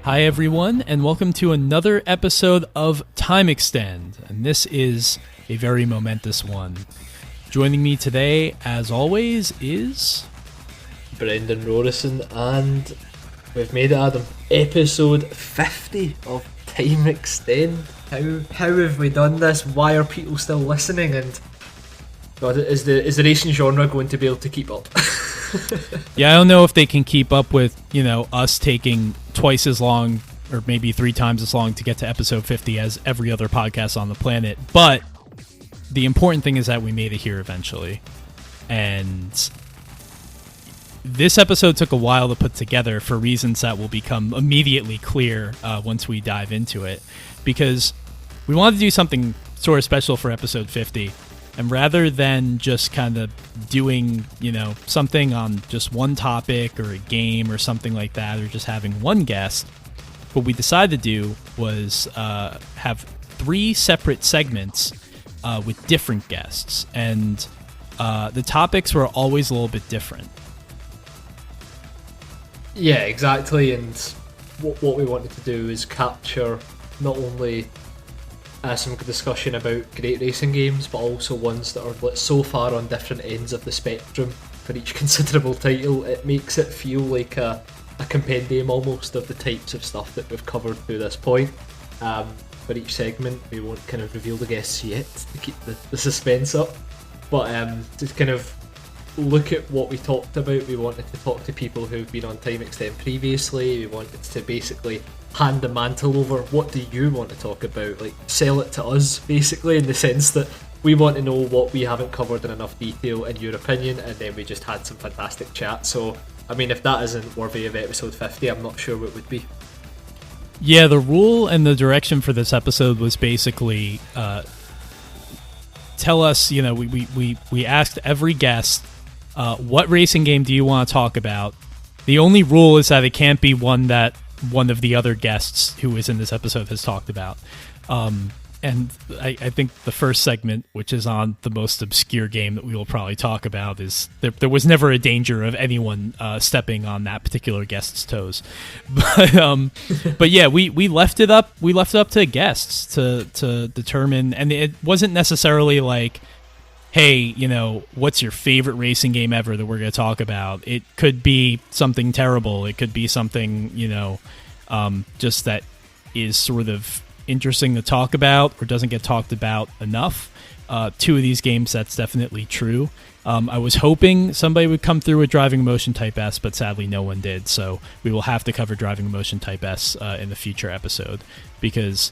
Hi everyone, and welcome to another episode of Time Extend, and this is a very momentous one. Joining me today, as always, is... Brendan Rorison, and we've made it, Adam. Episode 50 of Time Extend. How have we done this? Why are people still listening? And God, is the racing genre going to be able to keep up? Yeah, I don't know if they can keep up with, us taking twice as long or maybe 3 times as long to get to episode 50 as every other podcast on the planet. But the important thing is that we made it here eventually. And this episode took a while to put together for reasons that will become immediately clear once we dive into it. Because we wanted to do something sort of special for episode 50. And rather than just kind of doing, something on just one topic or a game or something like that, or just having one guest, what we decided to do was have 3 separate segments with different guests. And the topics were always a little bit different. Yeah, exactly. And what we wanted to do is capture not only some discussion about great racing games, but also ones that are so far on different ends of the spectrum for each considerable title. It makes it feel like a compendium almost of the types of stuff that we've covered to this point. For each segment, we won't kind of reveal the guests yet to keep the suspense up, but to kind of look at what we talked about, we wanted to talk to people who've been on Time Extend previously. We wanted to basically hand the mantle over. What do you want to talk about? Like, sell it to us, basically, in the sense that we want to know what we haven't covered in enough detail in your opinion, and then we just had some fantastic chat. So, I mean, if that isn't worthy of episode 50, I'm not sure what would be. Yeah, the rule and the direction for this episode was basically tell us, we asked every guest, what racing game do you want to talk about? The only rule is that it can't be one that one of the other guests who is in this episode has talked about. And I think the first segment, which is on the most obscure game that we will probably talk about, is there was never a danger of anyone stepping on that particular guest's toes. But yeah, we left it up. We left it up to guests to determine, and it wasn't necessarily like, hey, what's your favorite racing game ever that we're going to talk about? It could be something terrible. It could be something, just that is sort of interesting to talk about or doesn't get talked about enough. 2 of these games, that's definitely true. I was hoping somebody would come through with Driving Emotion Type S, but sadly no one did. So we will have to cover Driving Emotion Type S in the future episode, because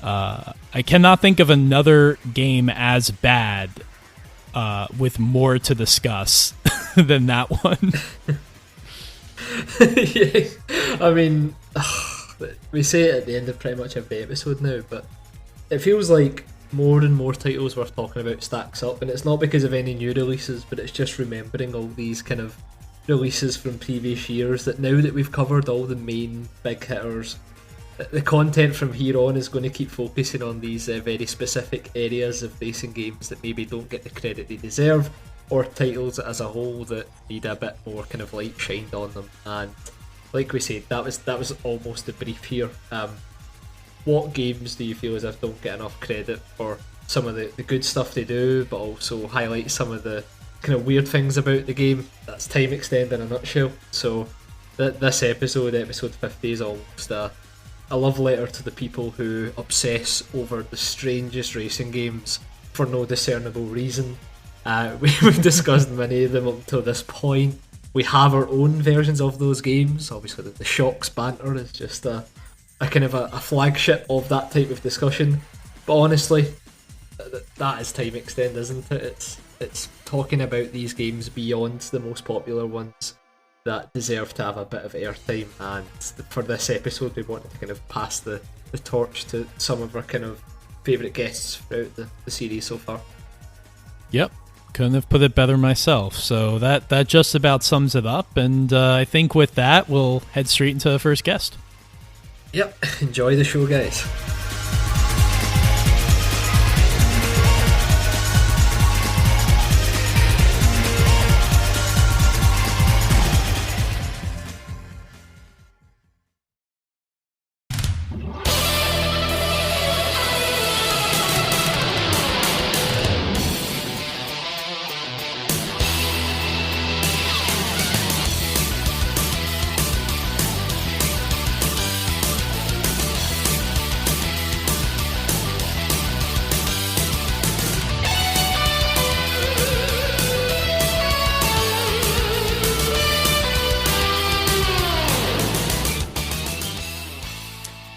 I cannot think of another game as bad with more to discuss than that one. Yeah, I mean, we say it at the end of pretty much every episode now, but it feels like more and more titles worth talking about stacks up, and it's not because of any new releases, but it's just remembering all these kind of releases from previous years that now that we've covered all the main big hitters, the content from here on is going to keep focusing on these very specific areas of racing games that maybe don't get the credit they deserve, or titles as a whole that need a bit more kind of light shined on them. And like we said, that was almost the brief here. What games do you feel as if don't get enough credit for some of the good stuff they do, but also highlight some of the kind of weird things about the game? That's Time Extend in a nutshell. So this episode 50, is almost a love letter to the people who obsess over the strangest racing games for no discernible reason. We've discussed many of them up until this point. We have our own versions of those games. Obviously, the Shocks banter is just a kind of a flagship of that type of discussion. But honestly, that is Time Extend, isn't it? It's talking about these games beyond the most popular ones that deserve to have a bit of airtime, and for this episode we wanted to kind of pass the torch to some of our kind of favourite guests throughout the series so far. Yep, couldn't have put it better myself. So that just about sums it up, and I think with that we'll head straight into the first guest. Yep, enjoy the show, guys.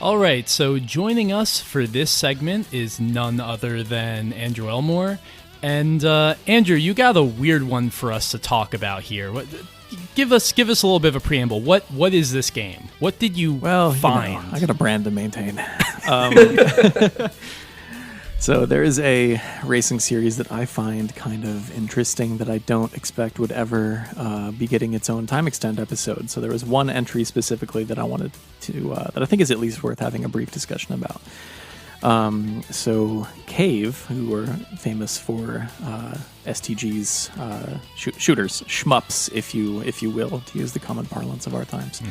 All right, so joining us for this segment is none other than Andrew Elmore. And Andrew, you got a weird one for us to talk about here. Give us a little bit of a preamble. What is this game? What did you find? You know, I got a brand to maintain. So there is a racing series that I find kind of interesting that I don't expect would ever be getting its own time extend episode. So there was one entry specifically that I wanted to, that I think is at least worth having a brief discussion about. So Cave, who were famous for STG's shooters, shmups, if you will, to use the common parlance of our times,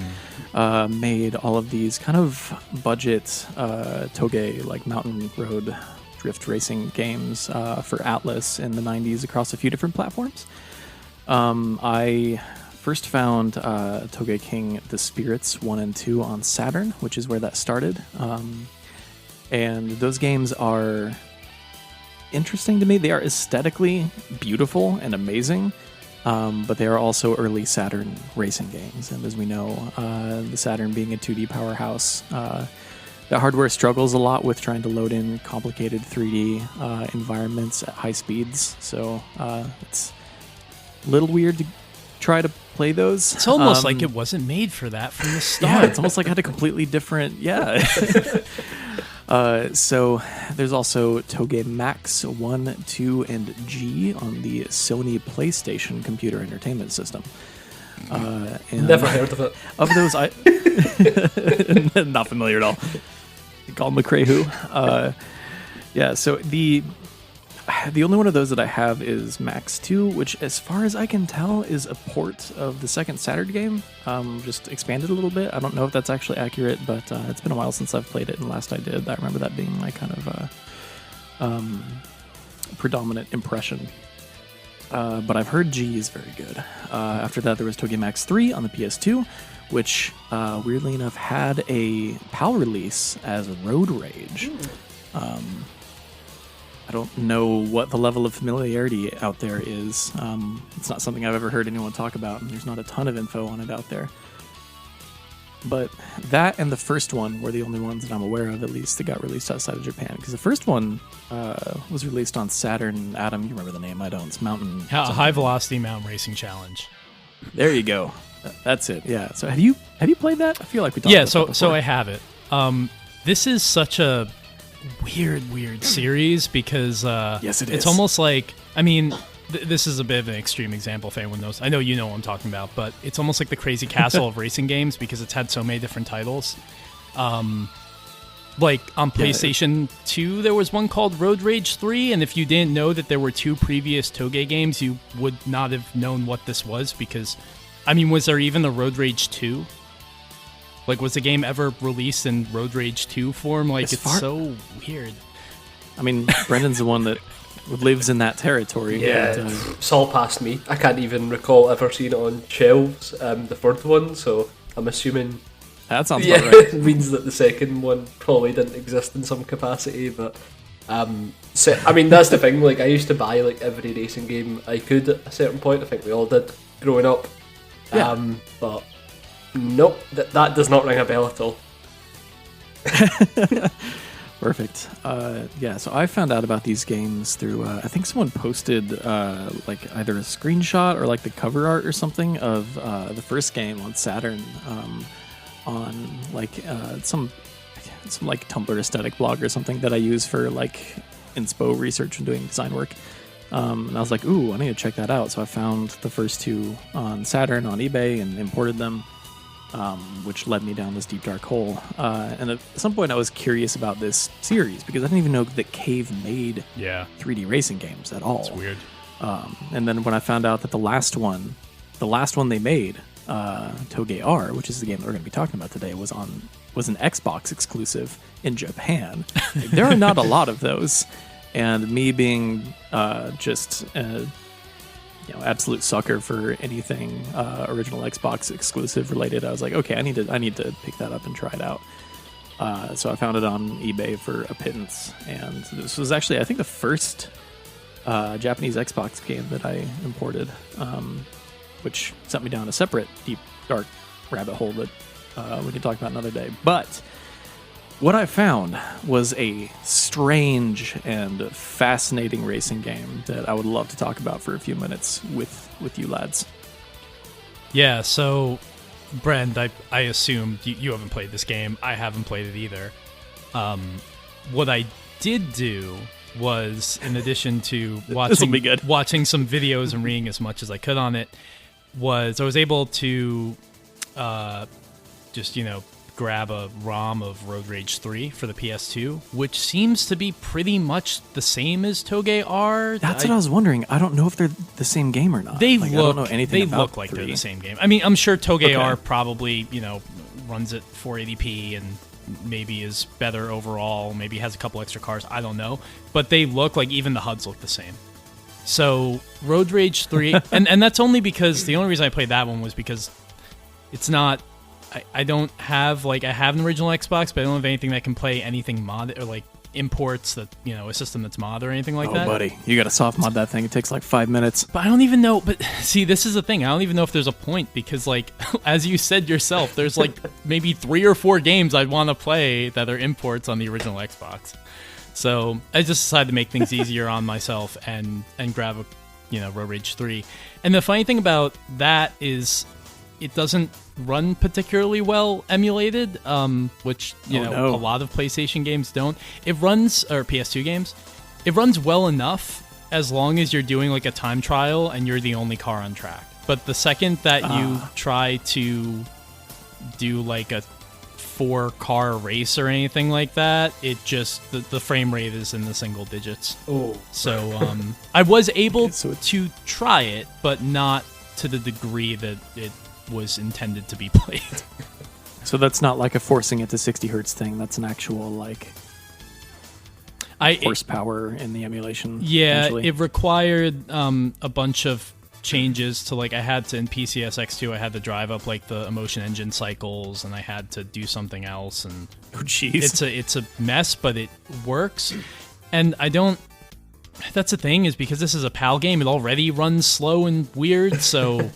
made all of these kind of budget toge, like mountain road drift racing games for Atlas in the 90s across a few different platforms. I first found Toge King The Spirits 1 and 2 on Saturn, which is where that started. And those games are interesting to me. They are aesthetically beautiful and amazing, but they are also early Saturn racing games. And as we know, the Saturn being a 2D powerhouse, the hardware struggles a lot with trying to load in complicated 3D environments at high speeds. So it's a little weird to try to play those. It's almost like it wasn't made for that from the start. Yeah, it's almost like it had a completely different... Yeah. So there's also Toge Max 1, 2, and G on the Sony PlayStation computer entertainment system. And Never heard of it. Of those, not familiar at all. Call McRae who? Yeah, so the only one of those that I have is Max 2, which, as far as I can tell, is a port of the second Saturn game, just expanded a little bit. I don't know if that's actually accurate, but it's been a while since I've played it, and last I did, I remember that being my kind of predominant impression. But I've heard G is very good. After that, there was Toge Max 3 on the PS2, which, weirdly enough, had a PAL release as Road Rage. I don't know what the level of familiarity out there is. It's not something I've ever heard anyone talk about, and there's not a ton of info on it out there. But that and the first one were the only ones that I'm aware of, at least, that got released outside of Japan. Because the first one was released on Saturn. Adam, you remember the name? I don't. It's Mountain... High Velocity Mountain Racing Challenge. There you go. That's it. Yeah. So have you played that? I feel like we talked about that before. So I have it. This is such a weird series because yes, it is. It's almost like, I mean, this is a bit of an extreme example if anyone knows. I know you know what I'm talking about, but it's almost like the Crazy Castle of racing games because it's had so many different titles. Like on PlayStation 2, there was one called Road Rage 3, and if you didn't know that there were two previous Toge games, you would not have known what this was because, I mean, was there even a Road Rage 2? Like, was the game ever released in Road Rage 2 form? Like, it's so weird. I mean, Brendan's the one that lives in that territory. Yeah, it's all past me. I can't even recall ever seeing it on shelves, the third one, so I'm assuming... That sounds about right. It means that the second one probably didn't exist in some capacity, but... So, I mean, that's the thing, like, I used to buy, like, every racing game I could at a certain point. I think we all did, growing up. Yeah. But... Nope, that does not ring a bell at all. Perfect. Yeah, so I found out about these games through, I think someone posted like either a screenshot or like the cover art or something of the first game on Saturn on like some like Tumblr aesthetic blog or something that I use for like inspo research and doing design work. And I was like, ooh, I need to check that out. So I found the first two on Saturn on eBay and imported them. Which led me down this deep dark hole. And at some point I was curious about this series because I didn't even know that Cave made 3D racing games at all. It's weird. And then when I found out that the last one they made, Toge R, which is the game that we're going to be talking about today, was an Xbox exclusive in Japan. Like, there are not a lot of those. And me being just... absolute sucker for anything original Xbox exclusive related. I was like, okay, I need to pick that up and try it out. So I found it on eBay for a pittance, and this was actually, I think, the first Japanese Xbox game that I imported, which sent me down a separate deep dark rabbit hole that we can talk about another day. But What I found was a strange and fascinating racing game that I would love to talk about for a few minutes with you lads. Yeah, so, Brent, I assume you haven't played this game. I haven't played it either. What I did do was, in addition to watching some videos and reading as much as I could on it, was I was able to just, grab a ROM of Road Rage 3 for the PS2, which seems to be pretty much the same as Toge R. That's what I was wondering. I don't know if they're the same game or not. I don't know anything about look like 3. they're the same game. I mean, I'm sure Toge R probably, runs at 480p and maybe is better overall, maybe has a couple extra cars, I don't know. But they look like even the HUDs look the same. So, Road Rage 3, and that's only because, the only reason I played that one was because it's not, I don't have, I have an original Xbox, but I don't have anything that can play anything mod, or imports that, a system that's mod or anything like that. Oh, buddy, you gotta soft mod that thing. It takes 5 minutes. But I don't even know, see, this is the thing, I don't even know if there's a point, because, as you said yourself, there's, maybe 3 or 4 games I'd want to play that are imports on the original Xbox. So, I just decided to make things easier on myself and grab a, Road Rage 3. And the funny thing about that is, it doesn't run particularly well emulated, which, a lot of PlayStation games don't. It runs, or PS2 games, it runs well enough as long as you're doing a time trial and you're the only car on track. But the second that you try to do a 4-car race or anything like that, it just, the frame rate is in the single digits. Oh. So, I was able to try it, but not to the degree that it was intended to be played. So that's not a forcing it to 60 hertz thing. That's an actual horsepower in the emulation. Yeah, essentially. it required a bunch of changes to I had to, in PCS X2, I had to drive up the Emotion Engine cycles, and I had to do something else, and oh jeez, it's a mess, but it works. And I don't. That's the thing, is because this is a PAL game, it already runs slow and weird, so.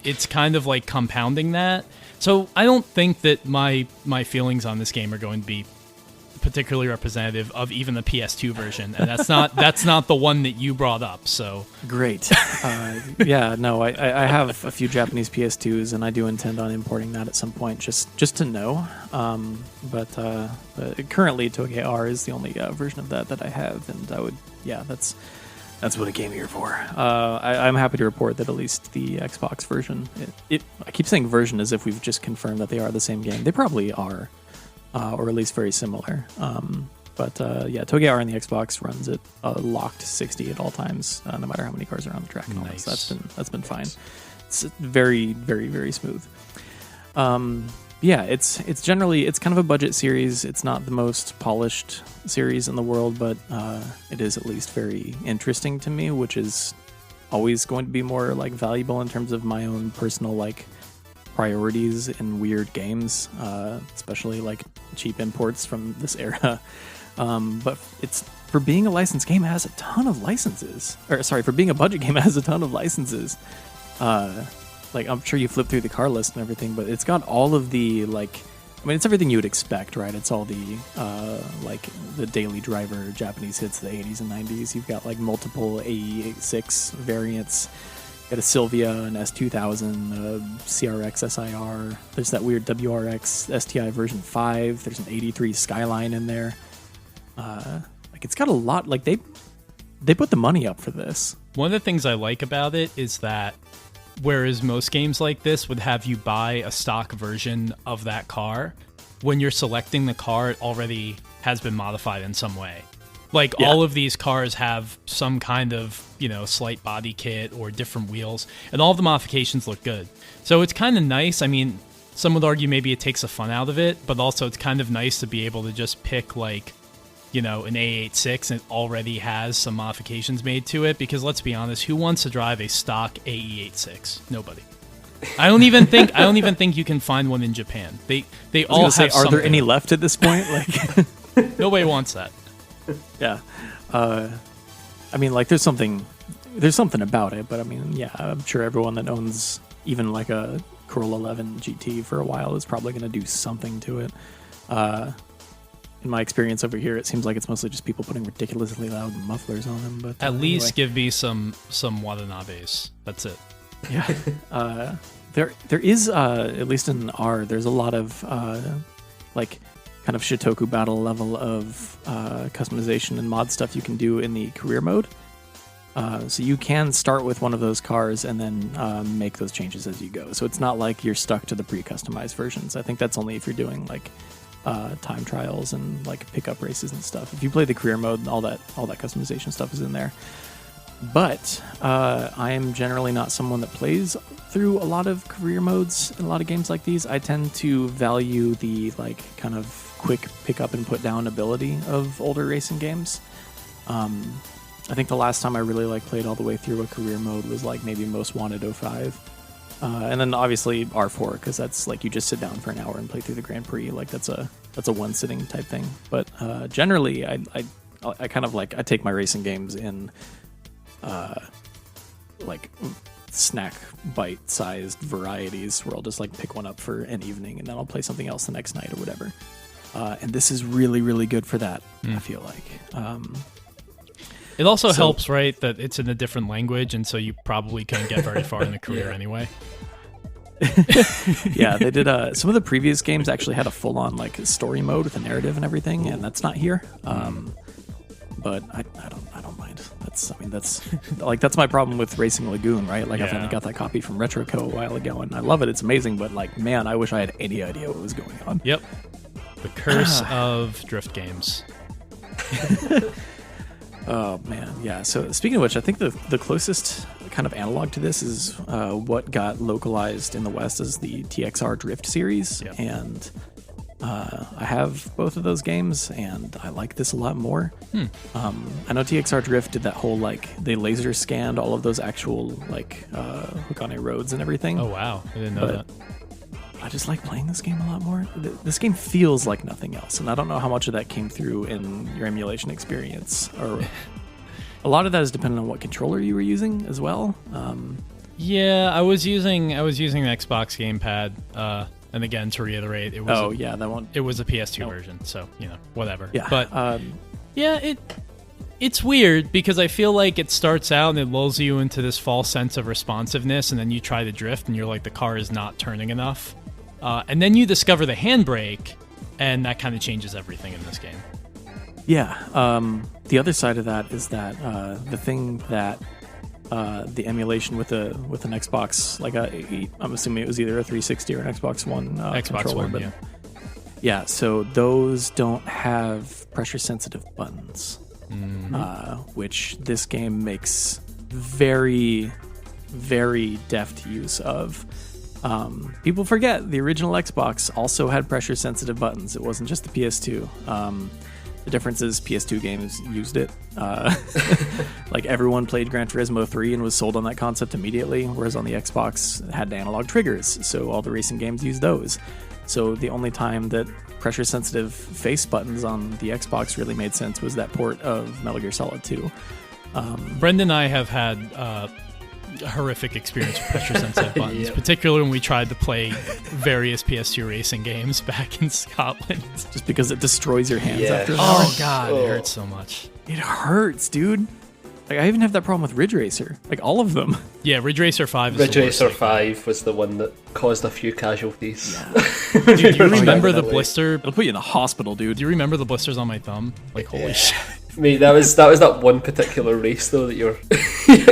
It's kind of compounding that. So I don't think that my feelings on this game are going to be particularly representative of even the PS2 version, and that's not the one that you brought up. So great. Yeah, no, I have a few Japanese PS2s, and I do intend on importing that at some point, just to know. But currently, Toge R is the only version of that I have, and I would, that's what it came here for. I'm happy to report that at least the Xbox version, I keep saying version as if we've just confirmed that they are the same game. They probably are, or at least very similar. But Toge R on the Xbox runs at locked 60 at all times, no matter how many cars are on the track. And all that. So that's been fine. It's very, very, very smooth. It's generally, it's kind of a budget series. It's not the most polished series in the world, but it is at least very interesting to me, which is always going to be more valuable in terms of my own personal priorities in weird games, especially cheap imports from this era. But it's, for being a licensed game, it has a ton of licenses. For being a budget game, it has a ton of licenses. I'm sure you flip through the car list and everything, but it's got all of the it's everything you would expect, right? It's all the the daily driver Japanese hits of the 80s and 90s. You've got multiple AE86 variants. Got a Sylvia, an S2000, CRX SIR. There's that weird WRX STI version 5. There's an 83 Skyline in there. It's got a lot. They put the money up for this. One of the things I like about it is that whereas most games like this would have you buy a stock version of that car, when you're selecting the car, it already has been modified in some way. All of these cars have some kind of, slight body kit or different wheels, and all of the modifications look good. So it's kind of nice. I mean, some would argue maybe it takes the fun out of it, but also it's kind of nice to be able to just pick an A86 and it already has some modifications made to it, because let's be honest, who wants to drive a stock AE86? Nobody. I don't even think you can find one in Japan. They all have something. Are there any left at this point? Nobody wants that. Yeah. There's something about it, but I'm sure everyone that owns even a Corolla 11 GT for a while is probably going to do something to it. in my experience over here, it seems like it's mostly just people putting ridiculously loud mufflers on them. But At least anyway. give me some Watanabes. That's it. Yeah. There is at least in R, there's a lot of like kind of Shitoku battle level of customization and mod stuff you can do in the career mode. So you can start with one of those cars and then make those changes as you go. So it's not like you're stuck to the pre-customized versions. I think that's only if you're doing like time trials and like pickup races and stuff. If you play the career mode, all that customization stuff is in there. But I am generally not someone that plays through a lot of career modes in a lot of games like these. I tend to value the like kind of quick pick up and put down ability of older racing games. I think the last time I really like played all the way through a career mode was like maybe Most Wanted 05. And then obviously R4, because that's like you just sit down for an hour and play through the Grand Prix. Like that's a one sitting type thing. But generally, I kind of like I take my racing games in like snack bite-sized varieties where I'll just like pick one up for an evening and then I'll play something else the next night or whatever. And this is really, really good for that, I feel like. It also helps, right, that it's in a different language, and so you probably couldn't get very far in the career anyway. Yeah, they did. Some of the previous games actually had a full-on like story mode with a narrative and everything, and that's not here. But I don't mind. That's my problem with Racing Lagoon, right? Like I finally got that copy from RetroCo a while ago, and I love it. It's amazing, but like, man, I wish I had any idea what was going on. Yep. The curse of drift games. Oh man, yeah. So speaking of which, I think the closest kind of analog to this is what got localized in the West as the TXR Drift series, and I have both of those games, and I like this a lot more. I know TXR Drift did that whole like they laser scanned all of those actual like Hokane roads and everything. Oh wow, I didn't know that. I just like playing this game a lot more. This game feels like nothing else, and I don't know how much of that came through in your emulation experience. Or a lot of that is dependent on what controller you were using as well. Yeah, I was using an Xbox gamepad, and again to reiterate, it was that one. It was a PS2 version, so whatever. Yeah, but it's weird because I feel like it starts out and it lulls you into this false sense of responsiveness, and then you try to drift and you're like the car is not turning enough. And then you discover the handbrake, and that kind of changes everything in this game. Yeah. The other side of that is that the thing that the emulation with an Xbox, like I'm assuming it was either a 360 or an Xbox One controller. One, yeah. So those don't have pressure-sensitive buttons, which this game makes very, very deft use of. People forget the original Xbox also had pressure-sensitive buttons. It wasn't just the PS2. The difference is PS2 games used it. Like everyone played Gran Turismo 3 and was sold on that concept immediately, whereas on the Xbox it had analog triggers, so all the racing games used those. So the only time that pressure-sensitive face buttons on the Xbox really made sense was that port of Metal Gear Solid 2. Brendan and I have had a horrific experience with pressure-sensitive buttons, particularly when we tried to play various PS2 racing games back in Scotland. Just because it destroys your hands after an hour. Oh god, it hurts so much. It hurts, dude. Like I even have that problem with Ridge Racer. Like all of them. Yeah, Ridge Racer 5 is Ridge the worst. Racer 5 was the one that caused a few casualties. Yeah. Dude, do you remember the blister? It'll put you in the hospital, dude. Do you remember the blisters on my thumb? Like, holy shit. Mate, that was that one particular race though that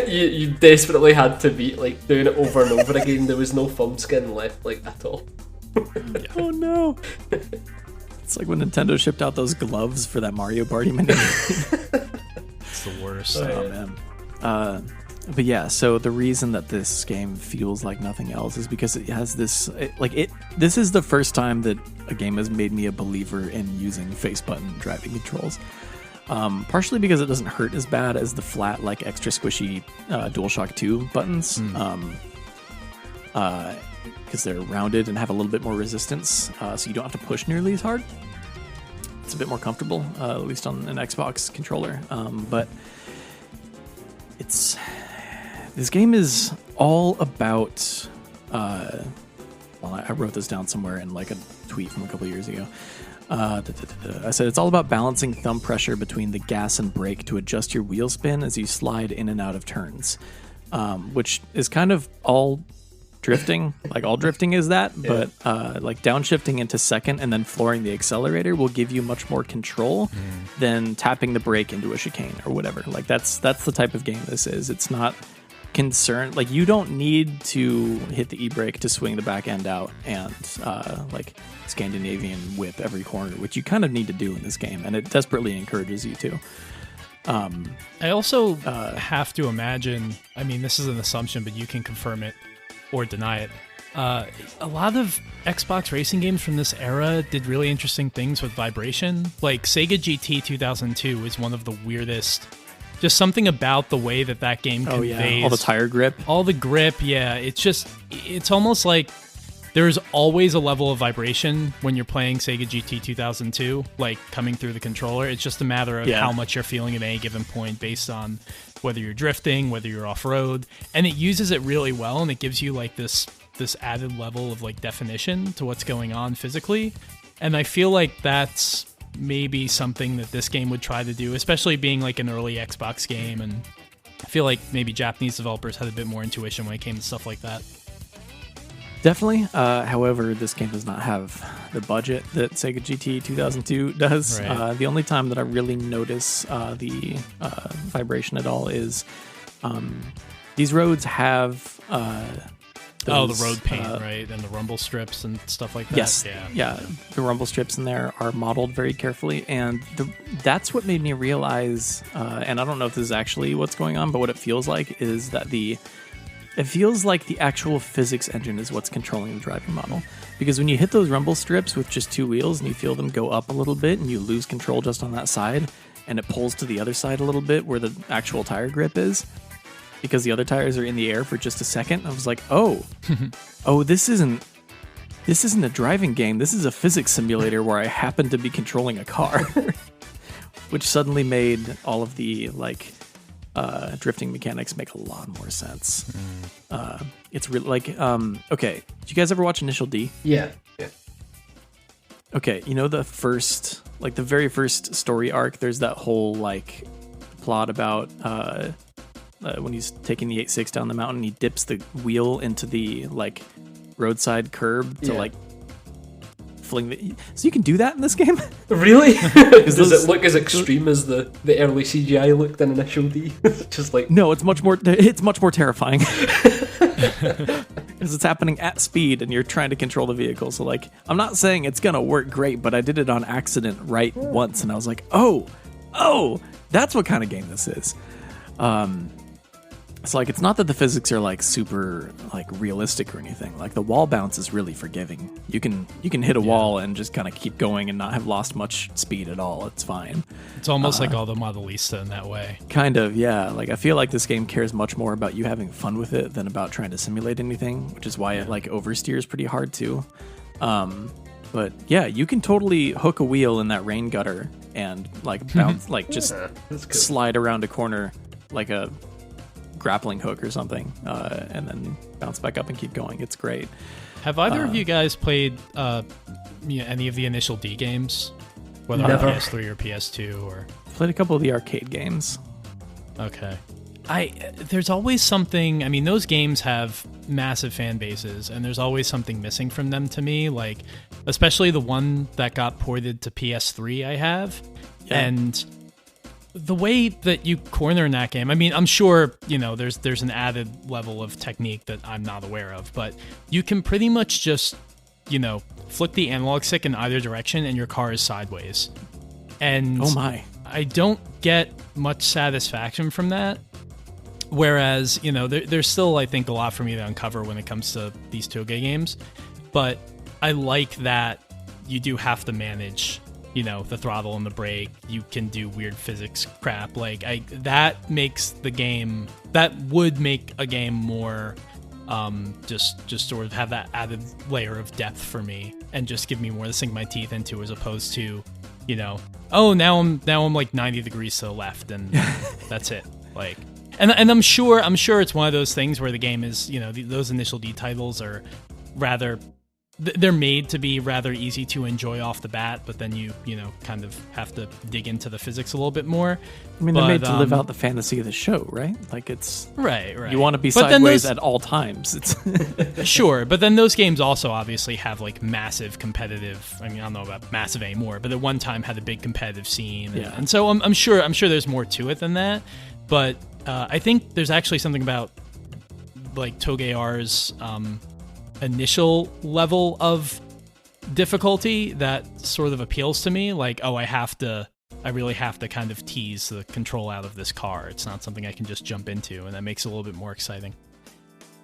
you desperately had to beat, like doing it over and over again. There was no thumb skin left, like at all. Oh no! It's like when Nintendo shipped out those gloves for that Mario Party mini. It's the worst. Oh man. But yeah, so the reason that this game feels like nothing else is because it has this this is the first time that a game has made me a believer in using face button driving controls. Partially because it doesn't hurt as bad as the flat, like extra squishy DualShock 2 buttons. Because they're rounded and have a little bit more resistance, so you don't have to push nearly as hard. It's a bit more comfortable, at least on an Xbox controller. But this game is all about. I wrote this down somewhere in like a tweet from a couple years ago. I said it's all about balancing thumb pressure between the gas and brake to adjust your wheel spin as you slide in and out of turns, which is kind of all drifting. Like all drifting is that, but like downshifting into second and then flooring the accelerator will give you much more control than tapping the brake into a chicane or whatever. Like that's the type of game this is. It's not concerned, like you don't need to hit the e-brake to swing the back end out and like Scandinavian whip every corner, which you kind of need to do in this game, and it desperately encourages you to. I also have to imagine, I mean, this is an assumption, but you can confirm it or deny it. A lot of Xbox racing games from this era did really interesting things with vibration. Like Sega GT 2002 is one of the weirdest. Just something about the way that game conveys. All the tire grip. All the grip, yeah. It's almost like there's always a level of vibration when you're playing Sega GT 2002, like coming through the controller. It's just a matter of how much you're feeling at any given point based on whether you're drifting, whether you're off-road. And it uses it really well, and it gives you like this added level of like definition to what's going on physically. And I feel like that's maybe something that this game would try to do, especially being like an early Xbox game, and I feel like maybe Japanese developers had a bit more intuition when it came to stuff like that. Definitely. However, this game does not have the budget that Sega GT 2002 does. Right. The only time that I really notice the vibration at all is these roads have the road paint, right, and the rumble strips and stuff like that. Yes, yeah. The rumble strips in there are modeled very carefully, and that's what made me realize. And I don't know if this is actually what's going on, but what it feels like is that it feels like the actual physics engine is what's controlling the driving model. Because when you hit those rumble strips with just two wheels and you feel them go up a little bit and you lose control just on that side, and it pulls to the other side a little bit where the actual tire grip is, because the other tires are in the air for just a second, I was like, oh, this isn't a driving game. This is a physics simulator where I happen to be controlling a car, which suddenly made all of the drifting mechanics make a lot more sense. It's really like, okay, did you guys ever watch Initial D? Yeah. Okay, you know the very first story arc, there's that whole like plot about when he's taking the 8.6 down the mountain, he dips the wheel into the like roadside curb to like fling the. So you can do that in this game? Really? Does it look as extreme as the early CGI looked in Initial D? Just like no, it's much more terrifying. Because it's happening at speed and you're trying to control the vehicle. So like, I'm not saying it's gonna work great, but I did it on accident once, and I was like, oh, that's what kind of game this is. It's like, it's not that the physics are like super like realistic or anything. Like the wall bounce is really forgiving. You can hit a wall and just kind of keep going and not have lost much speed at all. It's fine. It's almost like all the Modelista in that way. Kind of, yeah. Like I feel like this game cares much more about you having fun with it than about trying to simulate anything, which is why it like oversteers pretty hard too. But yeah, you can totally hook a wheel in that rain gutter and like bounce, like just slide around a corner like a grappling hook or something, and then bounce back up and keep going. It's great. Have either of you guys played any of the Initial D games, whether on PS3 or PS2 or? Played a couple of the arcade games. Okay. There's always something. I mean, those games have massive fan bases, and there's always something missing from them to me. Like, especially the one that got ported to PS3. I have, and the way that you corner in that game, I mean, I'm sure, there's an added level of technique that I'm not aware of, but you can pretty much just, flick the analog stick in either direction and your car is sideways. And oh my, I don't get much satisfaction from that. Whereas, there's still, I think, a lot for me to uncover when it comes to these Toge games. But I like that you do have to manage the throttle and the brake. You can do weird physics crap. Like that would make a game more just sort of have that added layer of depth for me and just give me more to sink my teeth into, as opposed to, now I'm like 90 degrees to the left and that's it. Like, and I'm sure it's one of those things where the game is, those Initial D titles are rather they're made to be rather easy to enjoy off the bat, but then you know, kind of have to dig into the physics a little bit more. I mean, they're made to live out the fantasy of the show, right? Like, it's... Right. You want to be sideways at all times. It's Sure, but then those games also obviously have, like, massive competitive... I mean, I don't know about massive anymore, but at one time had a big competitive scene. And so I'm sure there's more to it than that. But I think there's actually something about, like, TOGER's initial level of difficulty that sort of appeals to me. Like, oh, I really have to kind of tease the control out of this car. It's not something I can just jump into, and that makes it a little bit more exciting.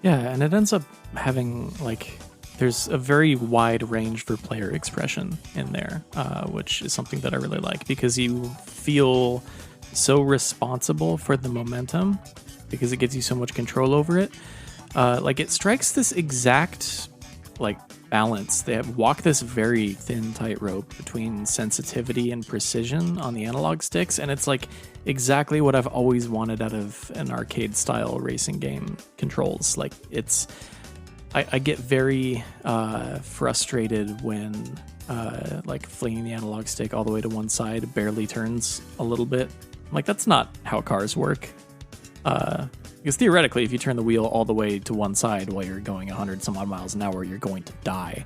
Yeah, and it ends up having, like, there's a very wide range for player expression in there, which is something that I really like, because you feel so responsible for the momentum because it gives you so much control over it. Like, it strikes this exact, like, balance. They walk this very thin tightrope between sensitivity and precision on the analog sticks, and it's, like, exactly what I've always wanted out of an arcade-style racing game controls. Like, it's... I get very frustrated when, like, flinging the analog stick all the way to one side barely turns a little bit. Like, that's not how cars work. Because theoretically, if you turn the wheel all the way to one side while you're going 100 some odd miles an hour, you're going to die.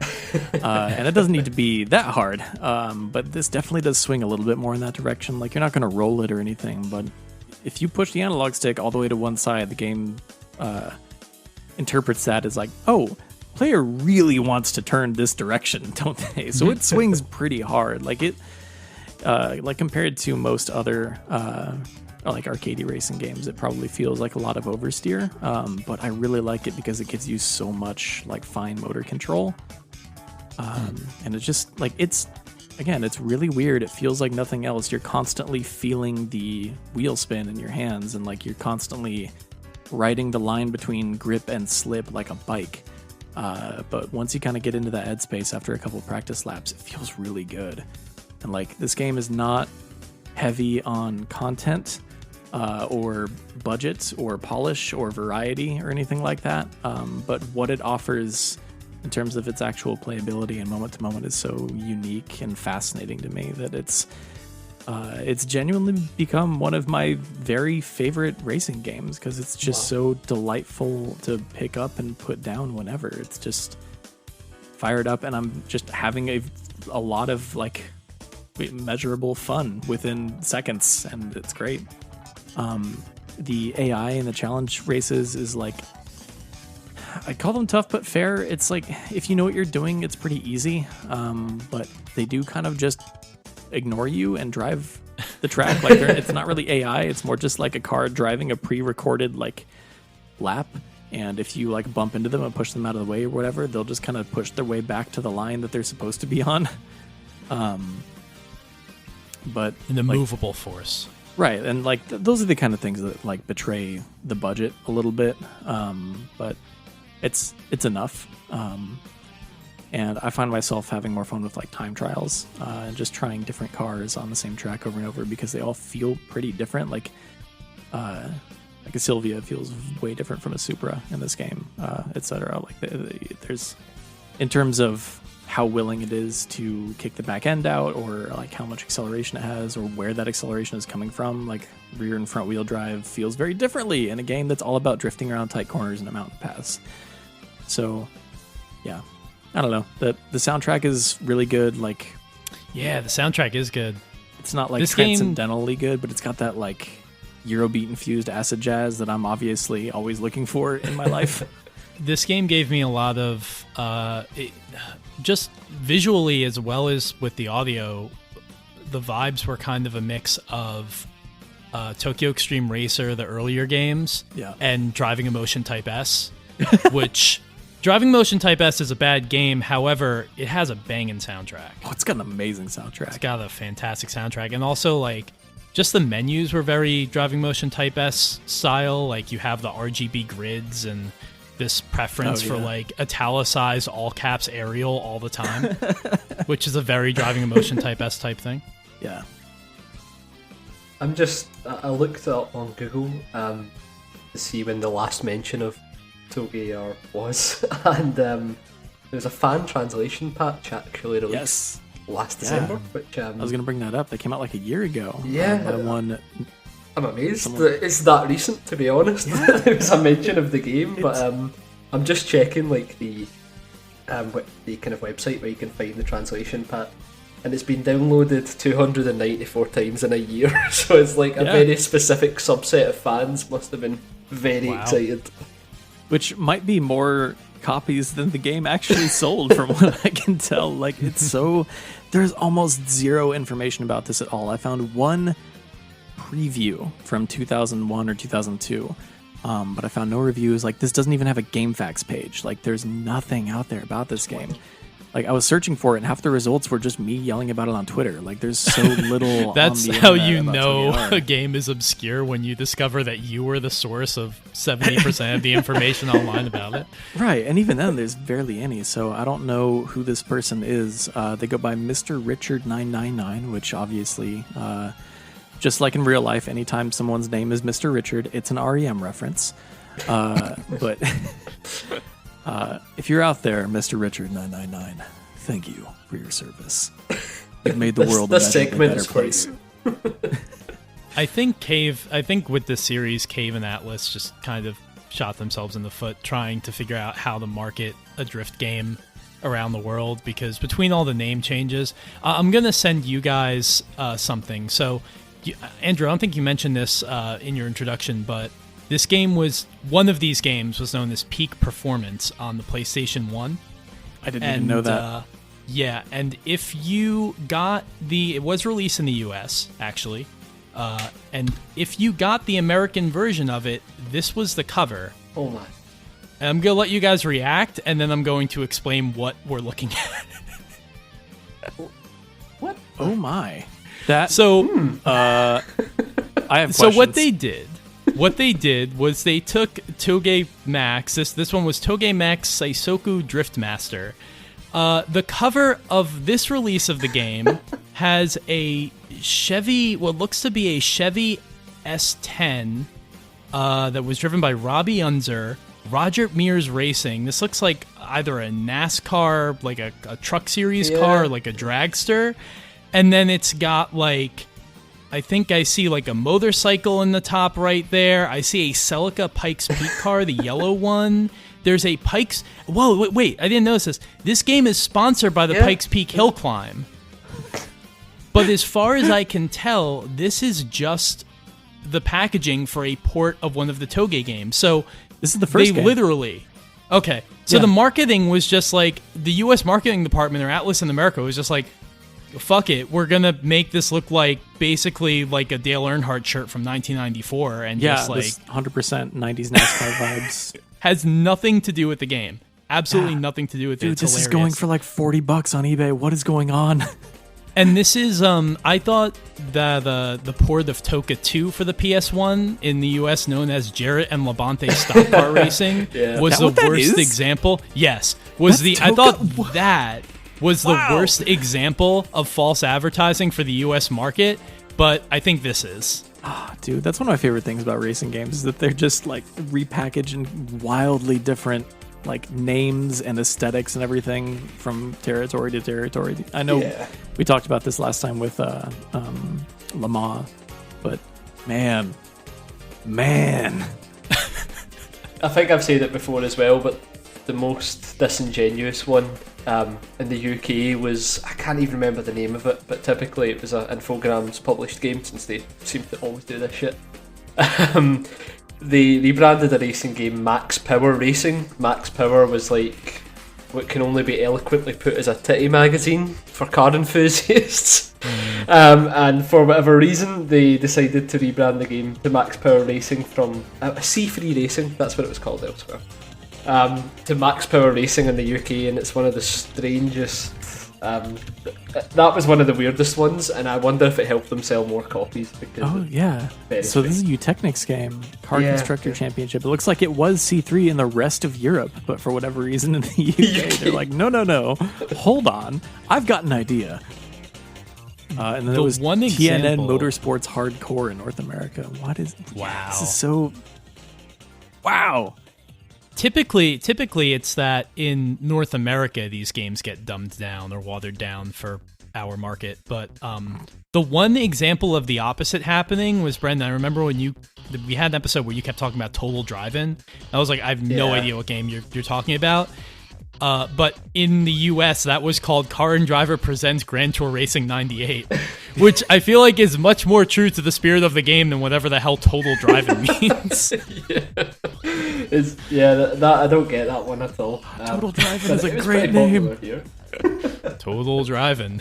And it doesn't need to be that hard. But this definitely does swing a little bit more in that direction. Like, you're not going to roll it or anything, but if you push the analog stick all the way to one side, the game interprets that as like, oh, player really wants to turn this direction, don't they? So it swings pretty hard. Like, it, like, compared to most other like arcadey racing games, it probably feels like a lot of oversteer, but I really like it because it gives you so much, like, fine motor control, and it's just, like, it's really weird. It feels like nothing else. You're constantly feeling the wheel spin in your hands, and, like, you're constantly riding the line between grip and slip like a bike, but once you kind of get into that headspace after a couple of practice laps, it feels really good. And, like, this game is not heavy on content, or budget or polish or variety or anything like that. But what it offers in terms of its actual playability and moment to moment is so unique and fascinating to me that it's genuinely become one of my very favorite racing games, because it's just so delightful to pick up and put down whenever. It's just fired up, and I'm just having a lot of, like, measurable fun within seconds, and it's great. The AI in the challenge races is, like, I call them tough but fair. It's like, if you know what you're doing, it's pretty easy, but they do kind of just ignore you and drive the track. Like, it's not really AI, it's more just like a car driving a pre-recorded, like, lap, and if you, like, bump into them and push them out of the way or whatever, they'll just kind of push their way back to the line that they're supposed to be on. But an immovable force, right? And, like, those are the kind of things that, like, betray the budget a little bit, but it's enough. And I find myself having more fun with, like, time trials, and just trying different cars on the same track over and over, because they all feel pretty different. Like a Silvia feels way different from a Supra in this game, etc. Like, there's, in terms of how willing it is to kick the back end out, or, like, how much acceleration it has, or where that acceleration is coming from. Like, rear and front wheel drive feels very differently in a game that's all about drifting around tight corners in a mountain pass. So, yeah, I don't know. The soundtrack is really good. Like, yeah, the soundtrack is good. It's not, like, this transcendentally good, but it's got that, like, Eurobeat infused acid jazz that I'm obviously always looking for in my life. This game gave me a lot of, just visually as well as with the audio, the vibes were kind of a mix of Tokyo Extreme Racer, the earlier games, and Driving Emotion Type S, which Driving Emotion Type S is a bad game. However, it has a banging soundtrack. Oh, it's got an amazing soundtrack. It's got a fantastic soundtrack. And also, like, just the menus were very Driving Motion Type S style. Like, you have the RGB grids and this preference for, like, italicized all caps Arial all the time, which is a very Driving Emotion Type S type thing. Yeah. I looked up on Google to see when the last mention of TOGER was, and was a fan translation patch actually released last December, which I was going to bring that up. They came out like a year ago. I'm amazed that it's that recent, to be honest. There was a mention of the game, but I'm just checking like the kind of website where you can find the translation patch, and it's been downloaded 294 times in a year. So it's like a very specific subset of fans must have been very excited. Which might be more copies than the game actually sold, from what I can tell. Like, it's so... There's almost zero information about this at all. I found one preview from 2001 or 2002, but I found no reviews. Like, this doesn't even have a GameFAQs page. Like, there's nothing out there about this game. Like, I was searching for it, and half the results were just me yelling about it on Twitter. Like, there's so little. That's on the how internet you about know 20R. a game is obscure, when you discover that you were the source of 70% of the information online about it. Right, and even then, there's barely any. So I don't know who this person is. They go by Mr. Richard 999, which obviously, just like in real life, anytime someone's name is Mr. Richard, it's an REM reference. But if you're out there, Mr. Richard 999, thank you for your service. You've made the world a better place. I think with this series, Cave and Atlas just kind of shot themselves in the foot trying to figure out how to market a drift game around the world, because between all the name changes, I'm going to send you guys something. So, Andrew, I don't think you mentioned this in your introduction, but this game one of these games was known as Peak Performance on the PlayStation 1. I didn't even know that. And if you got it was released in the US, actually. And if you got the American version of it, this was the cover. Oh my. And I'm going to let you guys react, and then I'm going to explain what we're looking at. What? Oh my. That. So, I have questions. So what they did was they took Toge Max. This one was Toge Max Saisoku Driftmaster. The cover of this release of the game has a Chevy, what looks to be a Chevy S10 that was driven by Robbie Unzer, Roger Mears Racing. This looks like either a NASCAR, like a truck series car, or like a dragster. And then it's got like, I think I see like a motorcycle in the top right there. I see a Celica Pikes Peak car, the yellow one. There's a Pikes... Whoa, wait, I didn't notice this. This game is sponsored by the Pikes Peak Hill Climb. But as far as I can tell, this is just the packaging for a port of one of the Toge games. So this is the first game. Literally... Okay, so the marketing was just like... The U.S. marketing department, or Atlas in America, was just like, fuck it, we're going to make this look like basically like a Dale Earnhardt shirt from 1994. And just like... 100% 90s NASCAR vibes. Has nothing to do with the game. Absolutely nothing to do with it. Dude, this is going for like $40 on eBay. What is going on? And this is, I thought the port of Toka 2 for the PS1 in the US, known as Jarrett and Labonte Stock Car Racing, was the worst example. Yes. I thought that was the worst example of false advertising for the US market, but I think this is. Dude, that's one of my favorite things about racing games, is that they're just like repackaged in wildly different like names and aesthetics and everything from territory to territory. I know we talked about this last time with Le Mans, but man. I think I've said it before as well, but the most disingenuous one in the UK was, I can't even remember the name of it, but typically it was an Infogrames published game, since they seem to always do this shit. They rebranded a racing game Max Power Racing. Max Power was like what can only be eloquently put as a titty magazine for car enthusiasts. And for whatever reason, they decided to rebrand the game to Max Power Racing from C3 Racing, that's what it was called elsewhere, to Max Power Racing in the UK, and it's one of the strangest... that was one of the weirdest ones, and I wonder if it helped them sell more copies. Because so this is a Eutechnyx game, Car Constructor Championship. It looks like it was C3 in the rest of Europe, but for whatever reason in the UK, they're like, no, hold on, I've got an idea. And then there was one TNN Motorsports Hardcore in North America. What is... Wow. This is so... Wow. typically it's that in North America these games get dumbed down or watered down for our market. But the one example of the opposite happening was, Brendan, I remember when we had an episode where you kept talking about Total Drive-In. I was like, I have no idea what game you're talking about. But in the US, that was called Car and Driver Presents Grand Tour Racing 98, which I feel like is much more true to the spirit of the game than whatever the hell Total Drive-In means. That I don't get that one at all. Total Drive-In is a great name. Total Drive-In.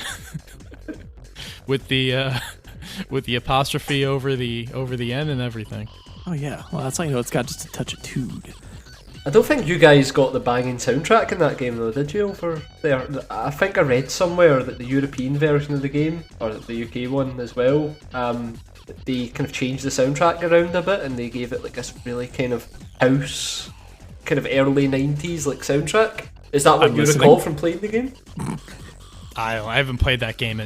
with the apostrophe over the N and everything. Oh yeah, well that's how you know it's got just a touch of tood. I don't think you guys got the banging soundtrack in that game though, did you? Over there, I think I read somewhere that the European version of the game, or the UK one as well, they kind of changed the soundtrack around a bit and they gave it like this really kind of house, kind of early 90s like soundtrack. Is that what you recall from playing the game? I haven't played that game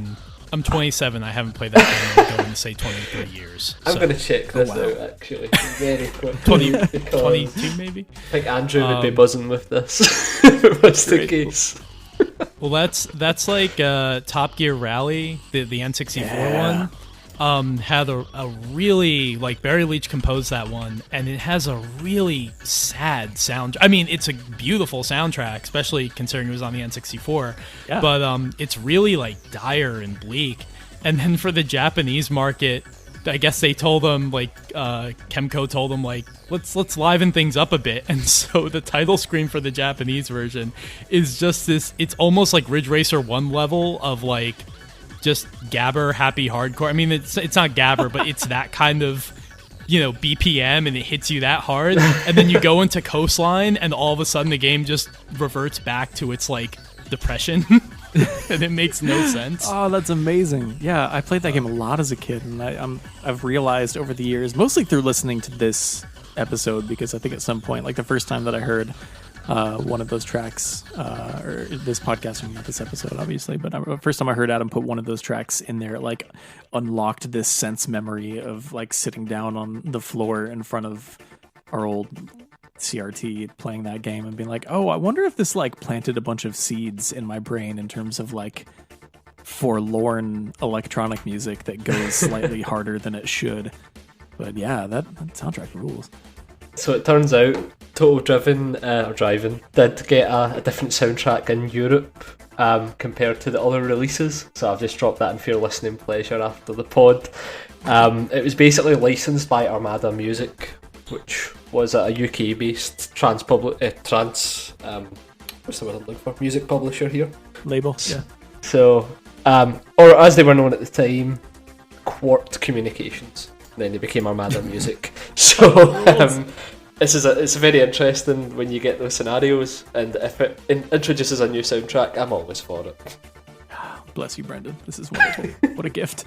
I'm 27. I haven't played that game in going to say 23 years. I'm going to check this out actually very quickly. 22 maybe? I think Andrew would be buzzing with this if it was the case. Well, that's like Top Gear Rally, the N64 one. Had a really, like, Barry Leach composed that one, and it has a really sad sound. I mean, it's a beautiful soundtrack, especially considering it was on the N64. Yeah. But it's really like dire and bleak. And then for the Japanese market, I guess they told them, like, Kemco told them, like, let's liven things up a bit. And so the title screen for the Japanese version is just this. It's almost like Ridge Racer 1 level of like just Gabber happy hardcore. I mean, it's not Gabber, but it's that kind of, BPM, and it hits you that hard. And then you go into Coastline, and all of a sudden the game just reverts back to its like depression, and it makes no sense. Oh, that's amazing! Yeah, I played that game a lot as a kid, and I've realized over the years, mostly through listening to this episode, because I think at some point, like the first time that I heard one of those tracks, or this podcast, not this episode, obviously, but the first time I heard Adam put one of those tracks in there, it like unlocked this sense memory of like sitting down on the floor in front of our old CRT playing that game and being like, oh, I wonder if this like planted a bunch of seeds in my brain in terms of like forlorn electronic music that goes slightly harder than it should. But yeah, that soundtrack rules. So it turns out Total Driving did get a different soundtrack in Europe compared to the other releases. So I've just dropped that in for your listening pleasure after the pod. It was basically licensed by Armada Music, which was a UK-based what's the word I'm looking for? Music publisher here. Label, yeah. So, or as they were known at the time, Quart Communications. Then they became Armada Music. So it's very interesting when you get those scenarios, and if it introduces a new soundtrack, I'm always for it. Bless you, Brendan. This is wonderful. What a gift.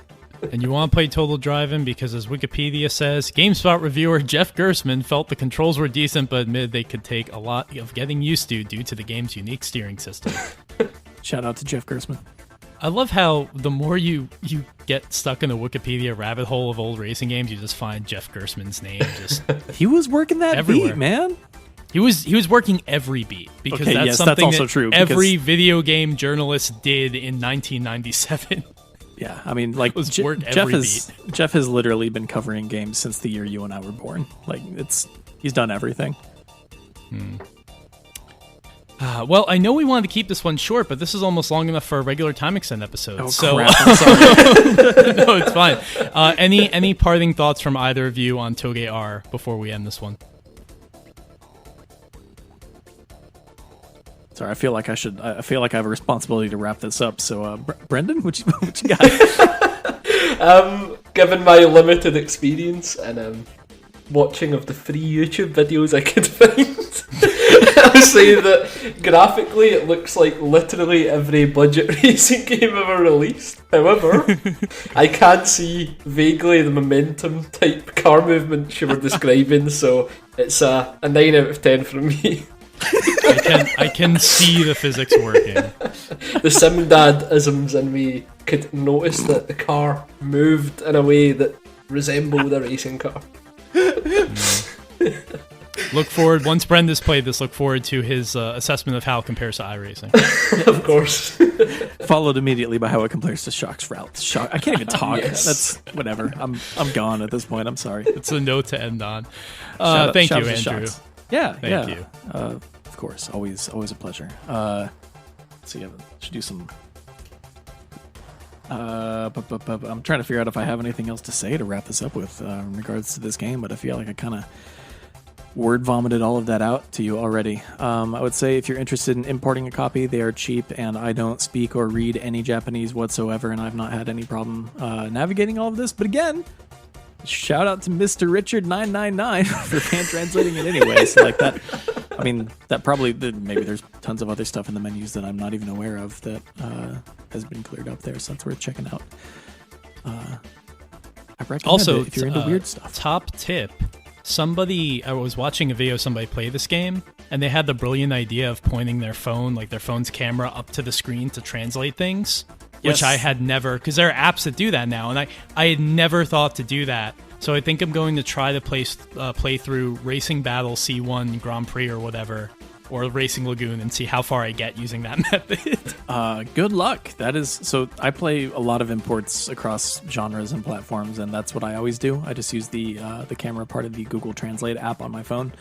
And you want to play Total Drive-In because, as Wikipedia says, GameSpot reviewer Jeff Gersman felt the controls were decent, but admitted they could take a lot of getting used to due to the game's unique steering system. Shout out to Jeff Gersman. I love how the more you get stuck in the Wikipedia rabbit hole of old racing games, you just find Jeff Gersman's name just he was working that everywhere. Beat, man. He was working every beat because that's something that's also true, every video game journalist did in 1997. Yeah, I mean, like Jeff has literally been covering games since the year you and I were born. Like he's done everything. Well, I know we wanted to keep this one short, but this is almost long enough for a regular Time Extend episode. Oh, so crap, I'm sorry. No, it's fine. Any parting thoughts from either of you on Toge R before we end this one? Sorry, I feel like I have a responsibility to wrap this up. So, Brendan, what you got? Given my limited experience and watching of the free YouTube videos I could find, I would say that graphically it looks like literally every budget racing game ever released. However, I can see vaguely the momentum type car movements you were describing, so it's a 9 out of 10 from me. I can see the physics working. The Simdad-isms in me could notice that the car moved in a way that resembled a racing car. look forward, once Brenda's played this, look forward to his assessment of how it compares to iRacing. Of course. Followed immediately by how it compares to Shock's route. I can't even talk. Yes. That's whatever. I'm gone at this point. I'm sorry. It's a note to end on. Shout Thank you, out to Andrew. Shocks. Yeah, Thank you. Of course, always a pleasure. Let's see, I should do some. I'm trying to figure out if I have anything else to say to wrap this up with in regards to this game, but I feel like I kind of word vomited all of that out to you already. I would say if you're interested in importing a copy, they are cheap, and I don't speak or read any Japanese whatsoever, and I've not had any problem navigating all of this. But again, shout out to Mr. Richard 999 for fan translating it anyway. So like that, I mean, that probably maybe there's tons of other stuff in the menus that I'm not even aware of that has been cleared up there, so that's worth checking out. I recommend Also, it if you're into weird stuff. Top tip. I was watching a video of somebody play this game, and they had the brilliant idea of pointing their phone, like their phone's camera, up to the screen to translate things, which Yes. I had never, because there are apps that do that now, and I had never thought to do that. So I think I'm going to try to play through Racing Battle C1 Grand Prix or whatever, or Racing Lagoon, and see how far I get using that method. Good luck. That is so. I play a lot of imports across genres and platforms, and that's what I always do. I just use the camera part of the Google Translate app on my phone.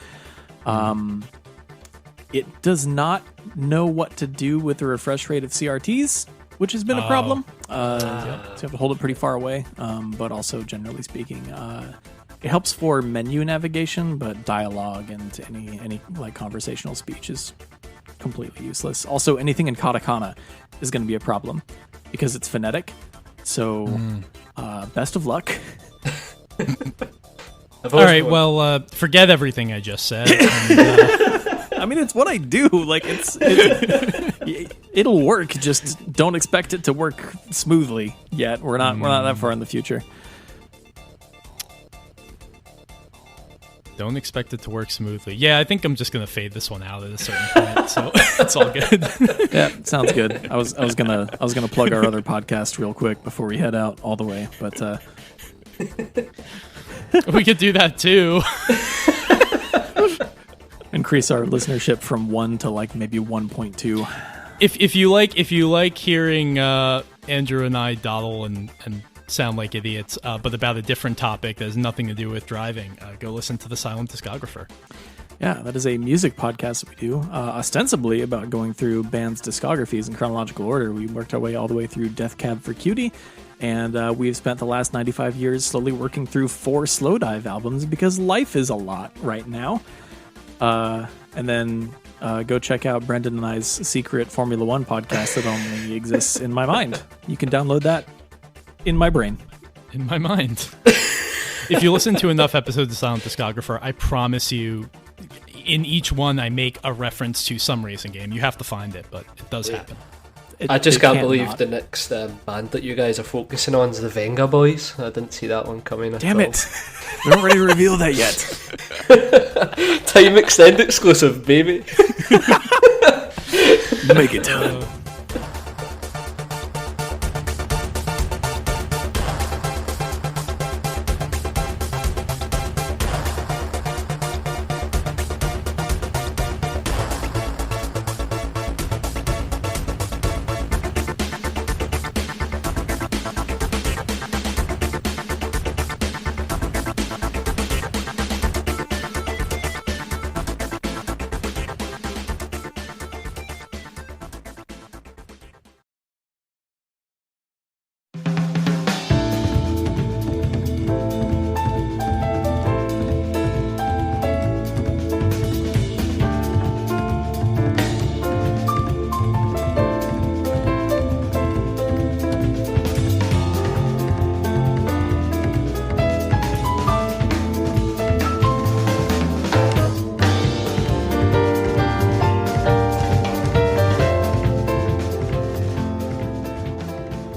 It does not know what to do with the refresh rate of CRTs, which has been a problem. So you have to hold it pretty far away. But also, generally speaking, it helps for menu navigation, but dialogue and any like conversational speech is completely useless. Also, anything in katakana is going to be a problem because it's phonetic. So, best of luck. All right, well, forget everything I just said. And, I mean, it's what I do. Like, it'll work. Just don't expect it to work smoothly yet. We're not that far in the future. don't expect it to work smoothly. Yeah, I think I'm just gonna fade this one out at a certain point, so it's all good. Yeah, sounds good. I was gonna plug our other podcast real quick before we head out all the way, but We could do that too. increase our listenership from 1 to like maybe 1.2. If you like hearing Andrew and I dawdle and sound like idiots, but about a different topic that has nothing to do with driving, go listen to The Silent Discographer. Yeah, that is a music podcast that we do, ostensibly about going through bands' discographies in chronological order. We worked our way all the way through Death Cab for Cutie, and we've spent the last 95 years slowly working through 4 Slowdive albums because life is a lot right now. And then go check out Brendan and I's secret Formula One podcast that only exists in my mind. You can download that in my brain. In my mind. If you listen to enough episodes of Silent Discographer, I promise you, in each one I make a reference to some racing game. You have to find it, but it does happen. I just can't believe the next band that you guys are focusing on is the Venga Boys. I didn't see that one coming at all. Damn it. We don't ready to reveal that yet. Time Extend exclusive, baby. Make it time.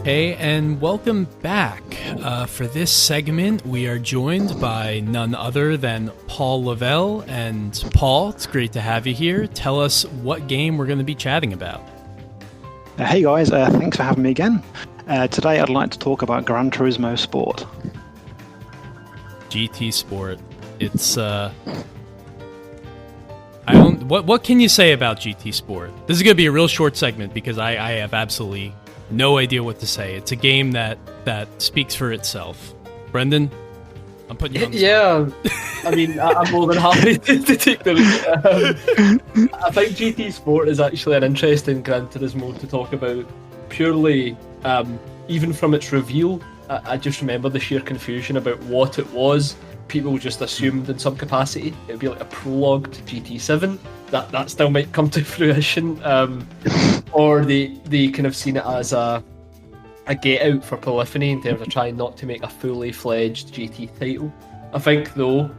Hey, and welcome back. For this segment, we are joined by none other than Paul Lavelle. And Paul, it's great to have you here. Tell us what game we're going to be chatting about. Hey guys, thanks for having me again. Today I'd like to talk about Gran Turismo Sport. GT Sport. It's I don't. What can you say about GT Sport? This is going to be a real short segment because I have absolutely no idea what to say. It's a game that speaks for itself. Brendan, I'm putting you on the Yeah, I mean, I'm more than happy to take the lead. I think GT Sport is actually an interesting Gran Turismo to talk about, purely, even from its reveal. I just remember the sheer confusion about what it was. People just assumed in some capacity it would be like a prologue to GT7. That still might come to fruition. Or they kind of seen it as a get out for Polyphony in terms of trying not to make a fully fledged GT title. I think though,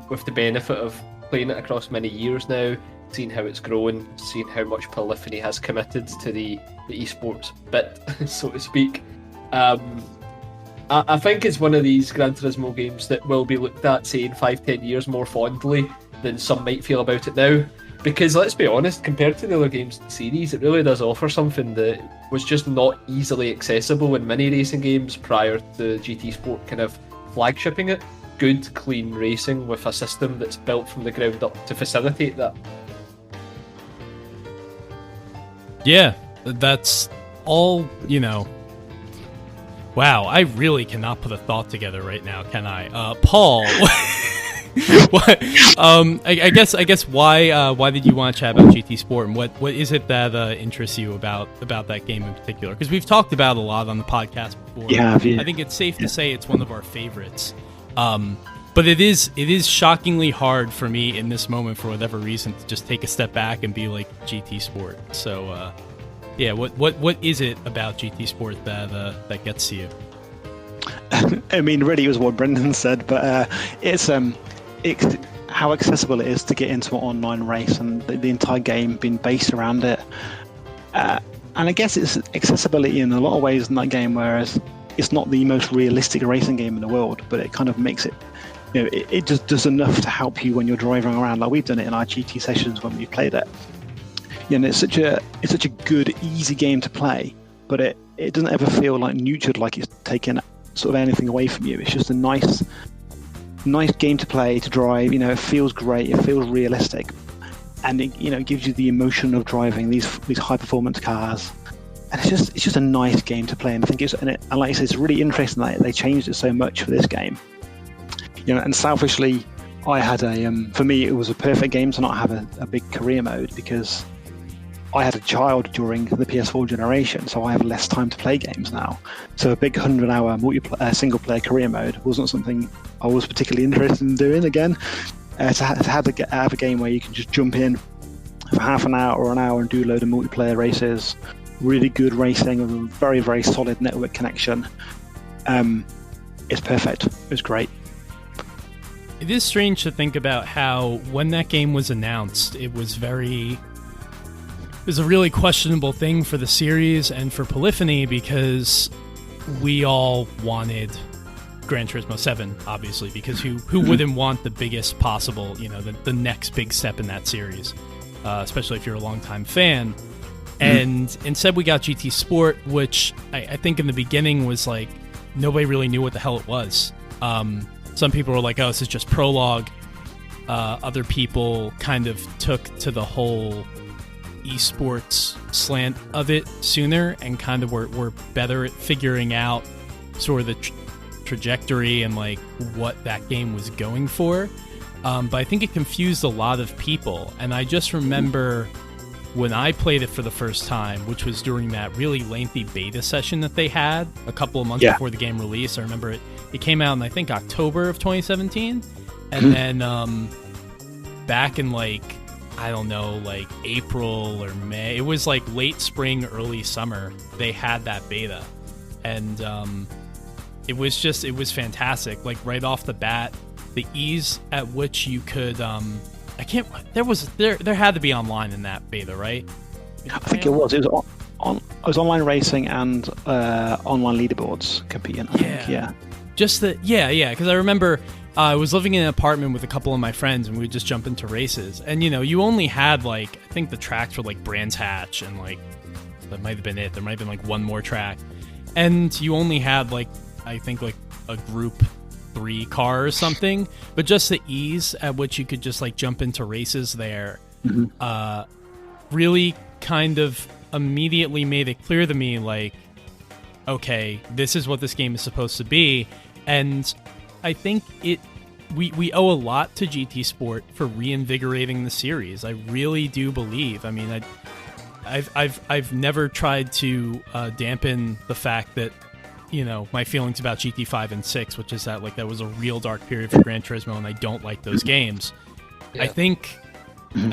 with the benefit of playing it across many years now, seeing how it's grown, seeing how much Polyphony has committed to the esports bit, so to speak, I think it's one of these Gran Turismo games that will be looked at, say, in 5-10 years more fondly than some might feel about it now. Because let's be honest, compared to the other games in the series, it really does offer something that was just not easily accessible in many racing games prior to GT Sport kind of flagshipping it. Good, clean racing with a system that's built from the ground up to facilitate that. Yeah, that's all, Wow, I really cannot put a thought together right now, can I? Paul, what? I guess why did you want to chat about GT Sport, and what is it that interests you about that game in particular? Because we've talked about it a lot on the podcast before. Yeah, I think it's safe to say it's one of our favorites. But it is shockingly hard for me in this moment, for whatever reason, to just take a step back and be like GT Sport. So. Yeah, what is it about GT Sport that gets to you? I mean, really, it was what Brendan said, but it's how accessible it is to get into an online race, and the entire game being based around it. And I guess it's accessibility in a lot of ways in that game, whereas it's not the most realistic racing game in the world, but it kind of makes it, it just does enough to help you when you're driving around. Like we've done it in our GT sessions when we played it. It's such a good, easy game to play, but it doesn't ever feel like nurtured, like it's taken sort of anything away from you. It's just a nice game to play, to drive. It feels great, it feels realistic, and it gives you the emotion of driving these high performance cars. And it's just a nice game to play. And I think and like I said, it's really interesting that they changed it so much for this game. And selfishly, I had for me, it was a perfect game to not have a big career mode, because I had a child during the PS4 generation, so I have less time to play games now. So a big 100-hour single-player career mode wasn't something I was particularly interested in doing again. To have a game where you can just jump in for half an hour or an hour and do a load of multiplayer races, really good racing with a very, very solid network connection. It's perfect. It was great. It is strange to think about how, when that game was announced, it was a really questionable thing for the series and for Polyphony, because we all wanted Gran Turismo 7, obviously, because who wouldn't want the biggest possible, the next big step in that series, especially if you're a longtime fan. And instead we got GT Sport, which I think in the beginning was like, nobody really knew what the hell it was. Some people were like, oh, this is just prologue. Other people kind of took to the whole esports slant of it sooner, and kind of were better at figuring out sort of the trajectory and like what that game was going for. But I think it confused a lot of people. And I just remember when I played it for the first time, which was during that really lengthy beta session that they had a couple of months before the game released. I remember it came out in, I think, October of 2017. And then back in I don't know, April or May, it was late spring, early summer, they had that beta. And it was fantastic. Right off the bat, the ease at which you could there had to be online in that beta, right? I think it was. It was online racing and online leaderboards competing. I think, yeah. Because I remember I was living in an apartment with a couple of my friends, and we would just jump into races. And you only had I think the tracks were Brands Hatch, and that might have been it. There might have been one more track, and you only had I think a group 3 car or something, but just the ease at which you could just like jump into races there really kind of immediately made it clear to me, like, okay, this is what this game is supposed to be. And I think we owe a lot to GT Sport for reinvigorating the series. I really do believe. I mean, I've never tried to dampen the fact that, you know, my feelings about GT5 and 6, which is that like that was a real dark period for Gran Turismo, and I don't like those games. Yeah. I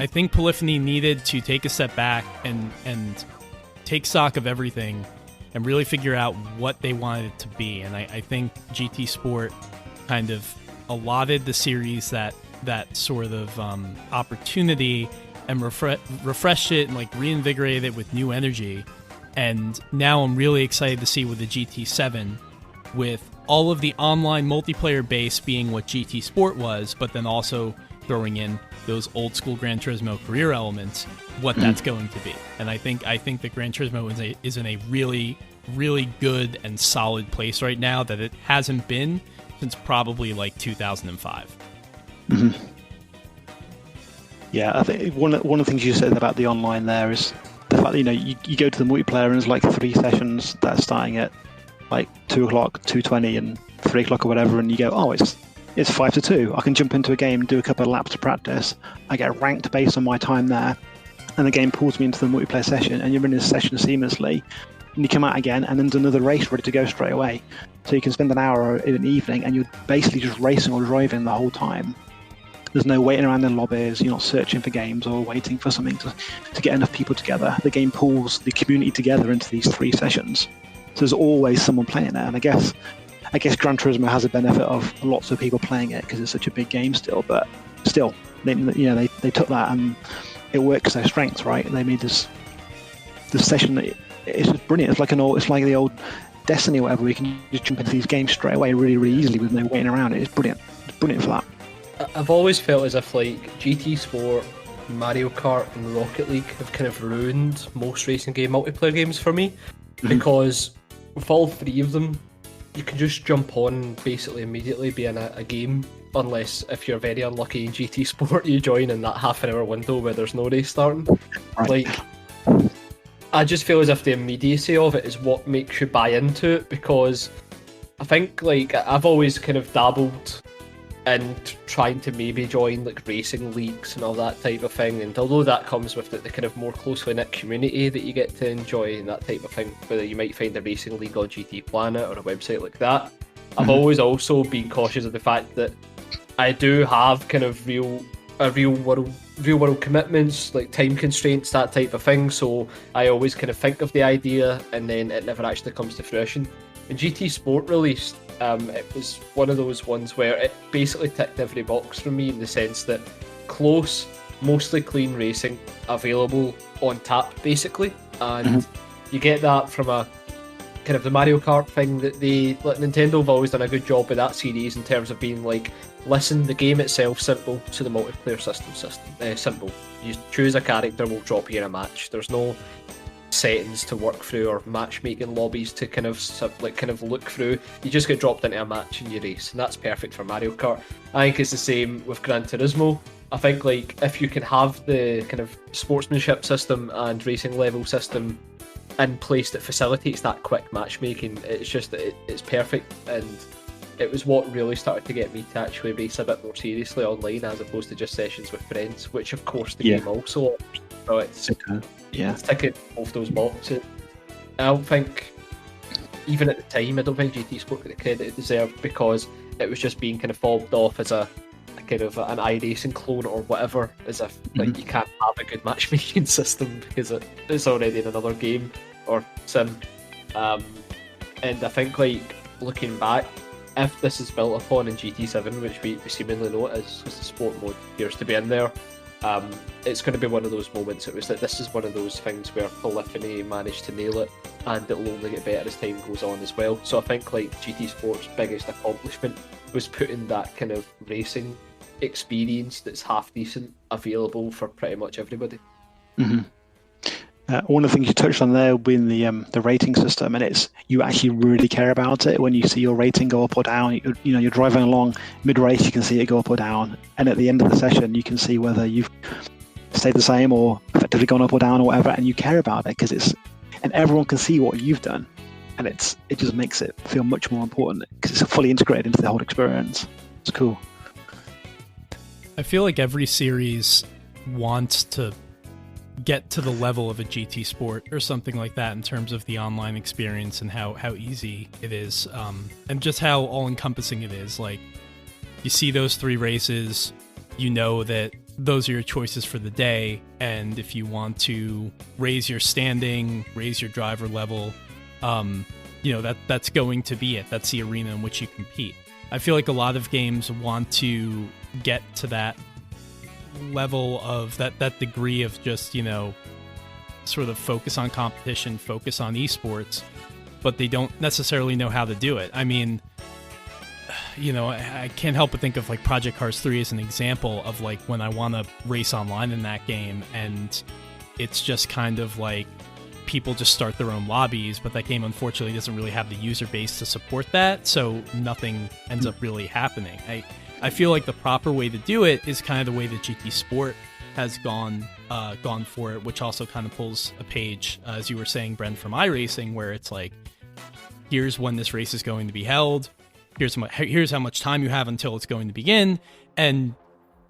think Polyphony needed to take a step back and take stock of everything and really figure out what they wanted it to be. And I think GT Sport kind of allotted the series that sort of opportunity and refreshed it and like reinvigorated it with new energy. And now I'm really excited to see with the GT7, with all of the online multiplayer base being what GT Sport was, but then also throwing in those old school Gran Turismo career elements, what that's going to be. And I think that Gran Turismo is in a really, really good and solid place right now that it hasn't been since probably like 2005. Mm-hmm. Yeah, I think one of the things you said about the online there is the fact that, you know, you go to the multiplayer and there's like 3 sessions that are starting at like 2 o'clock, 2:20 and 3 o'clock or whatever, and you go, oh, it's 5 to 2. I can jump into a game, do a couple of laps to practice. I get ranked based on my time there, and the game pulls me into the multiplayer session, and you're in this session seamlessly, and you come out again, and then there's another race ready to go straight away. So you can spend an hour in an evening, and you're basically just racing or driving the whole time. There's no waiting around in lobbies. You're not searching for games or waiting for something to get enough people together. The game pulls the community together into these 3 sessions. So there's always someone playing there, and I guess Gran Turismo has a benefit of lots of people playing it because it's such a big game still. But still, they took that and it worked to their strengths, right? And they made this session. It's just brilliant. It's like the old Destiny or whatever. We can just jump into these games straight away, really, really easily with no waiting around. It's brilliant. It's brilliant for that. I've always felt as if like GT Sport, Mario Kart, and Rocket League have kind of ruined most racing game multiplayer games for me, because with all 3 of them, you can just jump on basically immediately be in a game, unless if you're very unlucky in GT Sport you join in that half-an-hour window where there's no race starting. Like, I just feel as if the immediacy of it is what makes you buy into it, because I think like I've always kind of dabbled and trying to maybe join like racing leagues and all that type of thing, and although that comes with the kind of more closely knit community that you get to enjoy and that type of thing, whether you might find a racing league on GT Planet or a website like that, I've always also been cautious of the fact that I do have kind of real world commitments, like time constraints, that type of thing, so I always kind of think of the idea and then it never actually comes to fruition. When GT Sport released, it was one of those ones where it basically ticked every box for me, in the sense that close, mostly clean racing available on tap, basically. And you get that from a kind of the Mario Kart thing that Nintendo have always done a good job with that series in terms of being like, listen, the game itself simple, to the multiplayer system simple. You choose a character, we'll drop you in a match. There's no settings to work through or matchmaking lobbies to kind of look through. You just get dropped into a match and you race, and that's perfect for Mario Kart. I think it's the same with Gran Turismo. I think like if you can have the kind of sportsmanship system and racing level system in place that facilitates that quick matchmaking, it's perfect. And it was what really started to get me to actually race a bit more seriously online, as opposed to just sessions with friends, which of course the game also offers. So it's ticking both those boxes. I don't think, even at the time, I don't think GT Sport got the credit it deserved, because it was just being kind of fobbed off as a kind of an iRacing clone or whatever, as if like you can't have a good matchmaking system because it's already in another game or sim. And I think like looking back, if this is built upon in GT7, which we seemingly know it is, because the sport mode appears to be in there, it's going to be one of those moments. It was that this is one of those things where Polyphony managed to nail it, and it'll only get better as time goes on as well. So I think like GT Sport's biggest accomplishment was putting that kind of racing experience that's half decent available for pretty much everybody. One of the things you touched on there being the rating system, and it's you actually really care about it when you see your rating go up or down. You're driving along mid race, you can see it go up or down, and at the end of the session, you can see whether you've stayed the same or effectively gone up or down or whatever, and you care about it and everyone can see what you've done, and it just makes it feel much more important because it's fully integrated into the whole experience. It's cool. I feel like every series wants to get to the level of a GT Sport or something like that in terms of the online experience and how easy it is, and just how all-encompassing it is. Like, you see those 3 races, you know that those are your choices for the day, and if you want to raise your standing, raise your driver level, that's going to be it. That's the arena in which you compete. I feel like a lot of games want to get to that level of that degree of just, sort of focus on competition, focus on esports, but they don't necessarily know how to do it. I mean, I can't help but think of like Project Cars 3 as an example of like when I want to race online in that game, and it's just kind of like people just start their own lobbies, but that game unfortunately doesn't really have the user base to support that, so nothing ends up really happening. I feel like the proper way to do it is kind of the way that GT Sport has gone for it, which also kind of pulls a page, as you were saying, Bren, from iRacing, where it's like, here's when this race is going to be held, here's how much time you have until it's going to begin, and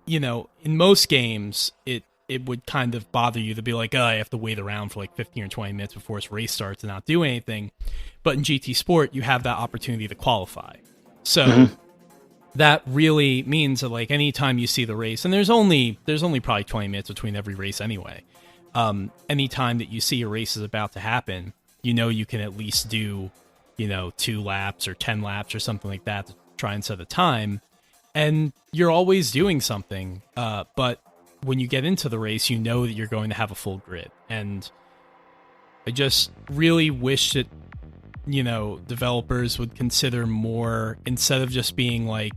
in most games it would kind of bother you to be like, I have to wait around for like 15 or 20 minutes before this race starts and not do anything. But in GT Sport, you have that opportunity to qualify. So that really means that like anytime you see the race, and there's only probably 20 minutes between every race anyway. Anytime that you see a race is about to happen, you can at least do, 2 laps or 10 laps or something like that to try and set a time. And you're always doing something. But when you get into the race, that you're going to have a full grid. And I just really wish that, developers would consider more, instead of just being like,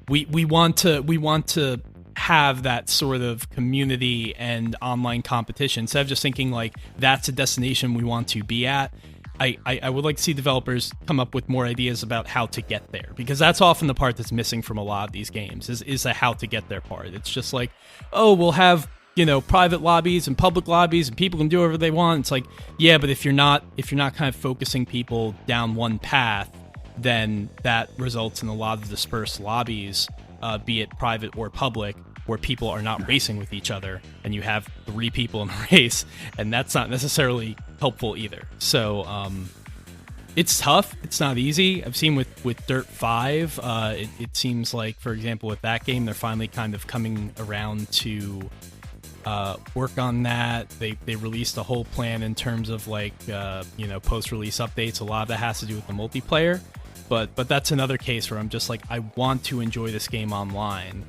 we want to have that sort of community and online competition, instead of just thinking like that's a destination we want to be at. I would like to see developers come up with more ideas about how to get there, because that's often the part that's missing from a lot of these games is the how to get there part. It's just like, we'll have, private lobbies and public lobbies and people can do whatever they want. It's like, yeah, but if you're not kind of focusing people down one path, then that results in a lot of dispersed lobbies, be it private or public, where people are not racing with each other, and you have 3 people in the race, and that's not necessarily helpful either. So it's tough. It's not easy. I've seen with Dirt 5, it seems like, for example, with that game, they're finally kind of coming around to work on that. They released a whole plan in terms of like post-release updates. A lot of that has to do with the multiplayer, but that's another case where I'm just like, I want to enjoy this game online.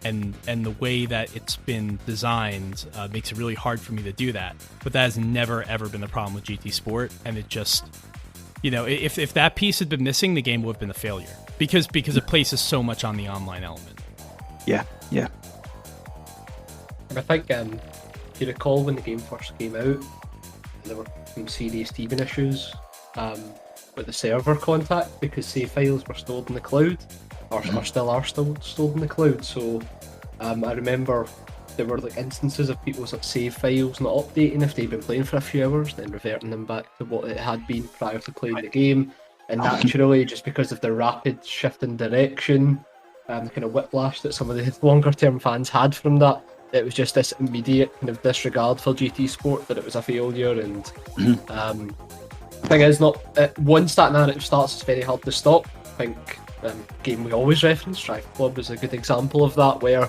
And the way that it's been designed makes it really hard for me to do that. But that has never, ever been the problem with GT Sport. And it just, if that piece had been missing, the game would have been a failure. Because it places so much on the online element. Yeah. I think, if you recall when the game first came out, there were some serious teething issues with the server contact, because save files were stored in the cloud. Or still are stored in the cloud. So I remember there were like instances of people's like save files not updating if they'd been playing for a few hours, then reverting them back to what it had been prior to playing the game. And naturally, just because of the rapid shift in direction, the kind of whiplash that some of the longer term fans had from that, it was just this immediate kind of disregard for GT Sport that it was a failure. And thing is, once that narrative starts, it's very hard to stop. I think game we always reference, Drive Club, is a good example of that, where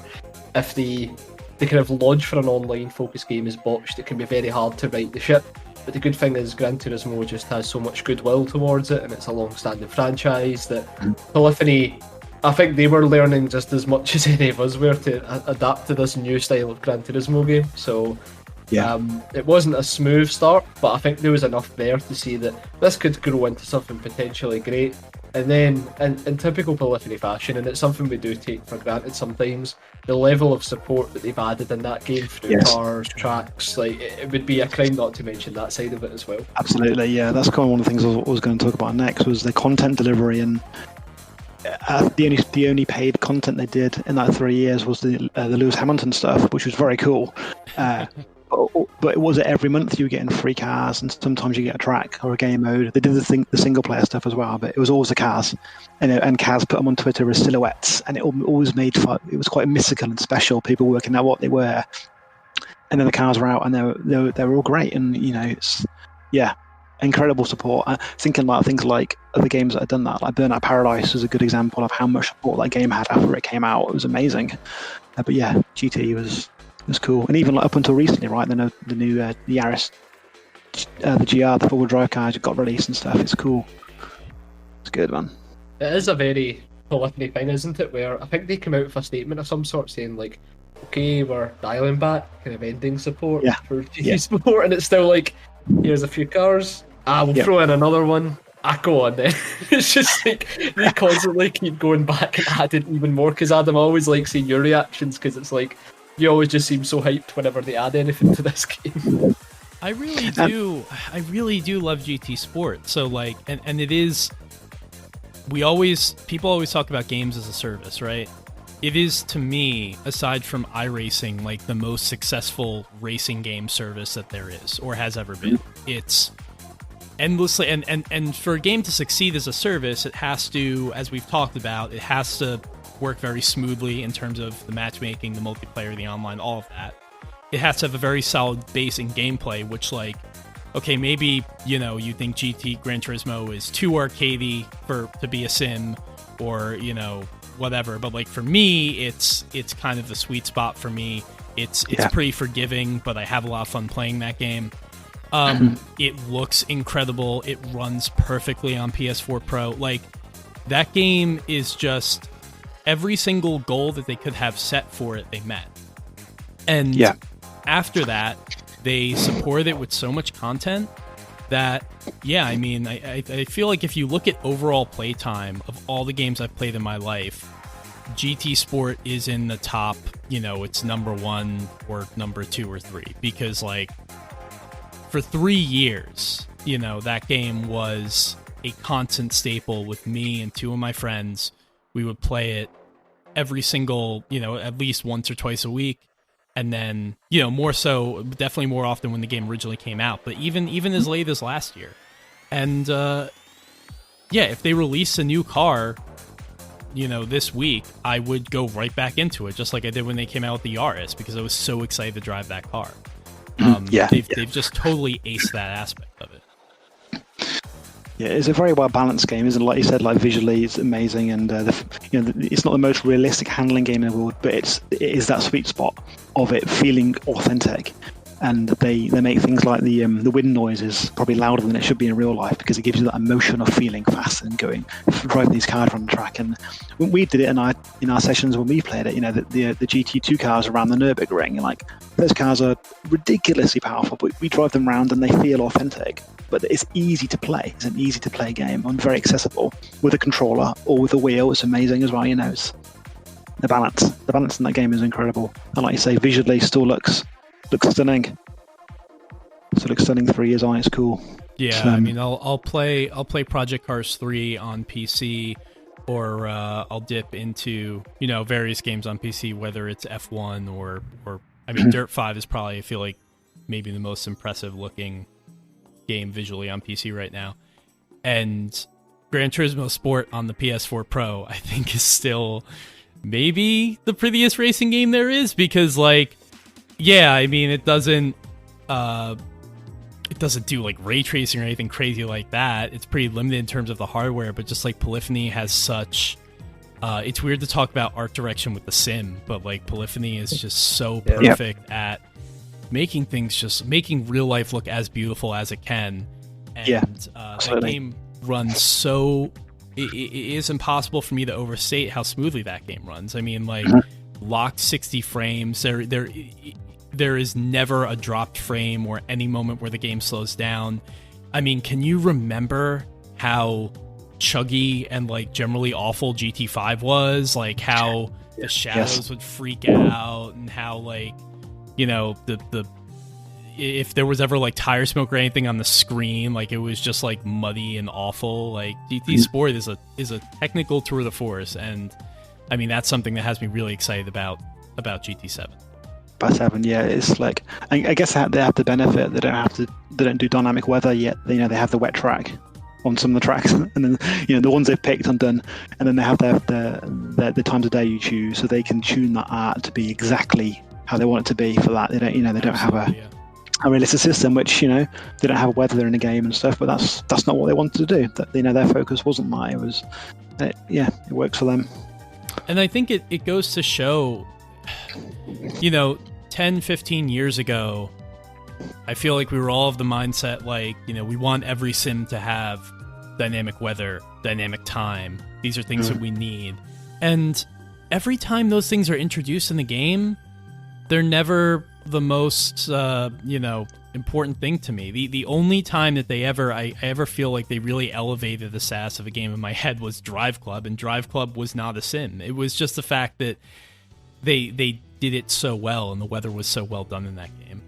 if the kind of launch for an online focused game is botched, it can be very hard to right the ship. But the good thing is Gran Turismo just has so much goodwill towards it, and it's a long-standing franchise that Polyphony, I think they were learning just as much as any of us were to adapt to this new style of Gran Turismo game. So it wasn't a smooth start, but I think there was enough there to see that this could grow into something potentially great. And then, in typical Polyphony fashion, and it's something we do take for granted sometimes, the level of support that they've added in that game through cars, tracks, like it would be a crime not to mention that side of it as well. Absolutely, yeah. That's kind of one of the things I was going to talk about next was the content delivery, and the only paid content they did in that 3 years was the Lewis Hamilton stuff, which was very cool. But it was every month you were getting free cars, and sometimes you get a track or a game mode. They did the single player stuff as well, but it was always the cars, and Kaz put them on Twitter as silhouettes, and it always made fun. It was quite mystical and special. People working out what they were, and then the cars were out, and they were all great, and it's incredible support. Thinking about things like other games that have done that, like Burnout Paradise was a good example of how much support that game had after it came out. It was amazing. But yeah, GT was cool, and even like up until recently, right? The new Yaris, the GR, the four-wheel drive car got released and stuff. It's cool. It's good, man. It is a very Polyphony thing, isn't it? Where I think they come out with a statement of some sort saying like, "Okay, we're dialing back kind of ending support for GT Sport," and it's still like, "Here's a few cars. We'll throw in another one. Go on then." It's just like they constantly keep going back and adding even more. Because Adam, I always like seeing your reactions because it's like, you always just seem so hyped whenever they add anything to this game. I really do. I really do love GT Sport. So like, and it is. People always talk about games as a service, right? It is, to me, aside from iRacing, like the most successful racing game service that there is or has ever been. It's endlessly, and for a game to succeed as a service, it has to, as we've talked about, it has to work very smoothly in terms of the matchmaking, the multiplayer, the online, all of that. It has to have a very solid base in gameplay, which, like, okay, maybe, you think GT Gran Turismo is too arcadey to be a sim, or, whatever. But, like, for me, it's kind of the sweet spot for me. It's pretty forgiving, but I have a lot of fun playing that game. It looks incredible. It runs perfectly on PS4 Pro. Like, that game is just... every single goal that they could have set for it, they met. And after that, they support it with so much content that, I feel like if you look at overall playtime of all the games I've played in my life, GT Sport is in the top, it's number 1 or number 2 or 3. Because, like, for 3 years, that game was a constant staple with me and 2 of my friends. We would play it every single, at least once or twice a week. And then, more so, definitely more often when the game originally came out. But even as late as last year. And, if they release a new car, this week, I would go right back into it, just like I did when they came out with the Yaris, because I was so excited to drive that car. They've just totally aced that aspect of it. Yeah, it's a very well balanced game, isn't it? Like you said, like visually, it's amazing, and it's not the most realistic handling game in the world, but it is that sweet spot of it feeling authentic. And they make things like the wind noises probably louder than it should be in real life, because it gives you that emotion of feeling fast and driving these cars around the track. And when we did it in our sessions when we played it, the GT2 cars around the Nürburgring, like those cars are ridiculously powerful, but we drive them around and they feel authentic. But it's easy to play. It's an easy to play game and very accessible with a controller or with a wheel. It's amazing as well. It's the balance in that game is incredible. And like you say, visually still looks stunning. So it looks stunning 3 years on. It's cool. Yeah, I'll play Project Cars 3 on PC, or I'll dip into various games on PC, whether it's F1 or Dirt 5 is probably, I feel like, maybe the most impressive looking game visually on PC right now. And Gran Turismo Sport on the PS4 Pro, I think, is still maybe the prettiest racing game there is, because, like, it doesn't do like ray tracing or anything crazy like that. It's pretty limited in terms of the hardware, but just like Polyphony has such it's weird to talk about art direction with the sim, but like Polyphony is just so perfect at making real life look as beautiful as it can. And that game runs so it is impossible for me to overstate how smoothly that game runs. Locked 60 frames. There is never a dropped frame or any moment where the game slows down. Can you remember how chuggy and like generally awful GT5 was, like how the shadows would freak out, and how like, you know, the if there was ever like tire smoke or anything on the screen, like it was just like muddy and awful. Like GT Sport is a technical tour de force, and I mean that's something that has me really excited about GT7. By 7, yeah, it's like I guess they have the benefit they don't do dynamic weather yet. They have the wet track on some of the tracks, and then the ones they've picked and done, and then they have the times of day you choose, so they can tune that art to be exactly how they want it to be for that. They don't have a realistic system, which they don't have weather in the game and stuff, but that's not what they wanted to do. That their focus wasn't that. It was it works for them. And I think it goes to show, 10-15 years ago, I feel like we were all of the mindset like, we want every sim to have dynamic weather, dynamic time. These are things that we need. And every time those things are introduced in the game, they're never the most important thing to me. The only time that I ever feel like they really elevated the status of a game in my head was Drive Club, and Drive Club was not a sim. It was just the fact that they did it so well, and the weather was so well done in that game.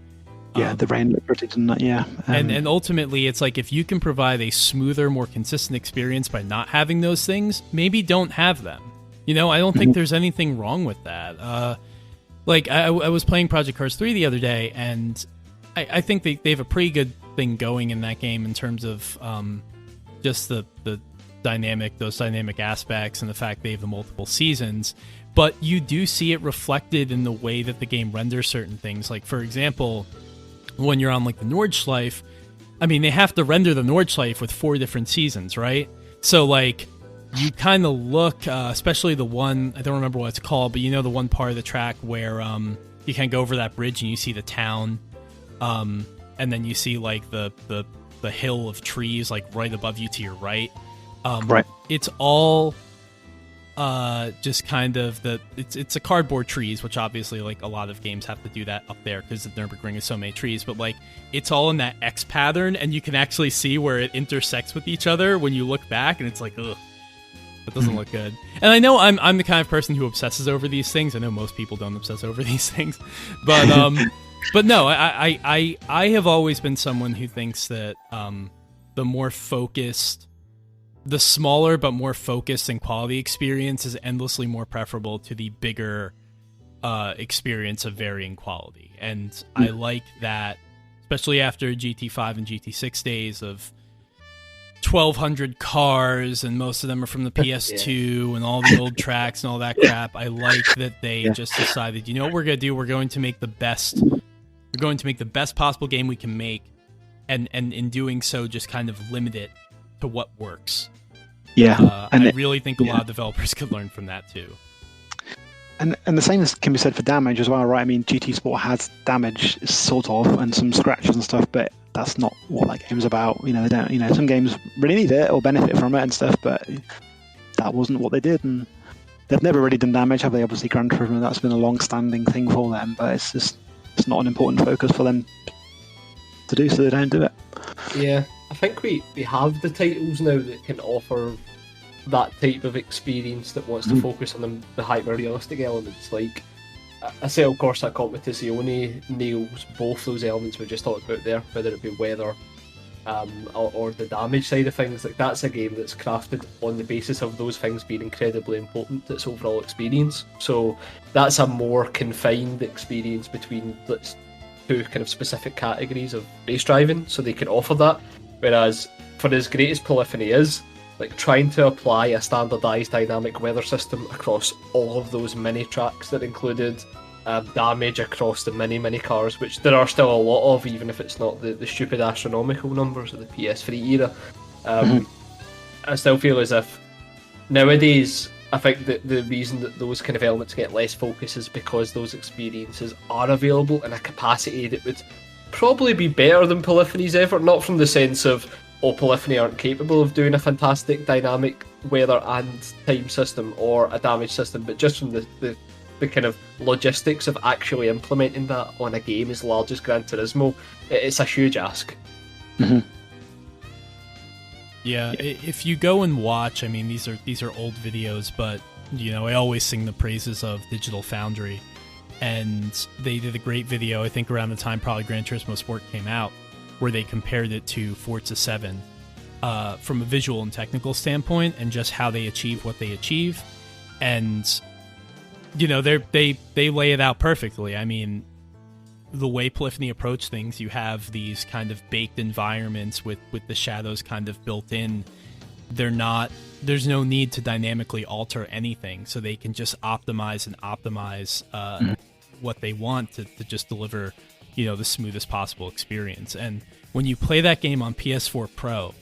Yeah, the rain looked pretty, didn't it? Yeah. And ultimately, it's like if you can provide a smoother, more consistent experience by not having those things, maybe don't have them. I don't think there's anything wrong with that. I was playing Project Cars 3 the other day, and I think they have a pretty good thing going in that game in terms of just those dynamic aspects and the fact they have the multiple seasons. But you do see it reflected in the way that the game renders certain things. Like, for example, when you're on like the Nordschleife, I mean, they have to render the Nordschleife with 4 different seasons, right? So like, you kind of look, especially the one, I don't remember what it's called, but the one part of the track where you can go over that bridge and you see the town, and then you see like the hill of trees like right above you to your right. Right. It's all just kind of it's a cardboard trees, which obviously like a lot of games have to do that up there because the Nürburgring is so many trees, but like it's all in that X pattern, and you can actually see where it intersects with each other when you look back, and it's like, ugh, that doesn't look good. And I know I'm the kind of person who obsesses over these things. I know most people don't obsess over these things, but but no, I have always been someone who thinks that the smaller but more focused and quality experience is endlessly more preferable to the bigger experience of varying quality. And I like that, especially after GT5 and GT6 days of 1,200 cars, and most of them are from the PS2 and all the old tracks and all that crap. I like that they just decided, what we're going to do? We're going to make the best possible game we can make, and in doing so, just kind of limit it to what works. Yeah, and I really think a lot of developers could learn from that too. And the same can be said for damage as well, right? I mean, GT Sport has damage sort of, and some scratches and stuff, but that's not what that game's about. They don't. Some games really need it or benefit from it and stuff, but that wasn't what they did, and they've never really done damage, have they? Obviously, Gran Turismo, that's been a long-standing thing for them, but it's not an important focus for them to do, so they don't do it. Yeah. I think we have the titles now that can offer that type of experience that wants to focus on the hyper-realistic elements. Like, I say, of course, that Competizione nails both those elements we just talked about there, whether it be weather or the damage side of things. Like, that's a game that's crafted on the basis of those things being incredibly important to its overall experience. So that's a more confined experience between two kind of specific categories of race driving, so they can offer that. Whereas, for as great as Polyphony is, like trying to apply a standardised dynamic weather system across all of those mini tracks that included damage across the many cars, which there are still a lot of, even if it's not the stupid astronomical numbers of the PS3 era. I still feel as if nowadays, I think that the reason that those kind of elements get less focus is because those experiences are available in a capacity that would probably be better than Polyphony's effort, not from the sense of, Polyphony aren't capable of doing a fantastic dynamic weather and time system or a damage system, but just from the kind of logistics of actually implementing that on a game as large as Gran Turismo, it's a huge ask. Mm-hmm. Yeah, if you go and watch, I mean, these are old videos, but I always sing the praises of Digital Foundry, and they did a great video, I think around the time probably Gran Turismo Sport came out, where they compared it to Forza 7 from a visual and technical standpoint, and just how they achieve what they achieve, and they lay it out perfectly. I mean, the way Polyphony approach things, you have these kind of baked environments with the shadows kind of built in. There's no need to dynamically alter anything, so they can just optimize what they want to just deliver, the smoothest possible experience. And when you play that game on PS4 Pro,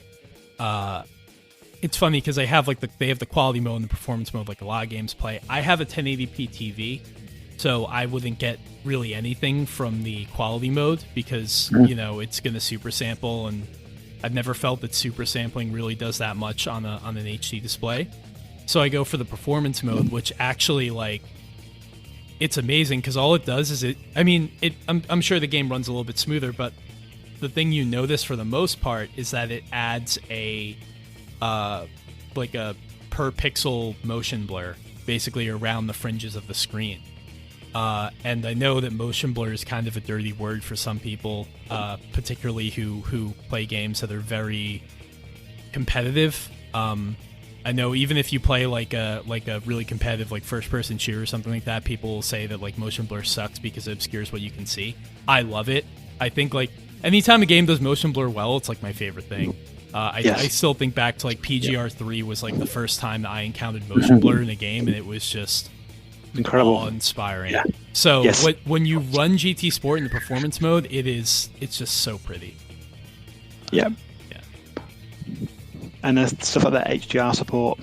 it's funny because they have the quality mode and the performance mode like a lot of games play. I have a 1080p TV, so I wouldn't get really anything from the quality mode because, it's going to super sample, and I've never felt that super sampling really does that much on an HD display. So I go for the performance mode, which actually, it's amazing because all it does is I'm sure the game runs a little bit smoother, but the thing you notice for the most part is that it adds a per pixel motion blur basically around the fringes of the screen. And I know that motion blur is kind of a dirty word for some people, particularly who play games that are very competitive. I know even if you play like a really competitive first person shooter or something like that, people will say that motion blur sucks because it obscures what you can see. I love it. I think anytime a game does motion blur well, it's my favorite thing. I still think back to PGR3 was the first time that I encountered motion blur in a game, and it was just incredible, awe-inspiring. Yeah. So when you run GT Sport in the performance mode, it's just so pretty. Yeah. And there's stuff like that HDR support,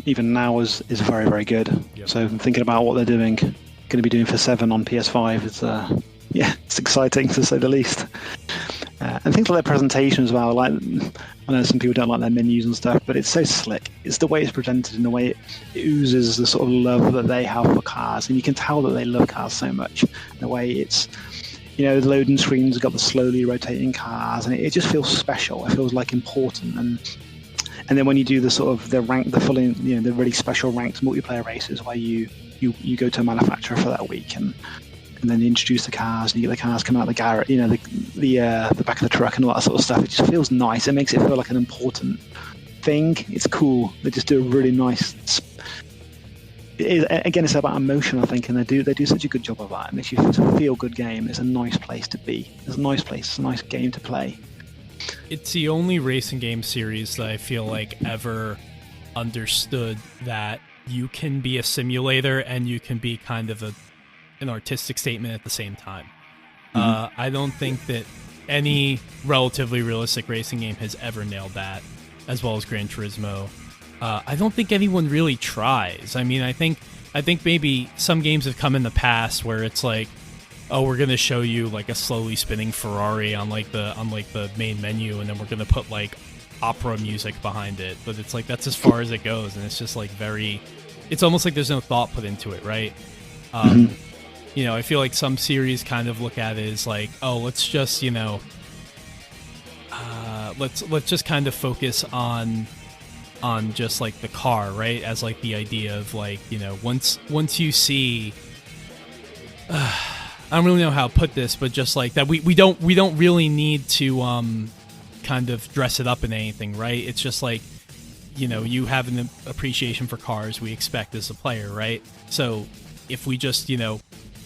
even now, is very, very good. Yep. So thinking about what they're going to be doing for 7 on PS5 is, it's exciting to say the least. And things like their presentation as well. I know some people don't like their menus and stuff, but it's so slick. It's the way it's presented and the way it oozes the sort of love that they have for cars, and you can tell that they love cars so much. The way it's, the loading screens have got the slowly rotating cars, and it just feels special. It feels important, and then when you do the sort of the really special ranked multiplayer races where you go to a manufacturer for that week and then you introduce the cars and you get the cars come out of the garage, the back of the truck and all that sort of stuff. It just feels nice. It makes it feel like an important thing. It's cool. They just do a really nice. Again, it's about emotion, I think, and they do such a good job of that. It makes you feel a good game. It's a nice place to be. It's a nice place. It's a nice game to play. It's the only racing game series that I feel ever understood that you can be a simulator and you can be kind of an artistic statement at the same time. I don't think that any relatively realistic racing game has ever nailed that as well as Gran Turismo. I don't think anyone really tries. I mean, I think maybe some games have come in the past where it's we're going to show you a slowly spinning Ferrari on the main menu, and then we're going to put opera music behind it. But it's that's as far as it goes, and it's just it's almost there's no thought put into it, right? I feel some series kind of look at it as let's just let's just kind of focus on just the car, right? As the idea of once you see I don't really know how to put this, but just that we don't really need to kind of dress it up in anything, right? It's just you have an appreciation for cars, we expect as a player, right? So if we just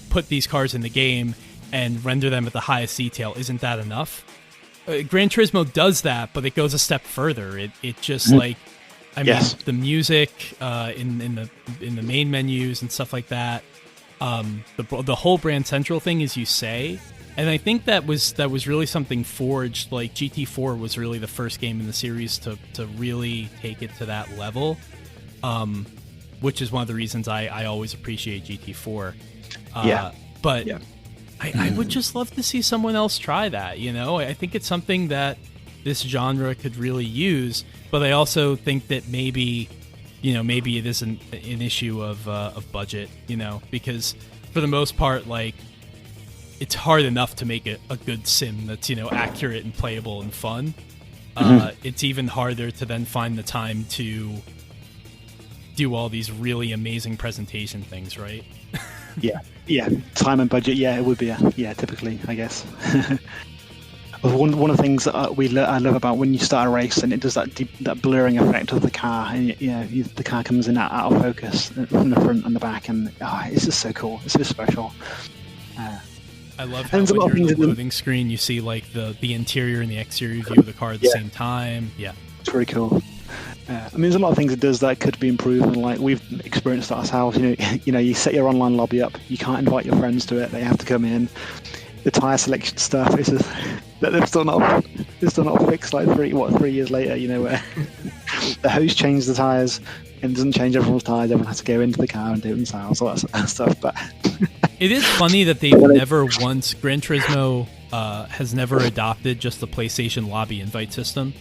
put these cars in the game and render them at the highest detail, isn't that enough? Gran Turismo does that, but it goes a step further. It just the music in the main menus and stuff like that. The whole Brand Central thing, as you say, and I think that was really something forged. GT4 was really the first game in the series to really take it to that level, which is one of the reasons I always appreciate GT4. I would just love to see someone else try that. I think it's something that this genre could really use, but I also think that maybe it isn't an issue of budget, because for the most part, it's hard enough to make a good sim that's, accurate and playable and fun. it's even harder to then find the time to do all these really amazing presentation things, right? Yeah, time and budget. Yeah, it would be. Typically, I guess. One of the things that I love about when you start a race and it does that blurring effect of the car, and the car comes in out of focus from the front and the back, and it's just so cool. It's so special. I love how when you're in the loading screen, you see like the interior and the exterior view of the car at the same time. Yeah, it's very cool. I mean, there's a lot of things it does that could be improved, and like we've experienced that ourselves. You set your online lobby up, you can't invite your friends to it; they have to come in. The tire selection stuff is just that they've still not fixed. Like 3 years later, where the host changed the tires and doesn't change everyone's tires. Everyone has to go into the car and do it themselves, all that stuff. But it is funny that they've never once Gran Turismo has never adopted just the PlayStation lobby invite system.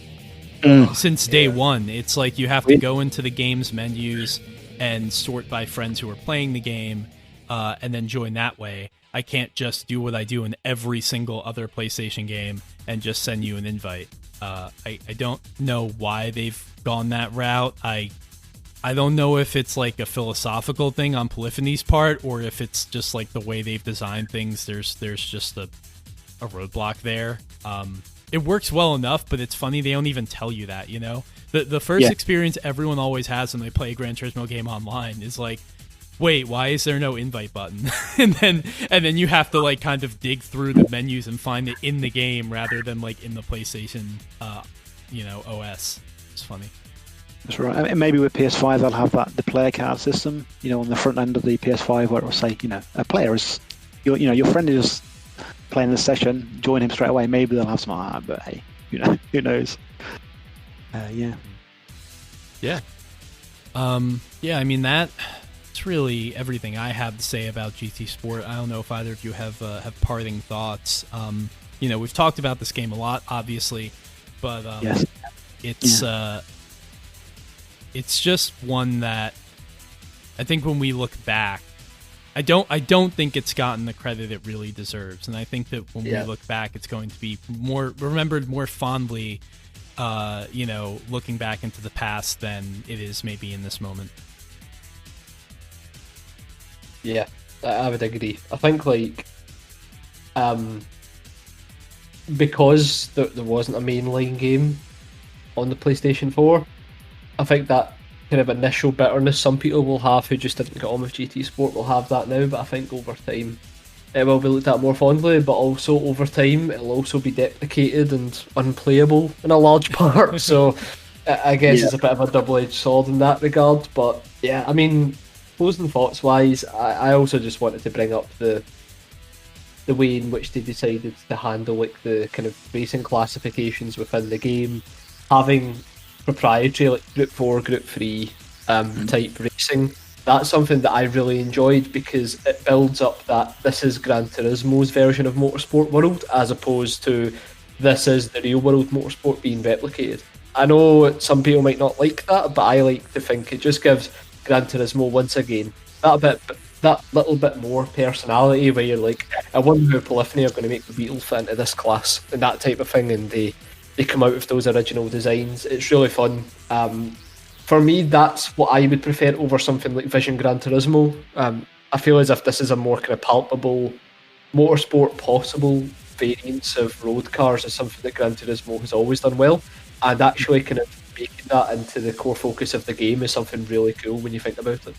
Since day one, it's like you have to go into the game's menus and sort by friends who are playing the game, and then join that way. I can't just do what I do in every single other PlayStation game and just send you an invite. I don't know why they've gone that route. I don't know if it's like a philosophical thing on Polyphony's part, or if it's just like the way they've designed things. There's just a roadblock there. It works well enough, but it's funny they don't even tell you that. The first experience everyone always has when they play a Gran Turismo game online is like, wait, why is there no invite button? and then you have to like kind of dig through the menus and find it in the game rather than like in the PlayStation OS. It's funny. That's right. And maybe with PS5 they'll have the player card system, on the front end of the PS5, where it will say, a player is your friend is playing the session, join him straight away. Maybe they'll have some art, but hey, who knows? Yeah. I mean that's really everything I have to say about GT Sport. I don't know if either of you have parting thoughts. We've talked about this game a lot, obviously, but yes. It's just one that I think when we look back, I don't think it's gotten the credit it really deserves, and I think that when we look back, it's going to be remembered more fondly, looking back into the past than it is maybe in this moment. Yeah, I would agree. I think because there wasn't a mainline game on the PlayStation 4, I think that kind of initial bitterness some people will have who just didn't get on with GT Sport will have that now, but I think over time it will be looked at more fondly, but also over time it'll also be deprecated and unplayable in a large part. So I guess it's a bit of a double-edged sword in that regard. But yeah, I mean, closing thoughts wise, I also just wanted to bring up the way in which they decided to handle the kind of racing classifications within the game, having proprietary Group 4, Group 3 type racing. That's something that I really enjoyed because it builds up that this is Gran Turismo's version of Motorsport World, as opposed to this is the real world Motorsport being replicated. I know some people might not like that, but I like to think it just gives Gran Turismo once again that little bit more personality, where you're like, I wonder how Polyphony are going to make the Beetle fit into this class and that type of thing, and they come out with those original designs. It's really fun. For me, that's what I would prefer over something like Vision Gran Turismo. I feel as if this is a more kind of palpable Motorsport possible variants of road cars is something that Gran Turismo has always done well, and actually kind of making that into the core focus of the game is something really cool when you think about it.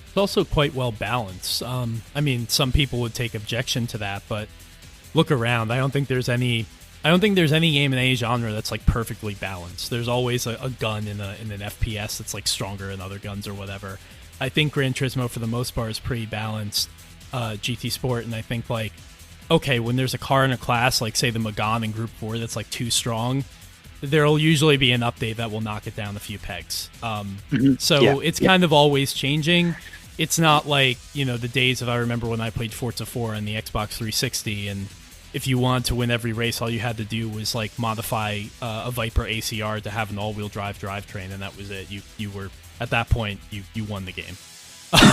It's also quite well balanced. I mean, some people would take objection to that, but look around. I don't think there's any game in any genre that's like perfectly balanced. There's always a gun in an FPS that's like stronger than other guns or whatever. I think Gran Turismo for the most part is pretty balanced. GT Sport, and I think like, okay, when there's a car in a class like say the Megane in Group 4 that's like too strong, there'll usually be an update that will knock it down a few pegs. It's kind of always changing. It's not like, the days of, I remember when I played Forza 4 on the Xbox 360, and if you wanted to win every race, all you had to do was like modify a Viper ACR to have an all-wheel drive drivetrain, and that was it. You were at that point you won the game.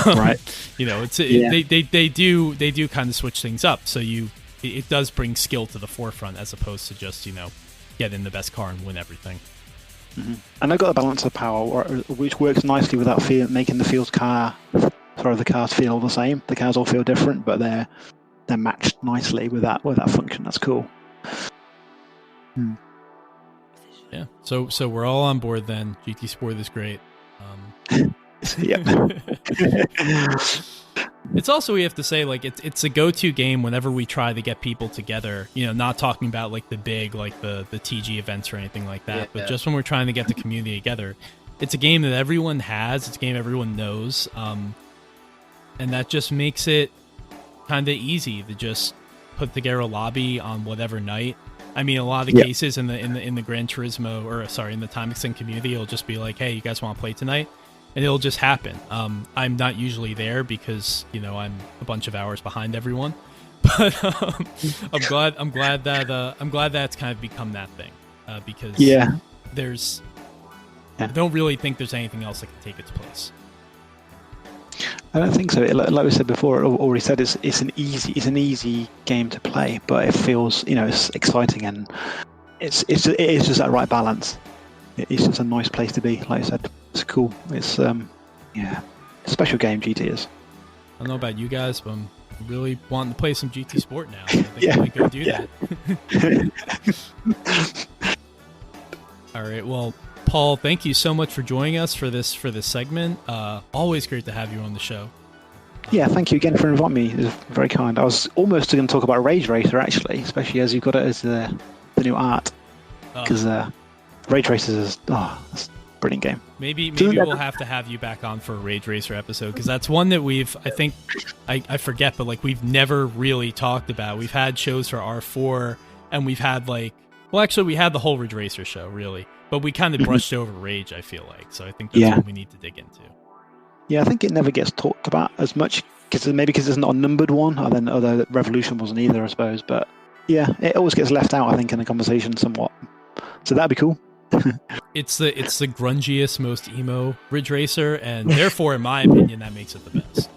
Right. They do kind of switch things up, so it does bring skill to the forefront as opposed to just get in the best car and win everything. And they've got the balance of power, which works nicely without making the cars feel the same. The cars all feel different, but they're matched nicely with that function. That's cool. Yeah. So we're all on board then. GT Sport is great. Yeah. It's also, we have to say, like, it's a go-to game whenever we try to get people together, not talking about like the big, like the TG events or anything like that, but just when we're trying to get the community together. It's a game that everyone has, it's a game everyone knows, and that just makes it kind of easy to just put together a lobby on whatever night. I mean, a lot of the cases in the Gran Turismo, in the Time Extend community, it'll just be like, hey, you guys want to play tonight? And it'll just happen. I'm not usually there because I'm a bunch of hours behind everyone, but I'm glad that it's kind of become that thing because I don't really think there's anything else that can take its place. I don't think so. Like we said before, already said, it's an easy game to play, but it feels it's exciting and it is just that right balance. It's just a nice place to be. Like I said, it's cool. It's a special game. GT is. I don't know about you guys, but I'm really wanting to play some GT Sport now. I think I might go do that. All right. Well, Paul, thank you so much for joining us for this segment. Always great to have you on the show. Yeah, thank you again for inviting me. It was very kind. I was almost going to talk about Rage Racer actually, especially as you've got it as the new art, because Rage Racer is that's a brilliant game. Maybe we'll have to have you back on for a Rage Racer episode, because that's one that I forget, but like we've never really talked about. We've had shows for R4, and we've had we had the whole Ridge Racer show really, but we kind of brushed over Rage, I feel like. So I think that's what we need to dig into. Yeah, I think it never gets talked about as much because it's not a numbered one, although Revolution wasn't either, I suppose. But yeah, it always gets left out, I think, in the conversation somewhat. So that'd be cool. It's the grungiest, most emo Ridge Racer, and therefore, in my opinion, that makes it the best.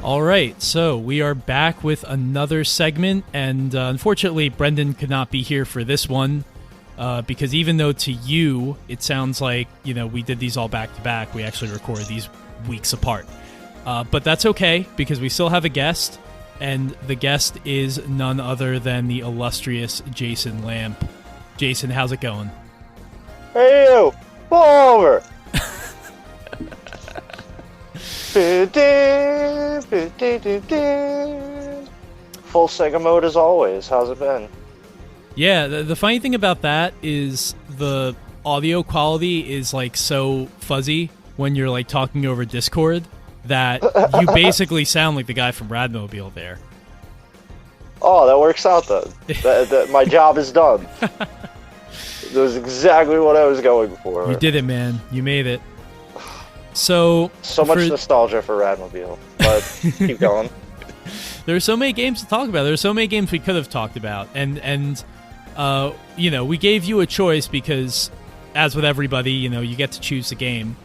All right, so we are back with another segment, and unfortunately, Brendan could not be here for this one because even though to you it sounds like we did these all back to back, we actually recorded these weeks apart. But that's okay because we still have a guest, and the guest is none other than the illustrious Jason Lamp. Jason, how's it going? Hey, you! Pull over! Full Sega mode as always. How's it been? Yeah, the funny thing about that is the audio quality is so fuzzy when you're talking over Discord that you basically sound like the guy from Radmobile there. Oh, that works out then. My job is done. That was exactly what I was going for. You did it, man. You made it. So much nostalgia for Radmobile, but keep going. There are so many games to talk about. There are so many games we could have talked about, and we gave you a choice because, as with everybody, you get to choose the game.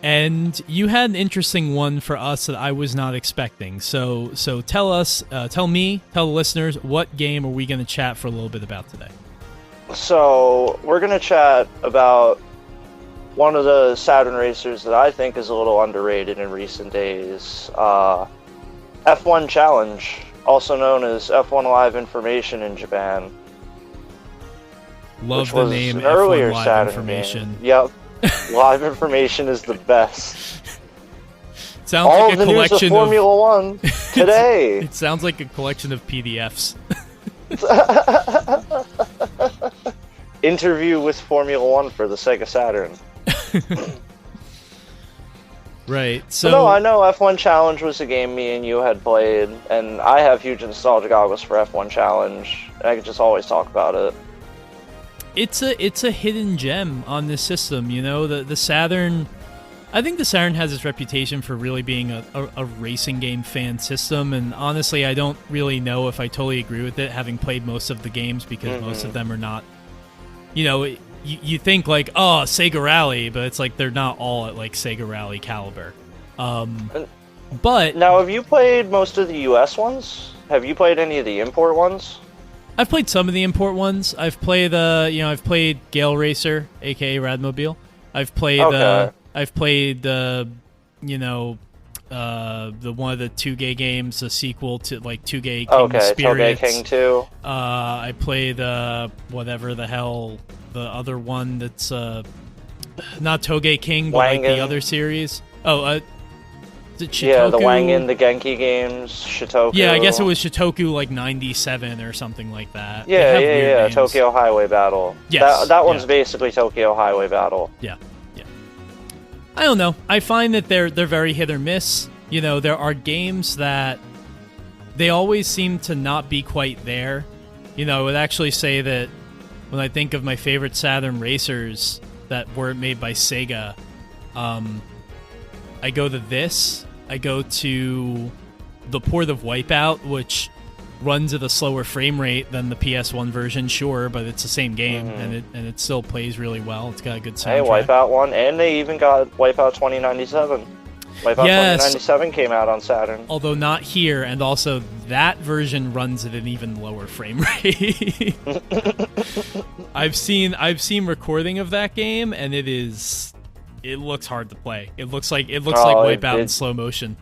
And you had an interesting one for us that I was not expecting. So tell us, tell me, tell the listeners, what game are we going to chat for a little bit about today? So we're going to chat about one of the Saturn racers that I think is a little underrated in recent days. F1 Challenge, also known as F1 Live Information in Japan. Love which the was name an F1 earlier Live Saturn Information. game. Yep. Live Information is the best. Sounds All like of a the news of collection Formula One today. It sounds like a collection of PDFs. Interview with Formula One for the Sega Saturn. Right. But So no, I know F1 Challenge was a game me and you had played, and I have huge nostalgia goggles for F1 Challenge. I could just always talk about it. it's a hidden gem on this system. You know, the Saturn. I think the Saturn has its reputation for really being a racing game fan system, and honestly, I don't really know if I totally agree with it, having played most of the games, because most of them are not. You know, you think like, oh, Sega Rally, but it's like they're not all at like Sega Rally caliber. But Now, have you played most of the US ones? Have you played any of the import ones? I've played some of the import ones. I've played I've played Gale Racer, aka Radmobile. I've played Okay. I've played the one of the 2Gay games, the sequel to like 2Gay King Okay, Togay Spirits. King 2. I played whatever the hell the other one that's not Togay King, but like the Wangan. other series. Oh, is it Yeah, the Shitoku? Wangan, the Genki games, Shitoku. Yeah, I guess it was Shitoku like 97 or something like that. They Yeah, have yeah, weird yeah. names. Tokyo Highway Battle. Yes, That one's yeah. basically Tokyo Highway Battle. Yeah. I don't know. I find that they're very hit or miss. You know, there are games that they always seem to not be quite there. You know, I would actually say that when I think of my favorite Saturn racers that weren't made by Sega, I go to this. I go to the port of Wipeout, which runs at a slower frame rate than the PS1 version, sure, but it's the same game, and it still plays really well. It's got a good Hey, soundtrack. Wipeout 1, and they even got Wipeout 2097. Wipeout Yes. 2097 came out on Saturn. Although not here, and also that version runs at an even lower frame rate. I've seen recording of that game, and it looks hard to play. It looks like Wipeout in slow motion.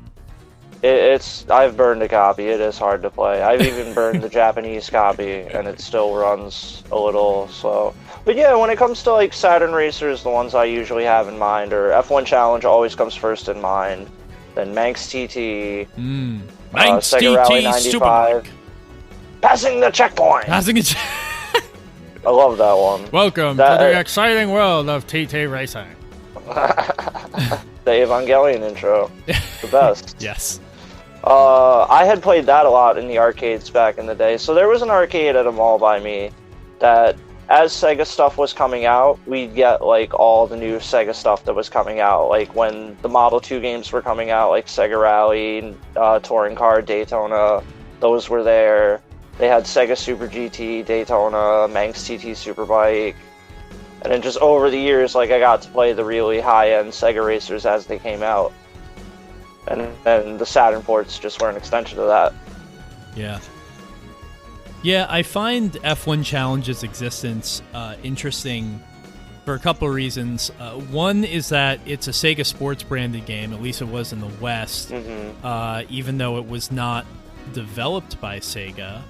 I've burned a copy. It is hard to play. I've even burned the Japanese copy, and it still runs a little slow. But yeah, when it comes to like Saturn racers, the ones I usually have in mind, or F1 Challenge always comes first in mind. Then Manx TT, Manx Sega TT Rally Super 95, passing the checkpoint. Passing it. I love that one. Welcome That- to the exciting world of TT racing. The Evangelion intro, the best. Yes. I had played that a lot in the arcades back in the day. So there was an arcade at a mall by me that, as Sega stuff was coming out, we'd get like all the new Sega stuff that was coming out. Like when the Model 2 games were coming out, like Sega Rally, Touring Car, Daytona, those were there. They had Sega Super GT, Daytona, Manx TT Superbike. And then just over the years, like I got to play the really high-end Sega racers as they came out. And then the Saturn ports just were an extension of that. Yeah. Yeah, I find F1 Challenge's existence interesting for a couple of reasons. One is that it's a Sega Sports branded game, at least it was in the West, even though it was not developed by Sega.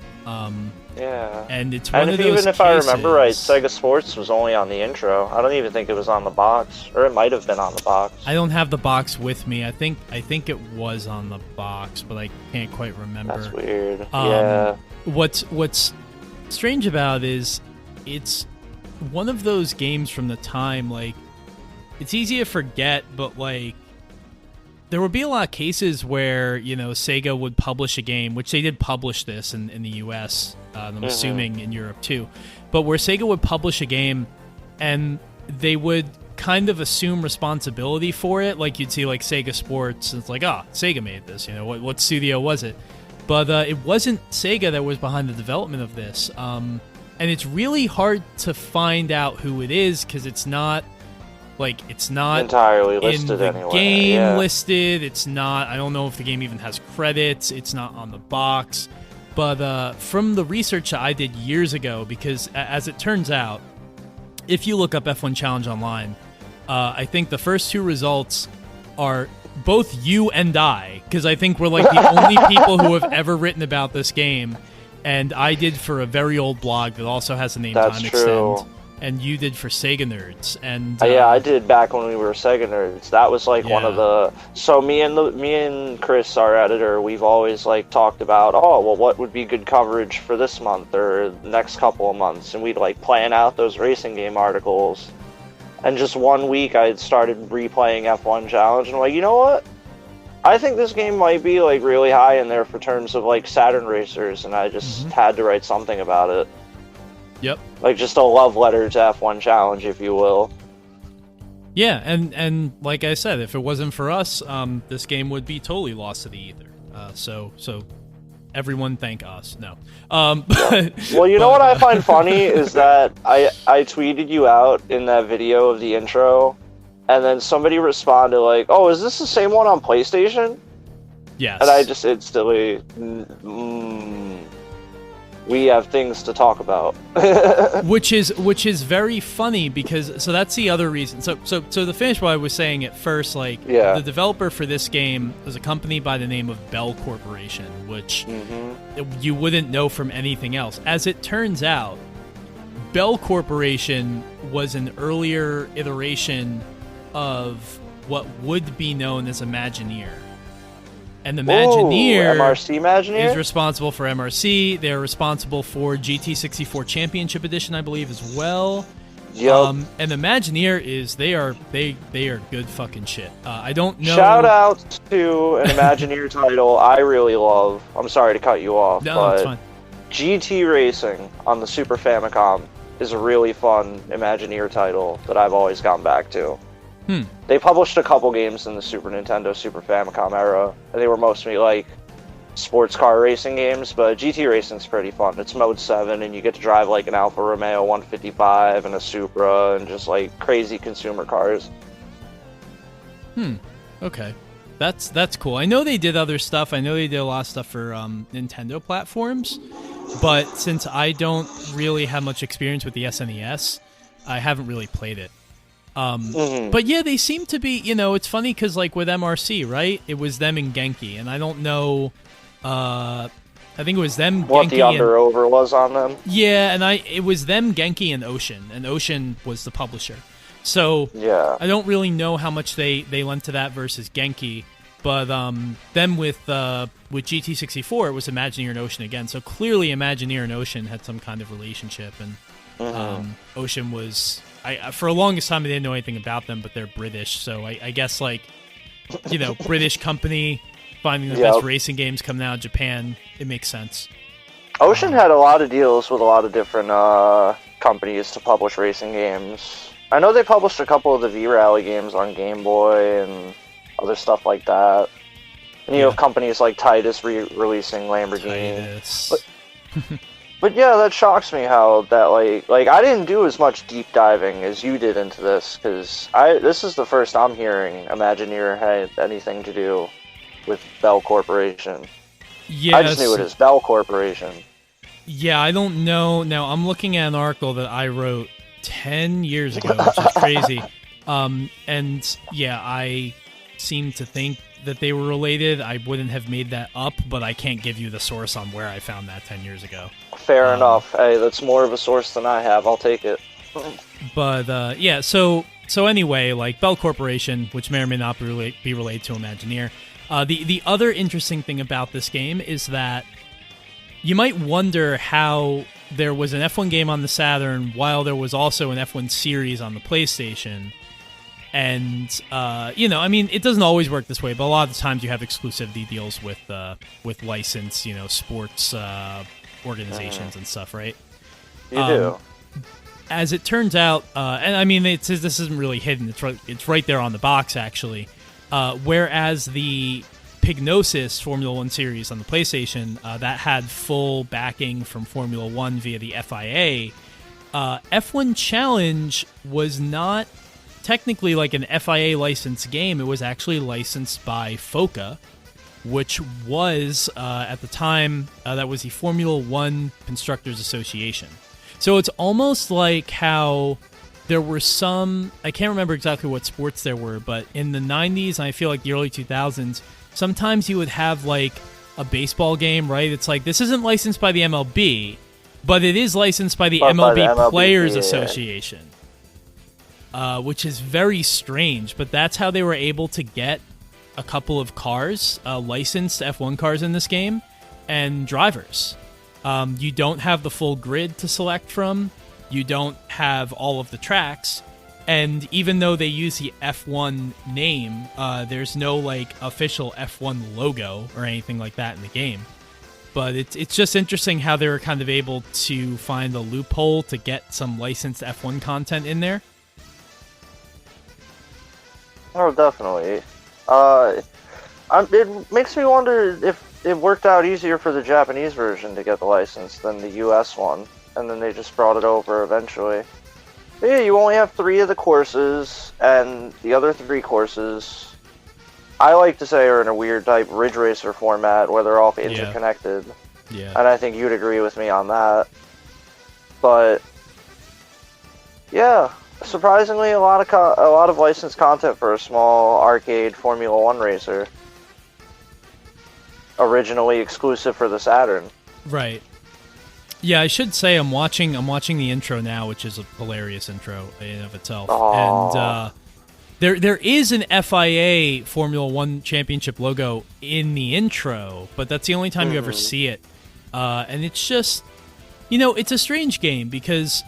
Yeah. And it's one And of those even if I remember right, cases- Sega Sports was only on the intro. I don't even think it was on the box. Or it might have been on the box. I don't have the box with me. I think it was on the box, but I can't quite remember. That's weird. Yeah. What's strange about it is it's one of those games from the time, like, it's easy to forget, but like there would be a lot of cases where, you know, Sega would publish a game, which they did publish this in the US, and I'm assuming in Europe too, but where Sega would publish a game and they would kind of assume responsibility for it. Like you'd see like Sega Sports, and it's like, Sega made this, you know, what studio was it? But it wasn't Sega that was behind the development of this. And it's really hard to find out who it is because it's not Like, it's not entirely in listed the anywhere. game Yeah. listed. It's not. I don't know if the game even has credits. It's not on the box. But from the research that I did years ago, because as it turns out, if you look up F1 Challenge online, I think the first two results are both you and I, because I think we're like the only people who have ever written about this game. And I did for a very old blog that also has a name That's Time true. Extend. And you did for Sega Nerds. And Yeah, I did back when we were Sega Nerds. That was like one of Yeah. the. So me and Chris, our editor, we've always like talked about, oh well, what would be good coverage for this month or the next couple of months, and we'd like plan out those racing game articles. And just one week, I had started replaying F1 Challenge, and I'm like, you know what? I think this game might be like really high in there for terms of like Saturn racers, and I just had to write something about it. Yep. Like just a love letter to F1 Challenge, if you will. Yeah, and like I said, if it wasn't for us, this game would be totally lost to the ether. So everyone thank us. No. Well, you know what I find funny is that I tweeted you out in that video of the intro, and then somebody responded like, "Oh, is this the same one on PlayStation?" Yes. And I just instantly, we have things to talk about. which is very funny because so that's the other reason. So to finish what I was saying at first, like Yeah. the developer for this game was a company by the name of Bell Corporation, which you wouldn't know from anything else. As it turns out, Bell Corporation was an earlier iteration of what would be known as Imagineer. And the Imagineer MRC Imagineer? is responsible for MRC. They're responsible for GT64 Championship Edition, I believe, as well. Yup. And the Imagineer is they are good fucking shit. I don't know. Shout out to an Imagineer title I really love. I'm sorry to cut you off, No, but it's fine. GT Racing on the Super Famicom is a really fun Imagineer title that I've always gone back to. They published a couple games in the Super Nintendo, Super Famicom era, and they were mostly like sports car racing games, but GT Racing's pretty fun. It's Mode 7, and you get to drive like an Alfa Romeo 155 and a Supra and just like crazy consumer cars. Okay. That's cool. I know they did other stuff. I know they did a lot of stuff for Nintendo platforms, but since I don't really have much experience with the SNES, I haven't really played it. But yeah, they seem to be, it's funny because like with MRC, right? It was them and Genki, and I don't know, I think it was them, What Genki, the under-over was on them. yeah, and it was them, Genki, and Ocean was the publisher. So Yeah. I don't really know how much they lent to that versus Genki, but them with GT64, it was Imagineer and Ocean again. So clearly Imagineer and Ocean had some kind of relationship, and Ocean was... for the longest time, I didn't know anything about them, but they're British, so I guess, like, British company finding the best racing games coming out of Japan, it makes sense. Ocean had a lot of deals with a lot of different companies to publish racing games. I know they published a couple of the V-Rally games on Game Boy and other stuff like that. And you have companies like Titus releasing Lamborghini. Titus. But yeah, that shocks me how that like I didn't do as much deep diving as you did into this, because this is the first I'm hearing Imagineer had anything to do with Bell Corporation. Yeah, I just knew it as Bell Corporation. Yeah, I don't know. Now, I'm looking at an article that I wrote 10 years ago, which is crazy. And yeah, I seem to think that they were related. I wouldn't have made that up, but I can't give you the source on where I found that 10 years ago. Fair enough. Hey, that's more of a source than I have. I'll take it. But yeah, so anyway, like Bell Corporation, which may or may not be related to Imagineer. The other interesting thing about this game is that you might wonder how there was an F1 game on the Saturn while there was also an F1 series on the PlayStation. And I mean, it doesn't always work this way, but a lot of the times you have exclusivity deals with licensed, sports organizations and stuff, right? You do. As it turns out, and I mean, this isn't really hidden. It's right there on the box, actually. Whereas the Pignosis Formula One series on the PlayStation that had full backing from Formula One via the FIA, F1 Challenge was not technically like an FIA licensed game. It was actually licensed by FOCA, which was at the time that was the Formula One Constructors Association. So it's almost like how there were some, I can't remember exactly what sports there were, but in the 90s and I feel like the early 2000s, sometimes you would have like a baseball game, right? It's like, this isn't licensed by the MLB, but it is licensed by the MLB Players Association, which is very strange, but that's how they were able to get a couple of cars, licensed F1 cars in this game, and drivers. You don't have the full grid to select from. You don't have all of the tracks. And even though they use the F1 name, there's no like official F1 logo or anything like that in the game. But it's just interesting how they were kind of able to find a loophole to get some licensed F1 content in there. Oh, definitely. It makes me wonder if it worked out easier for the Japanese version to get the license than the US one, and then they just brought it over eventually. But yeah, you only have 3 of the courses, and the other 3 courses, I like to say, are in a weird type Ridge Racer format where they're all interconnected. Yeah. And I think you'd agree with me on that. But yeah, surprisingly, a lot of licensed content for a small arcade Formula One racer. Originally exclusive for the Saturn. Right. Yeah, I should say I'm watching the intro now, which is a hilarious intro in of itself. Aww. And there is an FIA Formula One Championship logo in the intro, but that's the only time you ever see it. And it's just, it's a strange game because,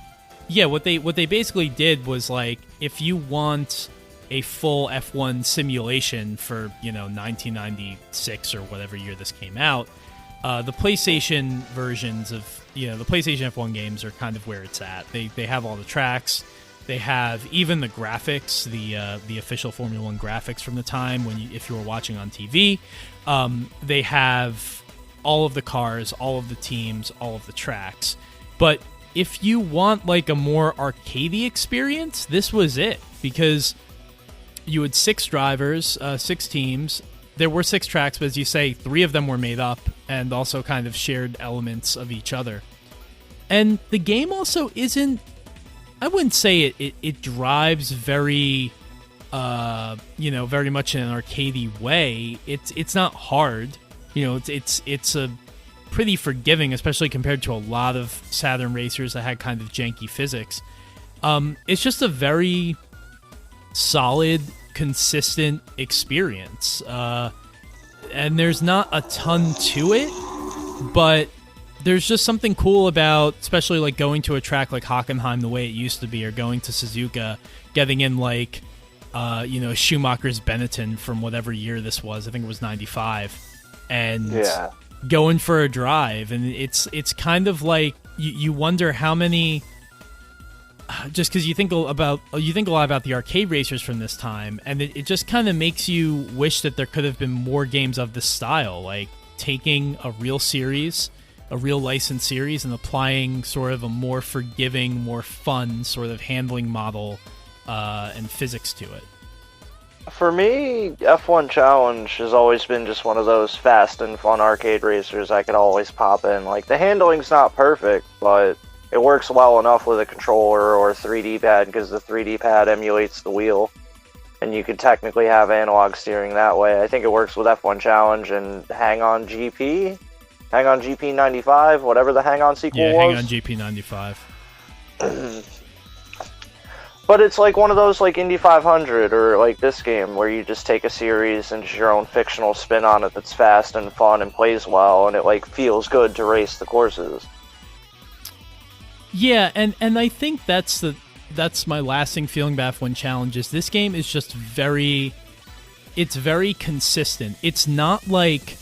yeah, what they basically did was like, if you want a full F1 simulation for 1996 or whatever year this came out, the PlayStation versions of the PlayStation F1 games are kind of where it's at. They have all the tracks. They have even the graphics, the official Formula One graphics from the time if you were watching on TV. They have all of the cars, all of the teams, all of the tracks. But if you want like a more arcadey experience, this was it, because you had 6 drivers, 6 teams. There were 6 tracks, but as you say, 3 of them were made up and also kind of shared elements of each other. And the game also isn't, I wouldn't say it drives very, very much in an arcadey way. It's not hard. It's a pretty forgiving, especially compared to a lot of Saturn racers that had kind of janky physics. It's just a very solid, consistent experience. And there's not a ton to it, but there's just something cool about, especially like going to a track like Hockenheim the way it used to be, or going to Suzuka, getting in like, Schumacher's Benetton from whatever year this was. I think it was 95. And going for a drive. And it's kind of like, you wonder how many, just because you think a lot about the arcade racers from this time, and it just kind of makes you wish that there could have been more games of this style, like taking a real series, a real licensed series, and applying sort of a more forgiving, more fun sort of handling model and physics to it. For me, F1 Challenge has always been just one of those fast and fun arcade racers I could always pop in. Like, the handling's not perfect, but it works well enough with a controller or a 3D pad, because the 3D pad emulates the wheel, and you could technically have analog steering that way. I think it works with F1 Challenge and Hang On GP? Hang On GP 95, whatever the Hang On sequel was. Yeah, Hang On GP 95. But it's like one of those like Indy 500 or like this game where you just take a series and just your own fictional spin on it that's fast and fun and plays well, and it like feels good to race the courses. Yeah, and I think that's my lasting feeling about F1 Challenges. This game is just very consistent. It's not like,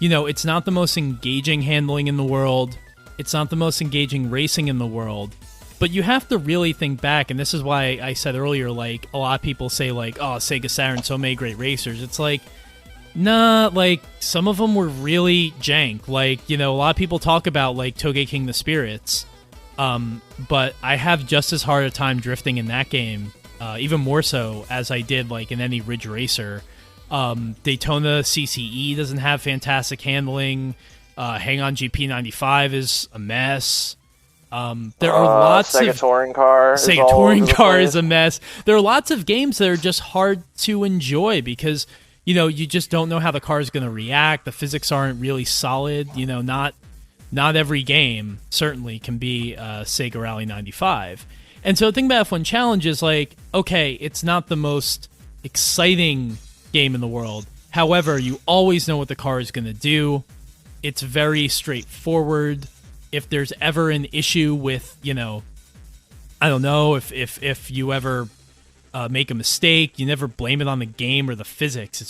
it's not the most engaging handling in the world. It's not the most engaging racing in the world. But you have to really think back, and this is why I said earlier, like, a lot of people say, like, oh, Sega Saturn, so many great racers. It's like, nah, like, some of them were really jank. Like, a lot of people talk about, like, Togeking the Spirits. But I have just as hard a time drifting in that game even more so as I did like in any Ridge Racer. Daytona CCE doesn't have fantastic handling. Hang-On GP95 is a mess. There are lots Sega of Touring Car. Sega Touring Car is a mess. There are lots of games that are just hard to enjoy because you just don't know how the car is going to react. The physics aren't really solid. Not every game certainly can be Sega Rally 95. And so the thing about F1 Challenge is like, okay, it's not the most exciting game in the world. However, you always know what the car is going to do. It's very straightforward. If there's ever an issue with, I don't know, if you ever make a mistake, you never blame it on the game or the physics.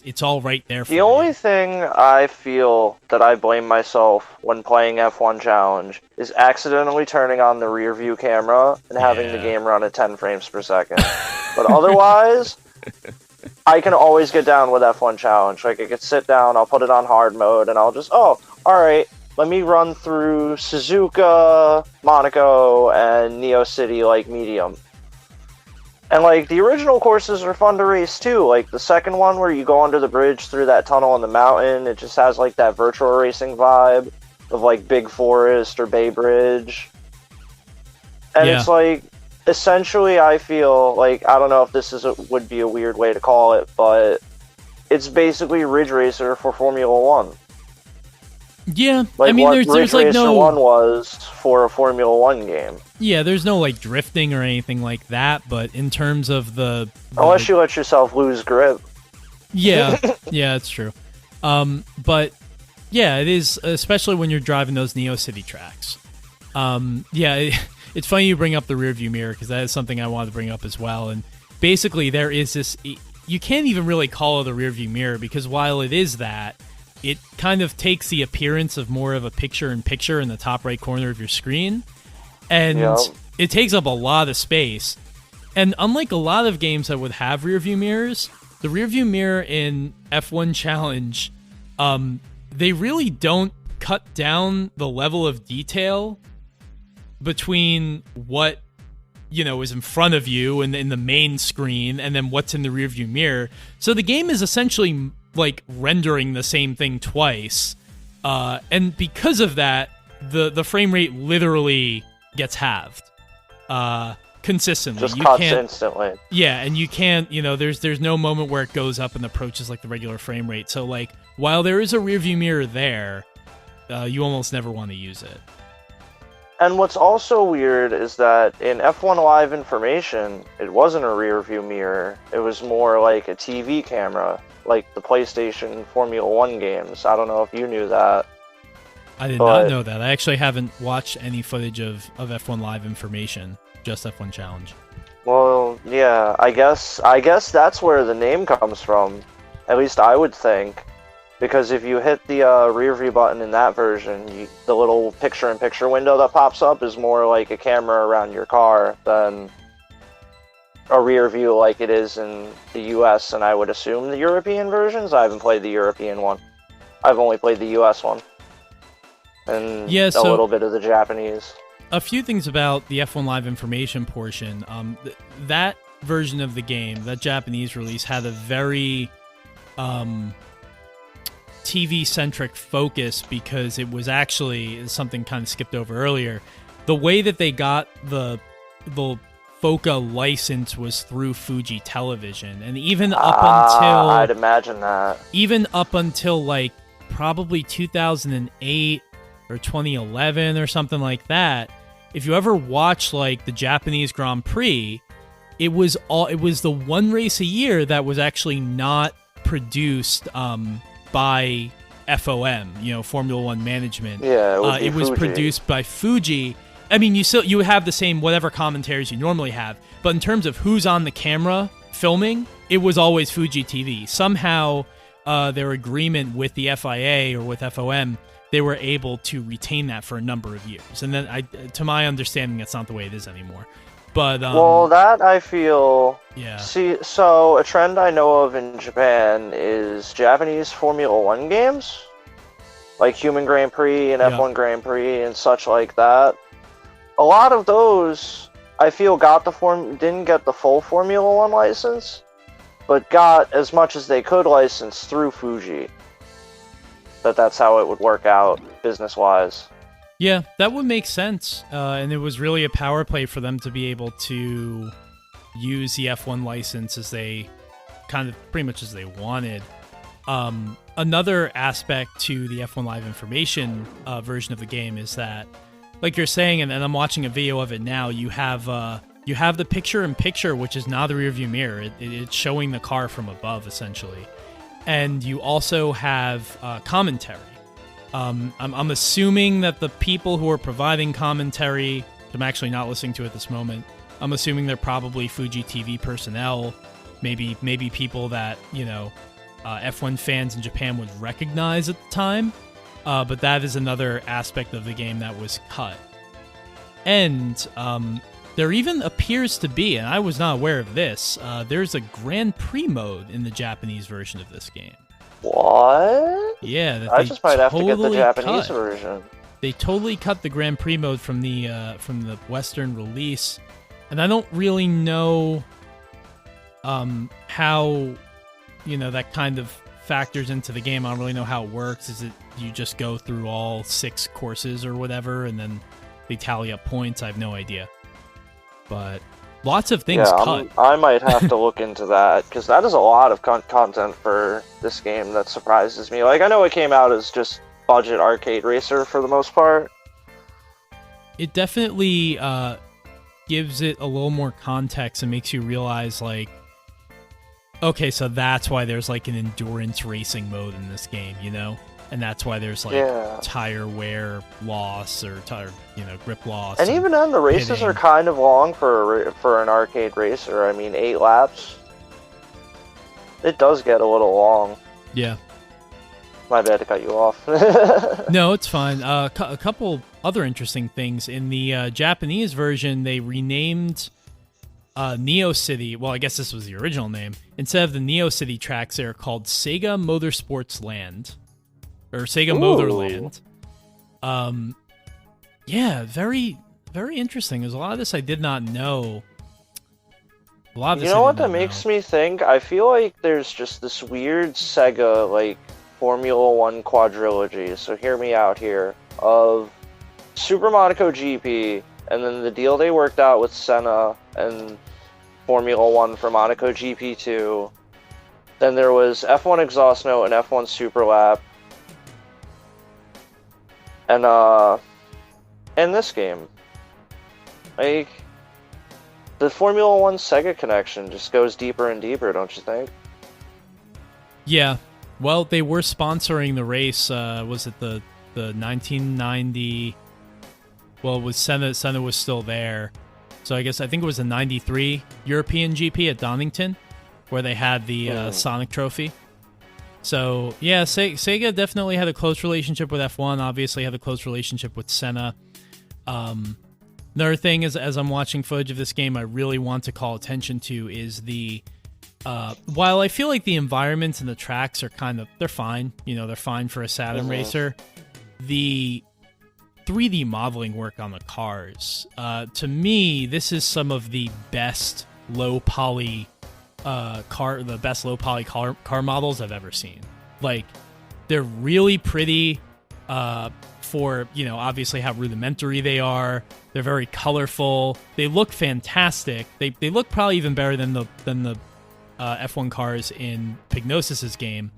It's all right there for you. The only thing I feel that I blame myself when playing F1 Challenge is accidentally turning on the rear view camera and having the game run at 10 frames per second. But otherwise, I can always get down with F1 Challenge. Like, I could sit down, I'll put it on hard mode, and I'll just, alright, let me run through Suzuka, Monaco, and Neo City, like, medium. And, like, the original courses are fun to race, too. Like, the second one where you go under the bridge through that tunnel in the mountain, it just has, like, that virtual racing vibe of, like, Big Forest or Bay Bridge. And it's, like, essentially, I feel, like, I don't know if this would be a weird way to call it, but it's basically Ridge Racer for Formula 1. Yeah, like I mean, what there's Ridge like Racer no 1 was for a Formula 1 game. Yeah, there's no like drifting or anything like that, but in terms of the unless you let yourself lose grip. Yeah, yeah, it's true. But yeah, it is, especially when you're driving those Neo City tracks. It's funny you bring up the rear view mirror because that is something I wanted to bring up as well. And basically, there is this. You can't even really call it a rear view mirror because while it is that, it kind of takes the appearance of more of a picture-in-picture in the top right corner of your screen. And it takes up a lot of space. And unlike a lot of games that would have rear view mirrors, the rear view mirror in F1 Challenge, they really don't cut down the level of detail between what is in front of you and in the main screen and then what's in the rear view mirror. So the game is essentially like rendering the same thing twice, and because of that, the frame rate literally gets halved consistently. Just cuts instantly. Yeah, and you can't. There's no moment where it goes up and approaches like the regular frame rate. So like while there is a rear view mirror there, you almost never want to use it. And what's also weird is that in F1 Live Information, it wasn't a rear view mirror. It was more like a TV camera, like the PlayStation Formula 1 games. I don't know if you knew that. I did not know that. I actually haven't watched any footage of F1 Live Information, just F1 Challenge. Well, yeah, I guess that's where the name comes from. At least I would think. Because if you hit the rear view button in that version, the little picture-in-picture window that pops up is more like a camera around your car than a rear view like it is in the US, and I would assume the European versions. I haven't played the European one. I've only played the US one. And a little bit of the Japanese. A few things about the F1 Live Information portion. That version of the game, that Japanese release, had a very TV-centric focus because it was actually something kind of skipped over earlier. The way that they got the FOCA license was through Fuji Television, and even up until I'd imagine that. Even up until like probably 2008 or 2011 or something like that, if you ever watch like the Japanese Grand Prix, it was the one race a year that was actually not produced by FOM, Formula One Management. Yeah, it was produced by Fuji. I mean, you would have the same whatever commentaries you normally have, but in terms of who's on the camera filming, it was always Fuji TV. Somehow, their agreement with the FIA or with FOM, they were able to retain that for a number of years. And then, to my understanding, that's not the way it is anymore. But well, that I feel. Yeah. See, so a trend I know of in Japan is Japanese Formula 1 games, like Human Grand Prix and F1 Grand Prix and such like that. A lot of those I feel didn't get the full Formula One license, but got as much as they could license through Fuji. That's how it would work out business-wise. Yeah, that would make sense. And it was really a power play for them to be able to use the F1 license as they kind of pretty much as they wanted. Another aspect to the F1 Live Information version of the game is that, like you're saying, and I'm watching a video of it now, you have the picture-in-picture, which is not the rearview mirror. It's showing the car from above, essentially. And you also have commentary. I'm assuming that the people who are providing commentary, I'm actually not listening to it at this moment, I'm assuming they're probably Fuji TV personnel, maybe people that, F1 fans in Japan would recognize at the time. But that is another aspect of the game that was cut. And there even appears to be, and I was not aware of this, there's a Grand Prix mode in the Japanese version of this game. What? Yeah, that I they just might have to get the totally Japanese cut. version. They totally cut the Grand Prix mode from the Western release, and I don't really know how that kind of factors into the game. I don't really know how it works. Is it you just go through all 6 courses or whatever, and then they tally up points? I have no idea. But lots of things cut. I might have to look into that, because that is a lot of content for this game that surprises me. Like, I know it came out as just budget arcade racer for the most part. It definitely gives it a little more context and makes you realize, like, okay, so that's why there's like an endurance racing mode in this game, and that's why there's like tire wear loss or tire, grip loss. And even then, the races pitting. are kind of long for an arcade racer. I mean, 8 laps. It does get a little long. Yeah. My bad to cut you off. No, it's fine. A couple other interesting things. In the Japanese version, they renamed Neo City. Well, I guess this was the original name. Instead of the Neo City tracks, they're called Sega Motorsports Land. Or Sega Motherland. Yeah, very, very interesting. There's a lot of this I did not know. A lot of this You know what that makes me think? I feel like there's just this weird Sega, like, Formula One quadrilogy, so hear me out here, of Super Monaco GP, and then the deal they worked out with Senna and Formula One for Monaco GP2. Then there was F1 Exhaust Note and F1 Super Lap. And this game. Like, the Formula One Sega connection just goes deeper and deeper, don't you think? Yeah. Well, they were sponsoring the race. Was it the 1990? Well, it was Senna. Senna was still there. So I think it was the 93 European GP at Donington, where they had the Sonic Trophy. So, yeah, Sega definitely had a close relationship with F1, obviously had a close relationship with Senna. Another thing is, as I'm watching footage of this game, I really want to call attention to is the... while I feel like the environments and the tracks are they're fine, they're fine for a Saturn racer, the 3D modeling work on the cars, to me, this is some of the best low-poly car models I've ever seen. Like, they're really pretty for, obviously how rudimentary they are. They're very colorful. They look fantastic. They look probably even better than the F1 cars in Pygnosis's game.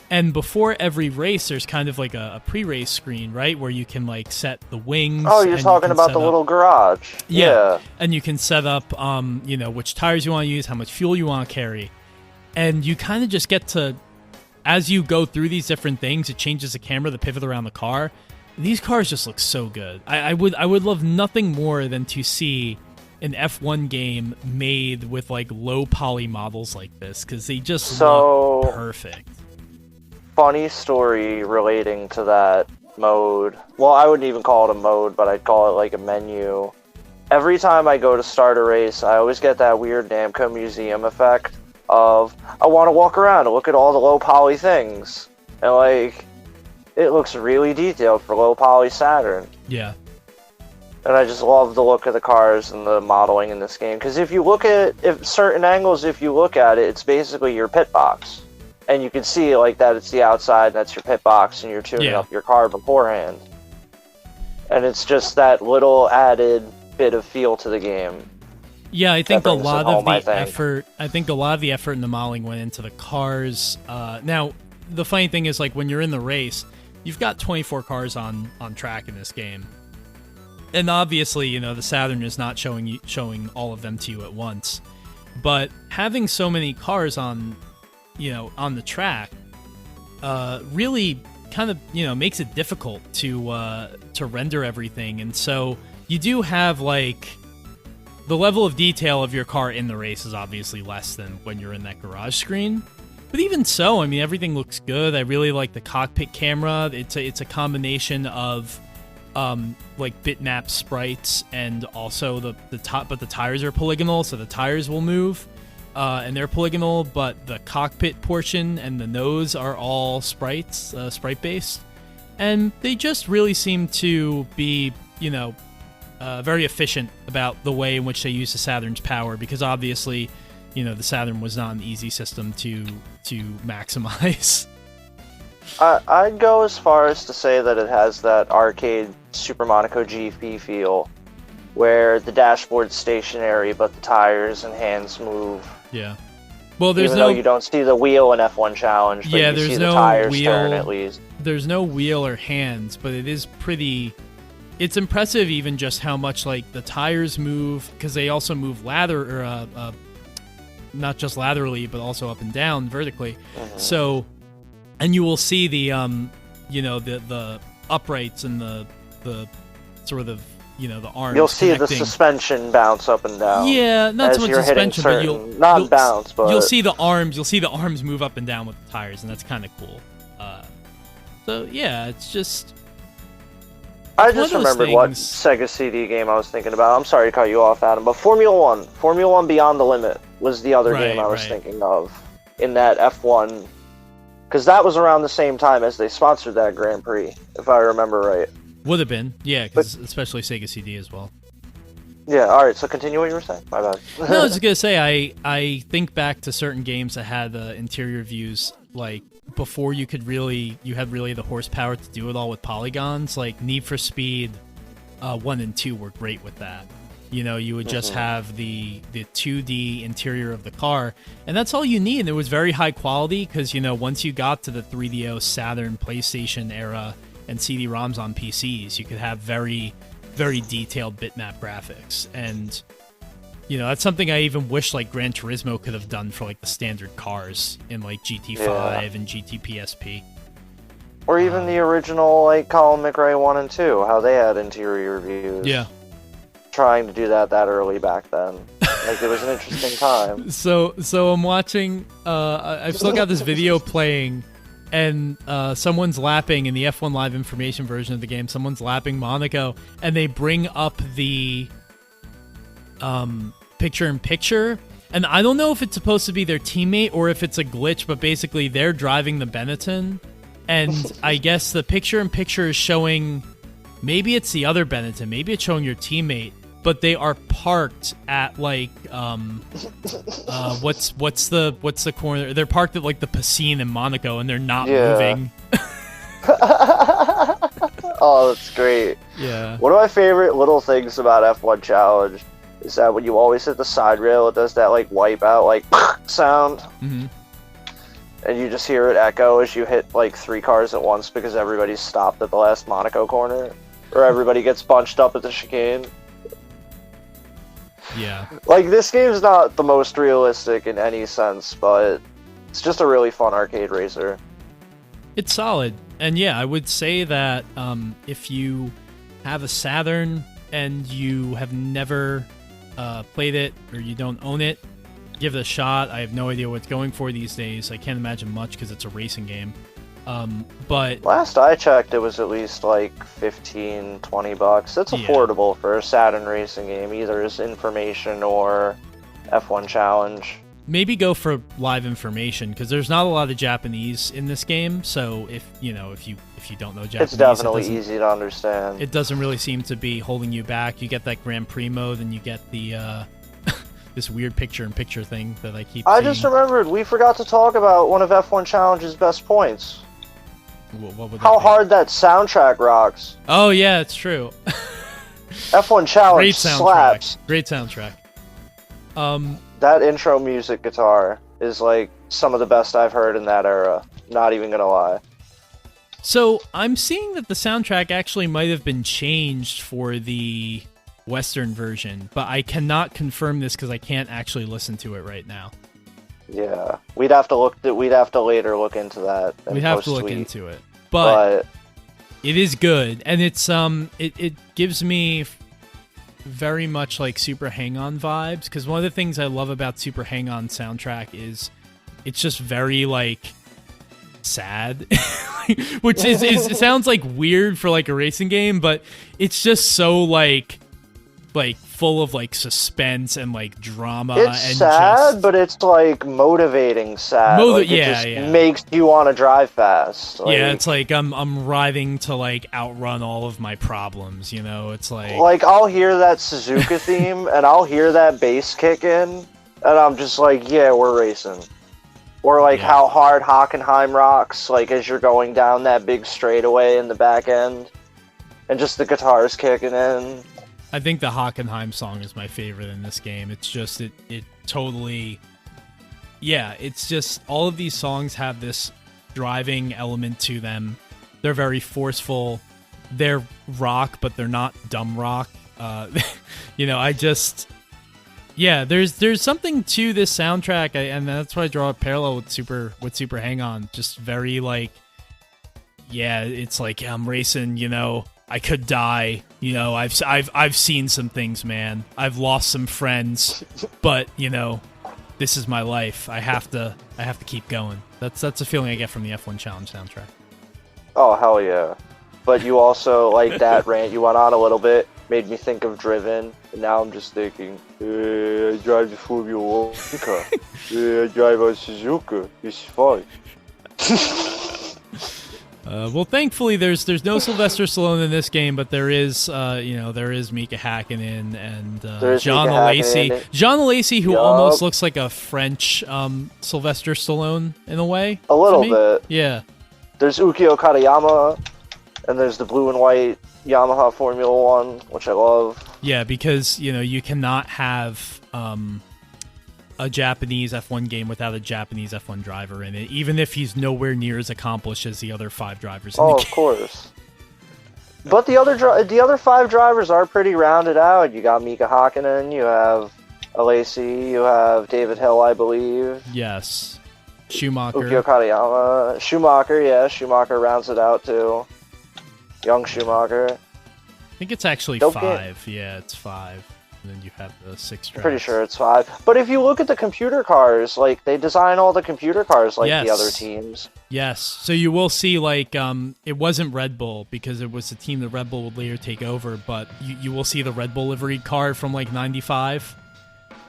And before every race, there's kind of like a pre-race screen, right, where you can like set the wings. Oh, you're talking about the little garage. Yeah. And you can set up, which tires you want to use, how much fuel you want to carry, and you kind of just get to, as you go through these different things, it changes the camera, the pivot around the car. These cars just look so good. I would love nothing more than to see an F1 game made with like low poly models like this, because they just look perfect. Funny story relating to that mode. Well, I wouldn't even call it a mode, but I'd call it like a menu. Every time I go to start a race, I always get that weird Namco Museum effect of, I want to walk around and look at all the low poly things. And like, it looks really detailed for low poly Saturn. Yeah. And I just love the look of the cars and the modeling in this game. Because if you look at certain angles, if you look at it, it's basically your pit box. And you can see like that it's the outside, and that's your pit box, and you're tuning up your car beforehand. And it's just that little added bit of feel to the game. Yeah, I think a lot of the effort. I think a lot of the effort and the modeling went into the cars. Now, the funny thing is, like when you're in the race, you've got 24 cars on track in this game. And obviously, you know, the Saturn is not showing all of them to you at once. But having so many cars on the track, really kind of, you know, makes it difficult to render everything. And so you do have, like, the level of detail of your car in the race is obviously less than when you're in that garage screen. But even so, I mean, everything looks good. I really like the cockpit camera. It's a combination of like bitmap sprites and also the top, but the tires are polygonal, so the tires will move, and they're polygonal, but the cockpit portion and the nose are all sprites, sprite based, and they just really seem to be, you know, very efficient about the way in which they use the Saturn's power, because obviously, you know, the Saturn was not an easy system to maximize. I'd go as far as to say that it has that arcade Super Monaco GP feel, where the dashboard's stationary, but the tires and hands move. Yeah. Well, there's Even though you don't see the wheel in F1 Challenge, but you see the tires turn at least. There's no wheel or hands, but it is pretty... It's impressive even just how much, like, the tires move, because they also move not just laterally, but also up and down vertically. Mm-hmm. So... And you will see the, you know, the uprights and the sort of, you know, the arms. You'll see connecting. the suspension bounce up and down. Yeah, not so much suspension, but you'll bounce, but you'll see the arms. You'll see the arms move up and down with the tires, and that's kind of cool. So yeah, it's just. I just remembered what Sega CD game I was thinking about. I'm sorry to cut you off, Adam, but Formula One Beyond the Limit was the other game I was thinking of in that F1. Because that was around the same time as they sponsored that Grand Prix, if I remember right. Would have been, yeah, because especially Sega CD as well. Yeah, alright, so continue what you were saying. My bad. No, I was going to say, I think back to certain games that had interior views, like, before you had really the horsepower to do it all with polygons. Like, Need for Speed 1 and 2 were great with that. You know, you would just have the 2D interior of the car, and that's all you need. And it was very high quality because, you know, once you got to the 3DO, Saturn, PlayStation era, and CD-ROMs on PCs, you could have very, very detailed bitmap graphics. And, you know, that's something I even wish, like, Gran Turismo could have done for, like, the standard cars in, like, GT5 and GT PSP. Or even the original, like, Colin McRae 1 and 2, how they had interior views. Yeah. Trying to do that early back then. Like, it was an interesting time. So I'm watching, I've still got this video playing, and someone's lapping in the F1 Live Information version of the game, someone's lapping Monaco, and they bring up the picture-in-picture, and I don't know if it's supposed to be their teammate or if it's a glitch, but basically they're driving the Benetton, and I guess the picture-in-picture is showing, maybe it's the other Benetton, maybe it's showing your teammate, but they are parked at, like, what's the corner? They're parked at, like, the Piscine in Monaco, and they're not moving. Oh, that's great. Yeah. One of my favorite little things about F1 Challenge is that when you always hit the side rail, it does that, like, wipe out, like, sound. Mm-hmm. And you just hear it echo as you hit, like, 3 cars at once because everybody's stopped at the last Monaco corner. Or everybody gets bunched up at the chicane. Yeah. Like, this game's not the most realistic in any sense, but it's just a really fun arcade racer. It's solid. And yeah, I would say that if you have a Saturn and you have never played it or you don't own it, give it a shot. I have no idea what it's going for these days. I can't imagine much because it's a racing game. But last I checked, it was at least like $15-20. It's affordable for a Saturn racing game, either as information or F1 Challenge. maybe go for live information, because there's not a lot of Japanese in this game. So if you don't know Japanese, It's definitely easy to understand. It doesn't really seem to be holding you back. You get that Grand Prix mode, and you get the this weird picture-in-picture thing that I keep. I seeing. just remembered we forgot to talk about one of F1 Challenge's best points. What would How that be? hard that soundtrack rocks. Oh yeah, it's true. F1 Challenge Great soundtrack. slaps. Great soundtrack. That intro music guitar is like some of the best I've heard in that era. Not even gonna lie. So I'm seeing that the soundtrack actually might have been changed for the Western version, but I cannot confirm this because I can't actually listen to it right now. Yeah, we'd have to later look into that. and We have to look post-tweet. into it, but But it is good, and it's it gives me very much like Super Hang-On vibes, because one of the things I love about Super Hang-On soundtrack is it's just very like sad, which is it sounds like weird for like a racing game, but it's just so like full of like suspense and like drama. it's and sad, just, but it's like motivating sad. Like, it yeah, just yeah. makes you want to drive fast. Like, yeah, it's like I'm riding to like outrun all of my problems. You know, it's like I'll hear that Suzuka theme and I'll hear that bass kick in, and I'm just like, yeah, we're racing. Or like Yeah. how hard Hockenheim rocks, like as you're going down that big straightaway in the back end, and just the guitars kicking in. I think the Hockenheim song is my favorite in this game. It's just it totally, yeah. It's just all of these songs have this driving element to them. They're very forceful. They're rock, but they're not dumb rock. Yeah, there's something to this soundtrack, and that's why I draw a parallel with Super Hang-On. Just very like, yeah, it's like I'm racing. I could die. I've seen some things, man. I've lost some friends, but this is my life. I have to keep going. That's a feeling I get from the F1 Challenge soundtrack. Oh hell yeah! But you also like that rant you went on a little bit made me think of Driven, and now I'm just thinking, I drive the Formula 1 car. I drive a Suzuka. It's fine. Well, thankfully, there's no Sylvester Stallone in this game, but there is Mika Hakkinen and There's John Mika Alesi. Hakkinen. John Alesi, who Yup. almost looks like a French Sylvester Stallone in a way. A little to me. bit. Yeah. There's Ukyo Katayama, and there's the blue and white Yamaha Formula 1, which I love. Yeah, because you cannot have a Japanese F1 game without a Japanese F1 driver in it, even if he's nowhere near as accomplished as the other 5 drivers in Oh, the of game. course. But the other 5 drivers are pretty rounded out. You got Mika Hakkinen, you have Alesi, you have David Hill, I believe. Yes. Schumacher. Ukyo Katayama. Schumacher rounds it out too. Young Schumacher. I think it's actually Don't 5. Yeah, it's 5. And then you have the 6 I'm tracks. pretty sure it's 5. But if you look at the computer cars, like they design all the computer cars like Yes. the other teams. Yes. So you will see, like, it wasn't Red Bull because it was the team that Red Bull would later take over, but you will see the Red Bull livery car from, like, 95.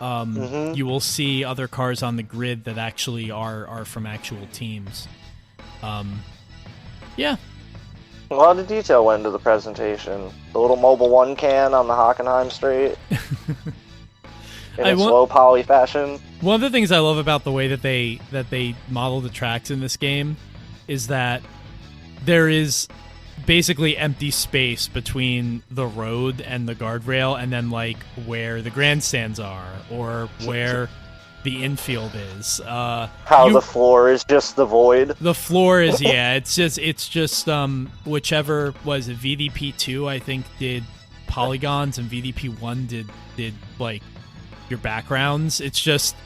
You will see other cars on the grid that actually are from actual teams. Yeah. A lot of detail went into the presentation. The little Mobile 1 can on the Hockenheim straight. In its low poly fashion. One of the things I love about the way that they model the tracks in this game is that there is basically empty space between the road and the guardrail, and then like where the grandstands are or where the infield is. How the floor is just the void. The floor is it's just whichever was it, VDP2 I think did polygons and VDP1 did like your backgrounds. It's just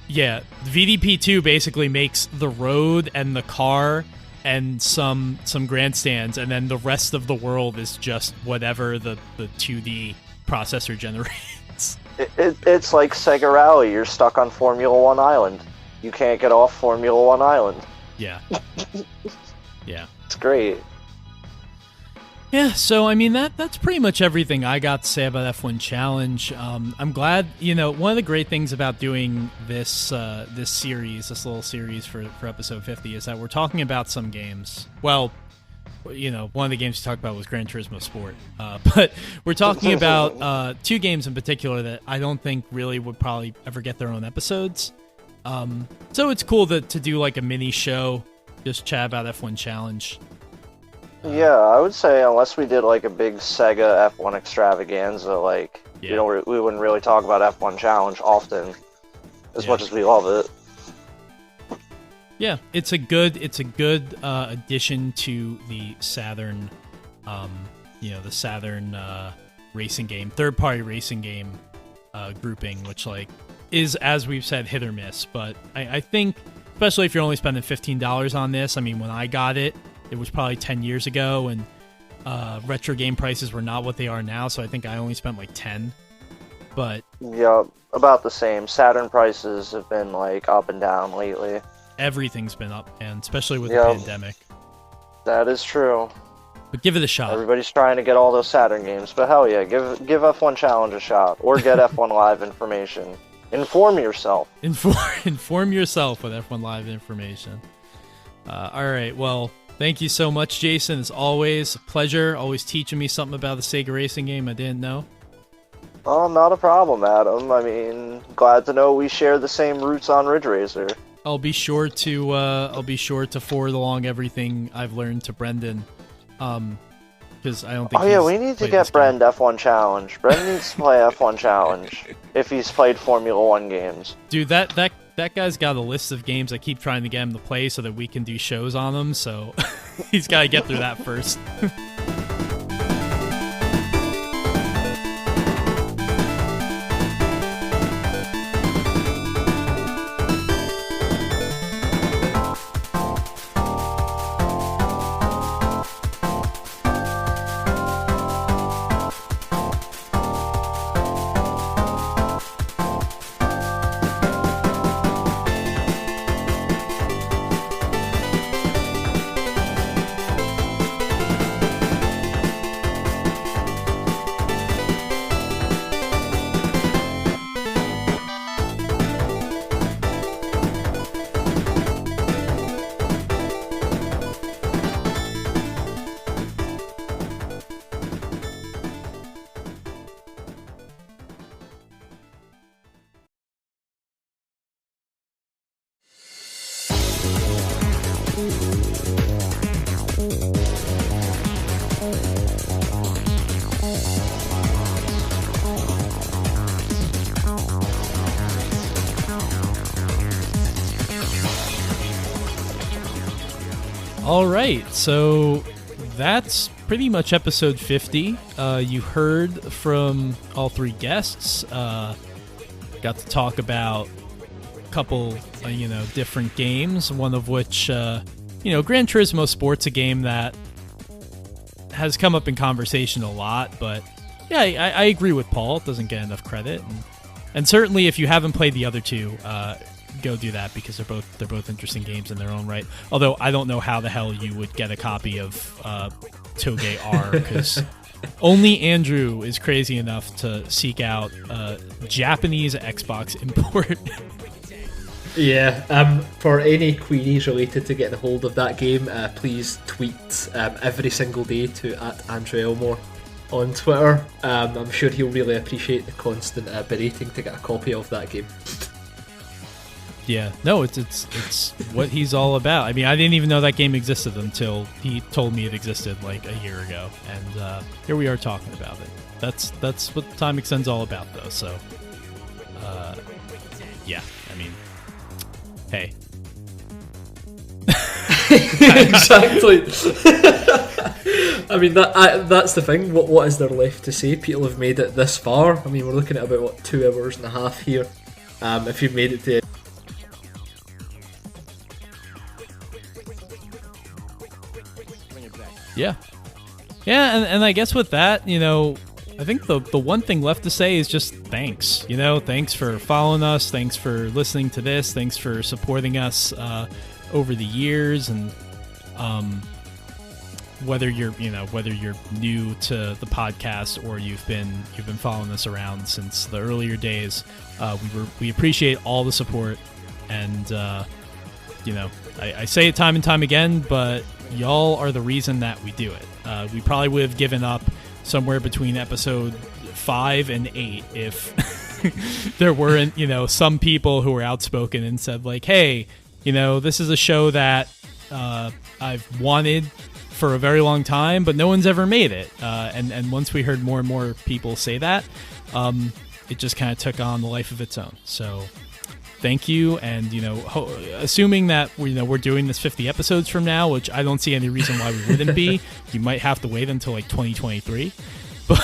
VDP2 basically makes the road and the car and some grandstands, and then the rest of the world is just whatever the 2D processor generates. It's like Sega Rally. You're stuck on Formula 1 Island. You can't get off Formula 1 Island. Yeah. Yeah. It's great. Yeah, so I mean that's pretty much everything I got to say about F1 Challenge. I'm glad, one of the great things about doing this this little series for episode 50 is that we're talking about some games. Well, one of the games we talked about was Gran Turismo Sport, but we're talking about two games in particular that I don't think really would probably ever get their own episodes. So it's cool to do like a mini show, just chat about F1 Challenge. Yeah, I would say unless we did like a big Sega F1 extravaganza, we wouldn't really talk about F1 Challenge often, as much as we love it. Yeah, it's a good addition to the Saturn, the Saturn racing game, third-party racing game grouping, which is, as we've said, hit or miss. But I think, especially if you're only spending $15 on this, I mean, when I got it, it was probably 10 years ago, and retro game prices were not what they are now, so I think I only spent 10. But yeah, about the same. Saturn prices have been up and down lately. Everything's been up, and especially with the pandemic. That is true. But give it a shot. Everybody's trying to get all those Saturn games, but hell yeah, give F1 Challenge a shot, or get F1 Live information. Inform yourself. Inform yourself with F1 Live information. All right, well, thank you so much, Jason. It's always a pleasure, always teaching me something about the Sega racing game I didn't know. Oh, not a problem, Adam. I mean, glad to know we share the same roots on Ridge Racer. I'll be sure to forward along everything I've learned to Brendan, because I don't think. Oh yeah, we need to get Bren F1 Challenge. Bren needs to play F1 Challenge if he's played Formula One games. Dude, that guy's got a list of games I keep trying to get him to play so that we can do shows on them. So he's got to get through that first. All right, so that's pretty much episode 50. You heard from all three guests. Got to talk about a couple, different games. One of which, Gran Turismo Sport's a game that has come up in conversation a lot. But yeah, I agree with Paul. It doesn't get enough credit, and certainly if you haven't played the other two, go do that because they're both interesting games in their own right. Although I don't know how the hell you would get a copy of Toge R because only Andrew is crazy enough to seek out Japanese Xbox import. Yeah, for any queries related to getting a hold of that game, please tweet every single day to @AndrewElmore on Twitter. I'm sure he'll really appreciate the constant berating to get a copy of that game. Yeah, no, it's what he's all about. I mean, I didn't even know that game existed until he told me it existed a year ago, and here we are talking about it. That's what Time Extend's all about, though. So, yeah, I mean, hey, exactly. I mean, that's the thing. What is there left to say? People have made it this far. I mean, we're looking at about 2 hours and a half here. If you've made it to Yeah, and I guess with that, I think the one thing left to say is just thanks. Thanks for following us, thanks for listening to this, thanks for supporting us over the years, and whether you're new to the podcast or you've been following us around since the earlier days, we appreciate all the support, and I say it time and time again, but y'all are the reason that we do it. We probably would have given up somewhere between episode 5 and 8 if there weren't some people who were outspoken and said like, hey, this is a show that I've wanted for a very long time, but no one's ever made it. And once we heard more and more people say that, it just kind of took on the life of its own. So thank you. And, assuming that we're doing this 50 episodes from now, which I don't see any reason why we wouldn't be, you might have to wait until like 2023. But,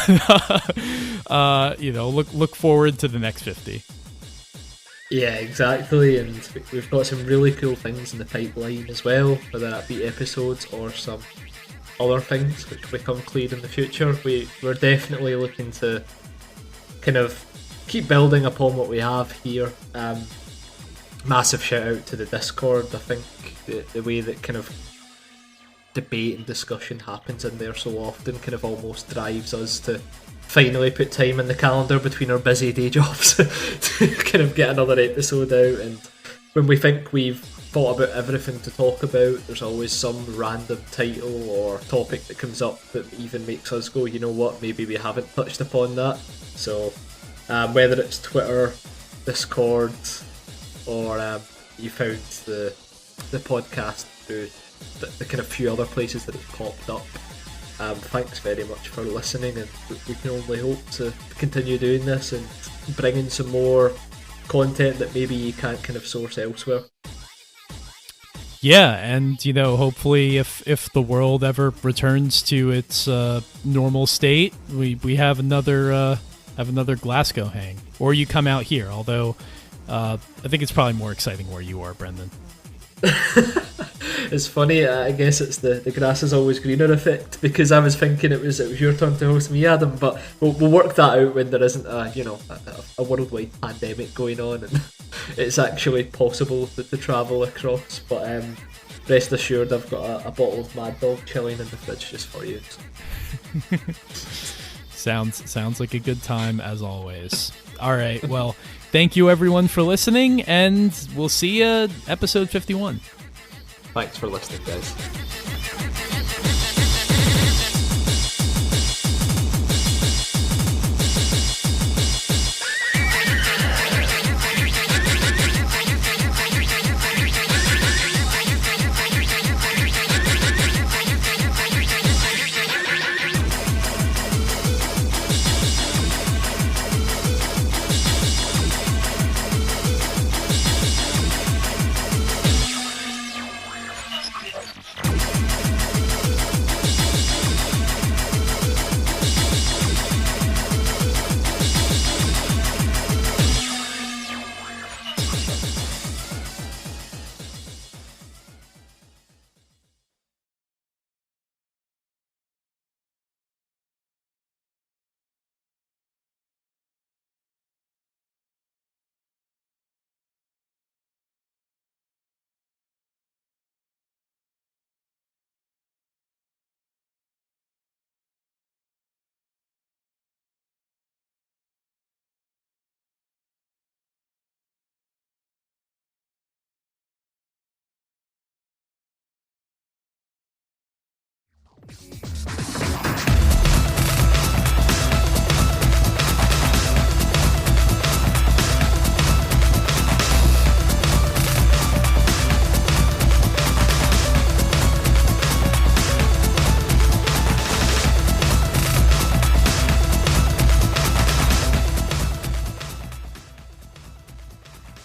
look forward to the next 50. Yeah, exactly, and we've got some really cool things in the pipeline as well, whether that be episodes or some other things which become clear in the future. We're definitely looking to kind of keep building upon what we have here. Massive shout out to the Discord. I think the way that kind of debate and discussion happens in there so often kind of almost drives us to finally put time in the calendar between our busy day jobs to kind of get another episode out. And when we think we've thought about everything to talk about, there's always some random title or topic that comes up that even makes us go, you know what, maybe we haven't touched upon that. So whether it's Twitter, Discord, or you found the podcast through the kind of few other places that it's popped up, thanks very much for listening, and we can only hope to continue doing this and bringing some more content that maybe you can't kind of source elsewhere. Yeah, and hopefully if the world ever returns to its normal state, we have another Glasgow hang, or you come out here. Although I think it's probably more exciting where you are, Brendan. It's funny, I guess it's the grass is always greener effect, because I was thinking it was your turn to host me, Adam, but we'll work that out when there isn't a worldwide pandemic going on and it's actually possible to travel across. But rest assured, I've got a bottle of Mad Dog chilling in the fridge just for you. Sounds like a good time as always. All right, well, thank you everyone for listening, and we'll see you episode 51. Thanks for listening, guys.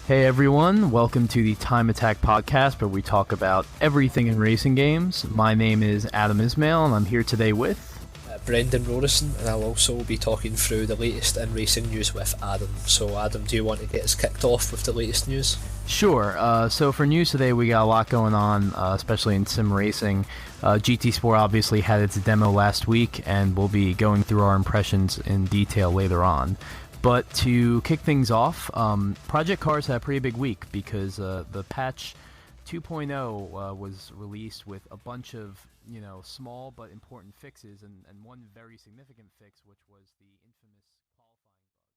Hey everyone, welcome to the Time Attack podcast, where we talk about everything in racing games. My name is Adam Ismail, and I'm here today with Brendan Rorison, and I'll also be talking through the latest in racing news with Adam. So Adam, do you want to get us kicked off with the latest news? Sure. So for news today, we got a lot going on, especially in sim racing. GT Sport obviously had its demo last week, and we'll be going through our impressions in detail later on. But to kick things off, Project Cars had a pretty big week because the patch 2.0 was released with a bunch of, small but important fixes, and one very significant fix, which was the infamous qualifying bug.